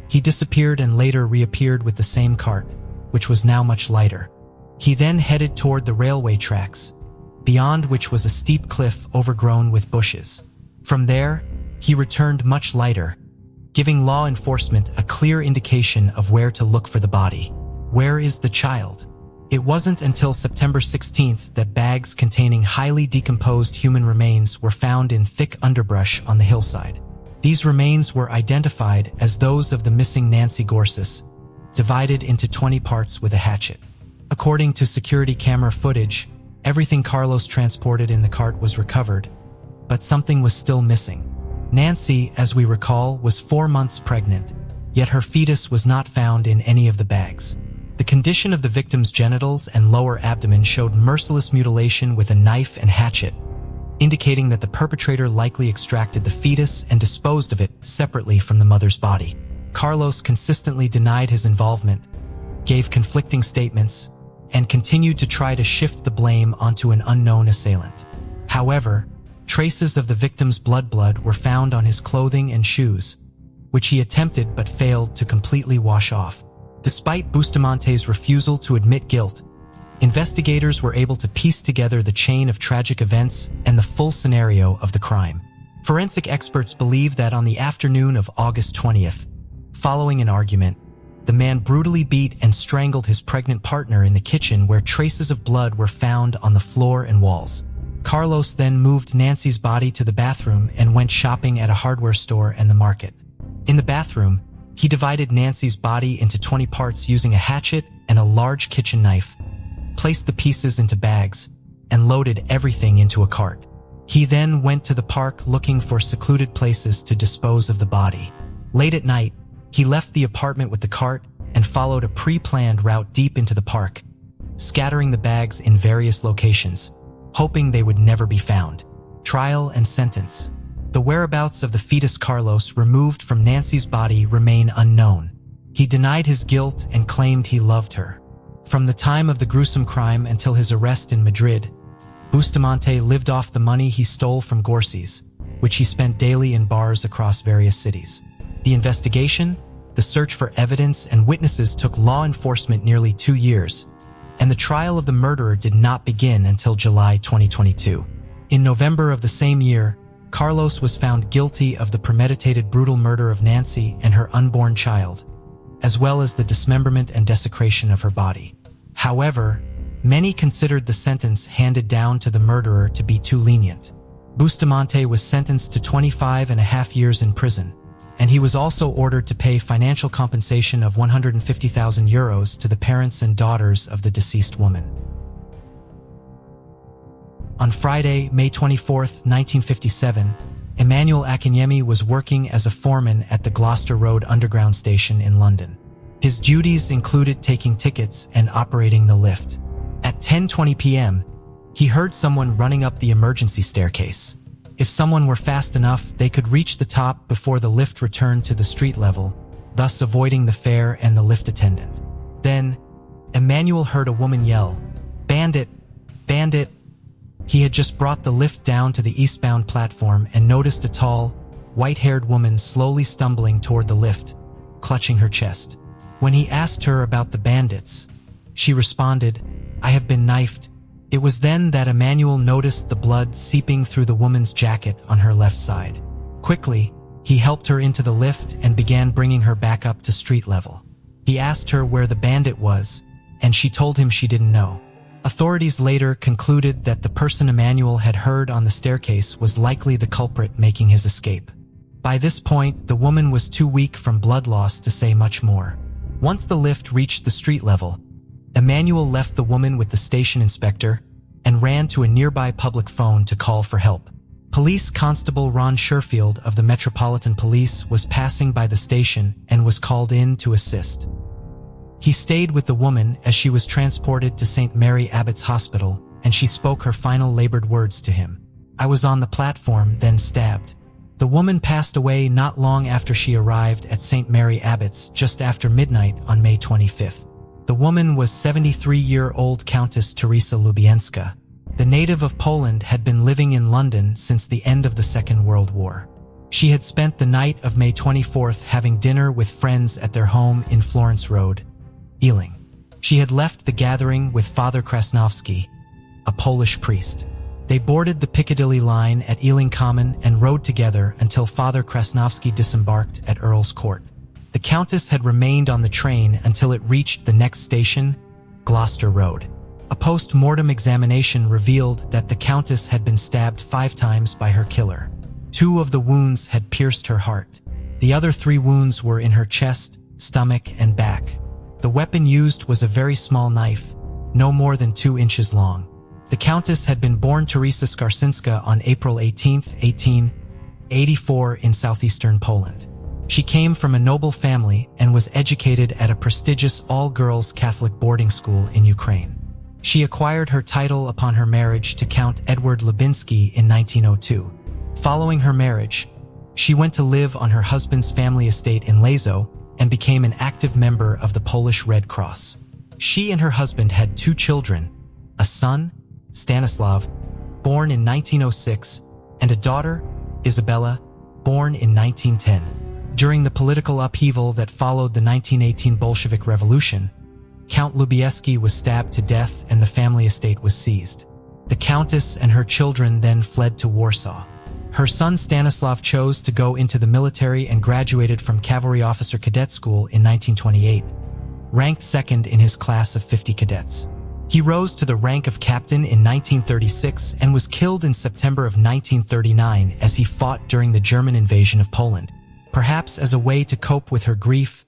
he disappeared and later reappeared with the same cart, which was now much lighter. He then headed toward the railway tracks, beyond which was a steep cliff overgrown with bushes. From there, he returned much lighter, giving law enforcement a clear indication of where to look for the body. Where is the child? It wasn't until September 16th that bags containing highly decomposed human remains were found in thick underbrush on the hillside. These remains were identified as those of the missing Nancy Gorsy, divided into 20 parts with a hatchet. According to security camera footage, everything Carlos transported in the cart was recovered, but something was still missing. Nancy, as we recall, was 4 months pregnant, yet her fetus was not found in any of the bags. The condition of the victim's genitals and lower abdomen showed merciless mutilation with a knife and hatchet, indicating that the perpetrator likely extracted the fetus and disposed of it separately from the mother's body. Carlos consistently denied his involvement, gave conflicting statements, and continued to try to shift the blame onto an unknown assailant. However, traces of the victim's blood were found on his clothing and shoes, which he attempted but failed to completely wash off. Despite Bustamante's refusal to admit guilt, investigators were able to piece together the chain of tragic events and the full scenario of the crime. Forensic experts believe that on the afternoon of August 20th, following an argument, the man brutally beat and strangled his pregnant partner in the kitchen where traces of blood were found on the floor and walls. Carlos then moved Nancy's body to the bathroom and went shopping at a hardware store and the market. In the bathroom, he divided Nancy's body into 20 parts using a hatchet and a large kitchen knife, placed the pieces into bags, and loaded everything into a cart. He then went to the park looking for secluded places to dispose of the body. Late at night, he left the apartment with the cart and followed a pre-planned route deep into the park, scattering the bags in various locations, hoping they would never be found. Trial and sentence. The whereabouts of the fetus Carlos removed from Nancy's body remain unknown. He denied his guilt and claimed he loved her. From the time of the gruesome crime until his arrest in Madrid, Bustamante lived off the money he stole from Gorsys, which he spent daily in bars across various cities. The investigation, the search for evidence and witnesses took law enforcement nearly 2 years, and the trial of the murderer did not begin until July 2022. In November of the same year, Carlos was found guilty of the premeditated brutal murder of Nancy and her unborn child, as well as the dismemberment and desecration of her body. However, many considered the sentence handed down to the murderer to be too lenient. Bustamante was sentenced to 25.5 years in prison, and he was also ordered to pay financial compensation of 150,000 euros to the parents and daughters of the deceased woman. On Friday, May 24, 1957, Emmanuel Akinyemi was working as a foreman at the Gloucester Road Underground Station in London. His duties included taking tickets and operating the lift. At 10:20 p.m., he heard someone running up the emergency staircase. If someone were fast enough, they could reach the top before the lift returned to the street level, thus avoiding the fare and the lift attendant. Then, Emmanuel heard a woman yell, "Bandit! Bandit!" He had just brought the lift down to the eastbound platform and noticed a tall, white-haired woman slowly stumbling toward the lift, clutching her chest. When he asked her about the bandits, she responded, "I have been knifed." It was then that Emmanuel noticed the blood seeping through the woman's jacket on her left side. Quickly, he helped her into the lift and began bringing her back up to street level. He asked her where the bandit was, and she told him she didn't know. Authorities later concluded that the person Emmanuel had heard on the staircase was likely the culprit making his escape. By this point, the woman was too weak from blood loss to say much more. Once the lift reached the street level, Emmanuel left the woman with the station inspector and ran to a nearby public phone to call for help. Police Constable Ron Sherfield of the Metropolitan Police was passing by the station and was called in to assist. He stayed with the woman as she was transported to St. Mary Abbott's Hospital, and she spoke her final labored words to him. "I was on the platform, then stabbed." The woman passed away not long after she arrived at St. Mary Abbott's just after midnight on May 25th. The woman was 73-year-old Countess Teresa Lubecka. The native of Poland had been living in London since the end of the Second World War. She had spent the night of May 24th having dinner with friends at their home in Florence Road, Ealing. She had left the gathering with Father Krasnowski, a Polish priest. They boarded the Piccadilly line at Ealing Common and rode together until Father Krasnowski disembarked at Earl's Court. The Countess had remained on the train until it reached the next station, Gloucester Road. A post-mortem examination revealed that the Countess had been stabbed 5 times by her killer. 2 of the wounds had pierced her heart. The other 3 wounds were in her chest, stomach, and back. The weapon used was a very small knife, no more than 2 inches long. The Countess had been born Teresa Skarczynska on April 18, 1884 in southeastern Poland. She came from a noble family and was educated at a prestigious all-girls Catholic boarding school in Ukraine. She acquired her title upon her marriage to Count Edward Lubinski in 1902. Following her marriage, she went to live on her husband's family estate in Lezo and became an active member of the Polish Red Cross. She and her husband had 2 children, a son, Stanislav, born in 1906, and a daughter, Isabella, born in 1910. During the political upheaval that followed the 1918 Bolshevik Revolution, Count Lubecka was stabbed to death and the family estate was seized. The Countess and her children then fled to Warsaw. Her son Stanislav chose to go into the military and graduated from Cavalry Officer Cadet School in 1928, ranked second in his class of 50 cadets. He rose to the rank of captain in 1936 and was killed in September of 1939 as he fought during the German invasion of Poland. Perhaps as a way to cope with her grief,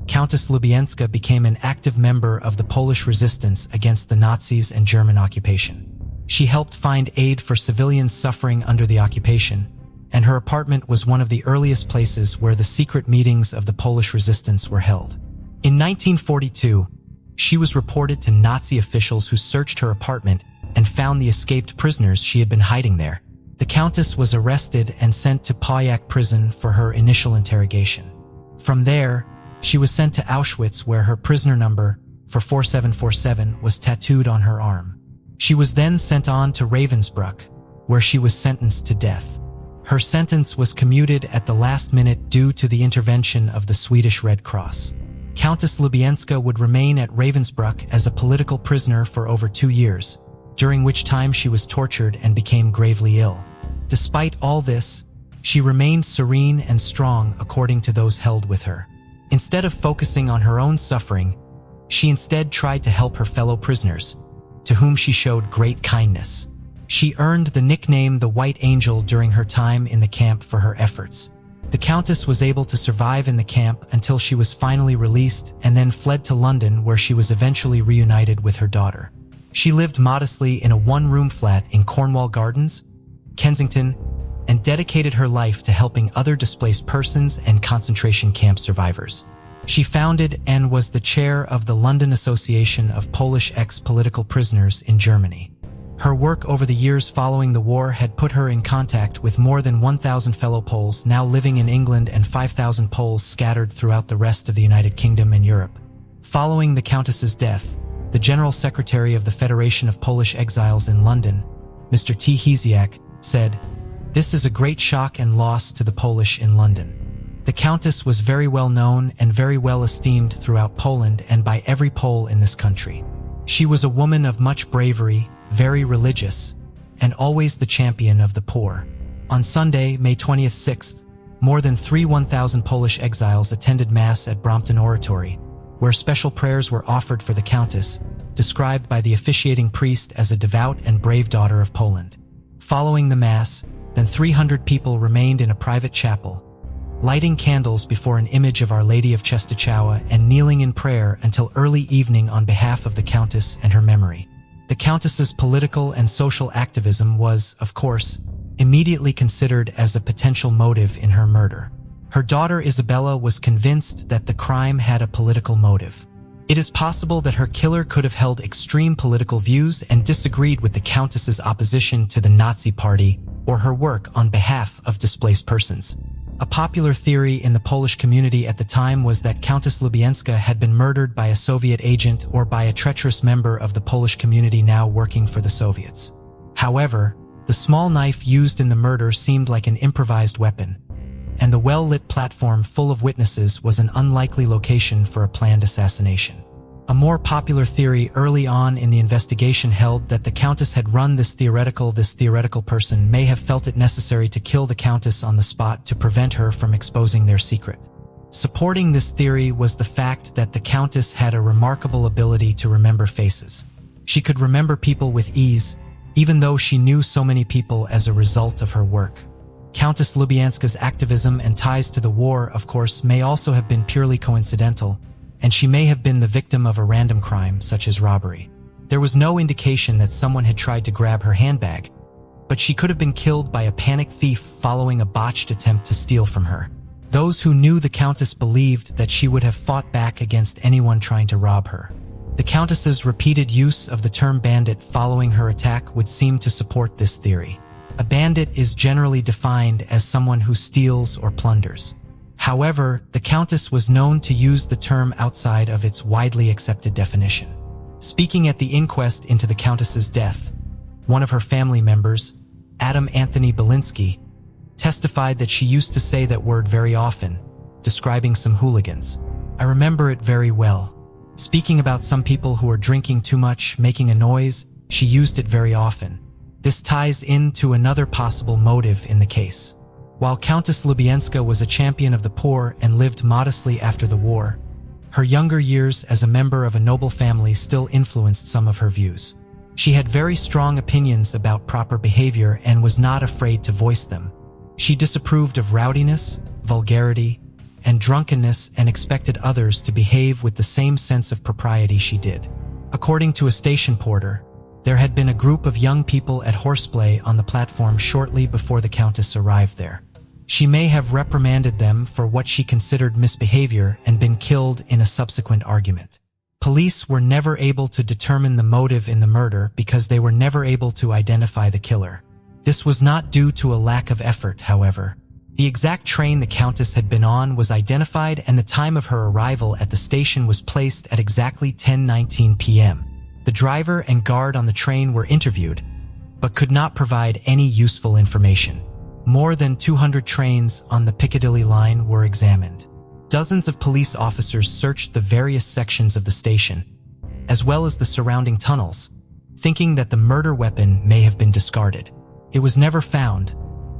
Countess Lubecka became an active member of the Polish resistance against the Nazis and German occupation. She helped find aid for civilians suffering under the occupation, and her apartment was one of the earliest places where the secret meetings of the Polish resistance were held. In 1942, she was reported to Nazi officials who searched her apartment and found the escaped prisoners she had been hiding there. The Countess was arrested and sent to Pojak prison for her initial interrogation. From there, she was sent to Auschwitz where her prisoner number for 4747 was tattooed on her arm. She was then sent on to Ravensbrück, where she was sentenced to death. Her sentence was commuted at the last minute due to the intervention of the Swedish Red Cross. Countess Lubecka would remain at Ravensbrück as a political prisoner for over 2 years, during which time she was tortured and became gravely ill. Despite all this, she remained serene and strong according to those held with her. Instead of focusing on her own suffering, she instead tried to help her fellow prisoners, to whom she showed great kindness. She earned the nickname the White Angel during her time in the camp for her efforts. The Countess was able to survive in the camp until she was finally released and then fled to London where she was eventually reunited with her daughter. She lived modestly in a 1-room flat in Cornwall Gardens, Kensington, and dedicated her life to helping other displaced persons and concentration camp survivors. She founded and was the chair of the London Association of Polish Ex-Political Prisoners in Germany. Her work over the years following the war had put her in contact with more than 1,000 fellow Poles now living in England and 5,000 Poles scattered throughout the rest of the United Kingdom and Europe. Following the Countess's death, the General Secretary of the Federation of Polish Exiles in London, Mr. T. Hesiak, said, "This is a great shock and loss to the Polish in London." The Countess was very well known and very well esteemed throughout Poland and by every Pole in this country. She was a woman of much bravery, very religious, and always the champion of the poor. On Sunday, May 26th, more than 1,000 Polish exiles attended Mass at Brompton Oratory, where special prayers were offered for the Countess, described by the officiating priest as a devout and brave daughter of Poland. Following the Mass, then 300 people remained in a private chapel, lighting candles before an image of Our Lady of Czestochowa and kneeling in prayer until early evening on behalf of the Countess and her memory. The Countess's political and social activism was, of course, immediately considered as a potential motive in her murder. Her daughter Isabella was convinced that the crime had a political motive. It is possible that her killer could have held extreme political views and disagreed with the Countess's opposition to the Nazi Party or her work on behalf of displaced persons. A popular theory in the Polish community at the time was that Countess Lubecka had been murdered by a Soviet agent or by a treacherous member of the Polish community now working for the Soviets. However, the small knife used in the murder seemed like an improvised weapon, and the well-lit platform full of witnesses was an unlikely location for a planned assassination. A more popular theory early on in the investigation held that the Countess had run this theoretical person may have felt it necessary to kill the Countess on the spot to prevent her from exposing their secret. Supporting this theory was the fact that the Countess had a remarkable ability to remember faces. She could remember people with ease, even though she knew so many people as a result of her work. Countess Lubecka's activism and ties to the war, of course, may also have been purely coincidental, and she may have been the victim of a random crime, such as robbery. There was no indication that someone had tried to grab her handbag, but she could have been killed by a panicked thief following a botched attempt to steal from her. Those who knew the Countess believed that she would have fought back against anyone trying to rob her. The Countess's repeated use of the term bandit following her attack would seem to support this theory. A bandit is generally defined as someone who steals or plunders. However, the Countess was known to use the term outside of its widely accepted definition. Speaking at the inquest into the Countess's death, one of her family members, Adam Anthony Belinsky, testified that she used to say that word very often, describing some hooligans. "I remember it very well. Speaking about some people who are drinking too much, making a noise, she used it very often." This ties into another possible motive in the case. While Countess Lubecka was a champion of the poor and lived modestly after the war, her younger years as a member of a noble family still influenced some of her views. She had very strong opinions about proper behavior and was not afraid to voice them. She disapproved of rowdiness, vulgarity, and drunkenness and expected others to behave with the same sense of propriety she did. According to a station porter, there had been a group of young people at horseplay on the platform shortly before the Countess arrived there. She may have reprimanded them for what she considered misbehavior and been killed in a subsequent argument. Police were never able to determine the motive in the murder because they were never able to identify the killer. This was not due to a lack of effort, however. The exact train the Countess had been on was identified and the time of her arrival at the station was placed at exactly 10:19 p.m. The driver and guard on the train were interviewed, but could not provide any useful information. More than 200 trains on the Piccadilly line were examined. Dozens of police officers searched the various sections of the station, as well as the surrounding tunnels, thinking that the murder weapon may have been discarded. It was never found,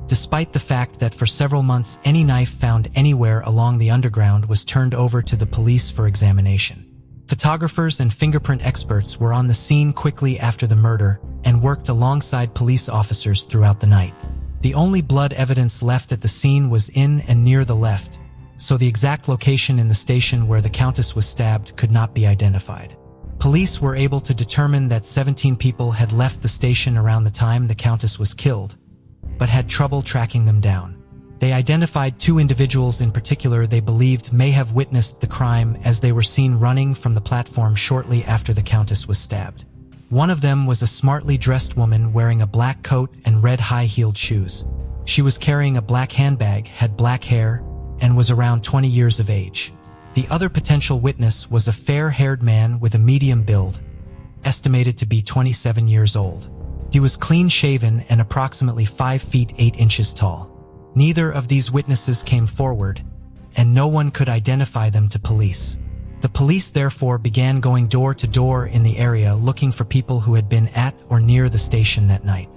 despite the fact that for several months any knife found anywhere along the underground was turned over to the police for examination. Photographers and fingerprint experts were on the scene quickly after the murder and worked alongside police officers throughout the night. The only blood evidence left at the scene was in and near the left, so the exact location in the station where the Countess was stabbed could not be identified. Police were able to determine that 17 people had left the station around the time the Countess was killed, but had trouble tracking them down. They identified 2 individuals in particular they believed may have witnessed the crime as they were seen running from the platform shortly after the Countess was stabbed. One of them was a smartly dressed woman wearing a black coat and red high-heeled shoes. She was carrying a black handbag, had black hair, and was around 20 years of age. The other potential witness was a fair-haired man with a medium build, estimated to be 27 years old. He was clean-shaven and approximately 5 feet 8 inches tall. Neither of these witnesses came forward, and no one could identify them to police. The police therefore began going door to door in the area looking for people who had been at or near the station that night.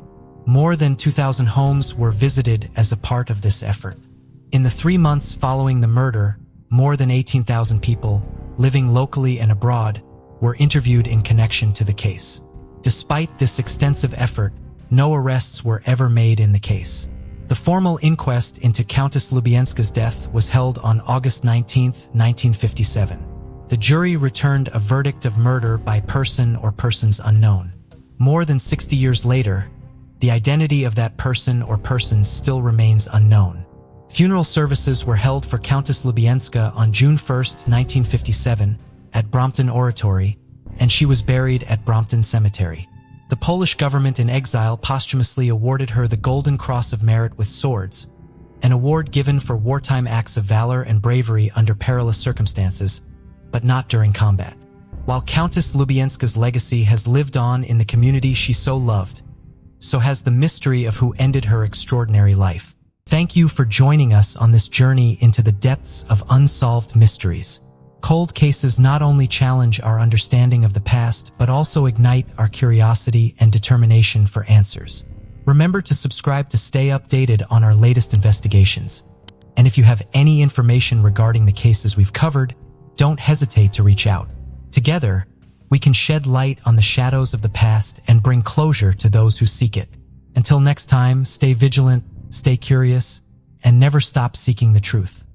More than 2,000 homes were visited as a part of this effort. In the 3 months following the murder, more than 18,000 people, living locally and abroad, were interviewed in connection to the case. Despite this extensive effort, no arrests were ever made in the case. The formal inquest into Countess Lubecka's death was held on August 19, 1957. The jury returned a verdict of murder by person or persons unknown. More than 60 years later, the identity of that person or persons still remains unknown. Funeral services were held for Countess Lubecka on June 1, 1957, at Brompton Oratory, and she was buried at Brompton Cemetery. The Polish government in exile posthumously awarded her the Golden Cross of Merit with Swords, an award given for wartime acts of valor and bravery under perilous circumstances, but not during combat. While Countess Lubecka's legacy has lived on in the community she so loved, so has the mystery of who ended her extraordinary life. Thank you for joining us on this journey into the depths of unsolved mysteries. Cold cases not only challenge our understanding of the past, but also ignite our curiosity and determination for answers. Remember to subscribe to stay updated on our latest investigations. And if you have any information regarding the cases we've covered, don't hesitate to reach out. Together, we can shed light on the shadows of the past and bring closure to those who seek it. Until next time, stay vigilant, stay curious, and never stop seeking the truth.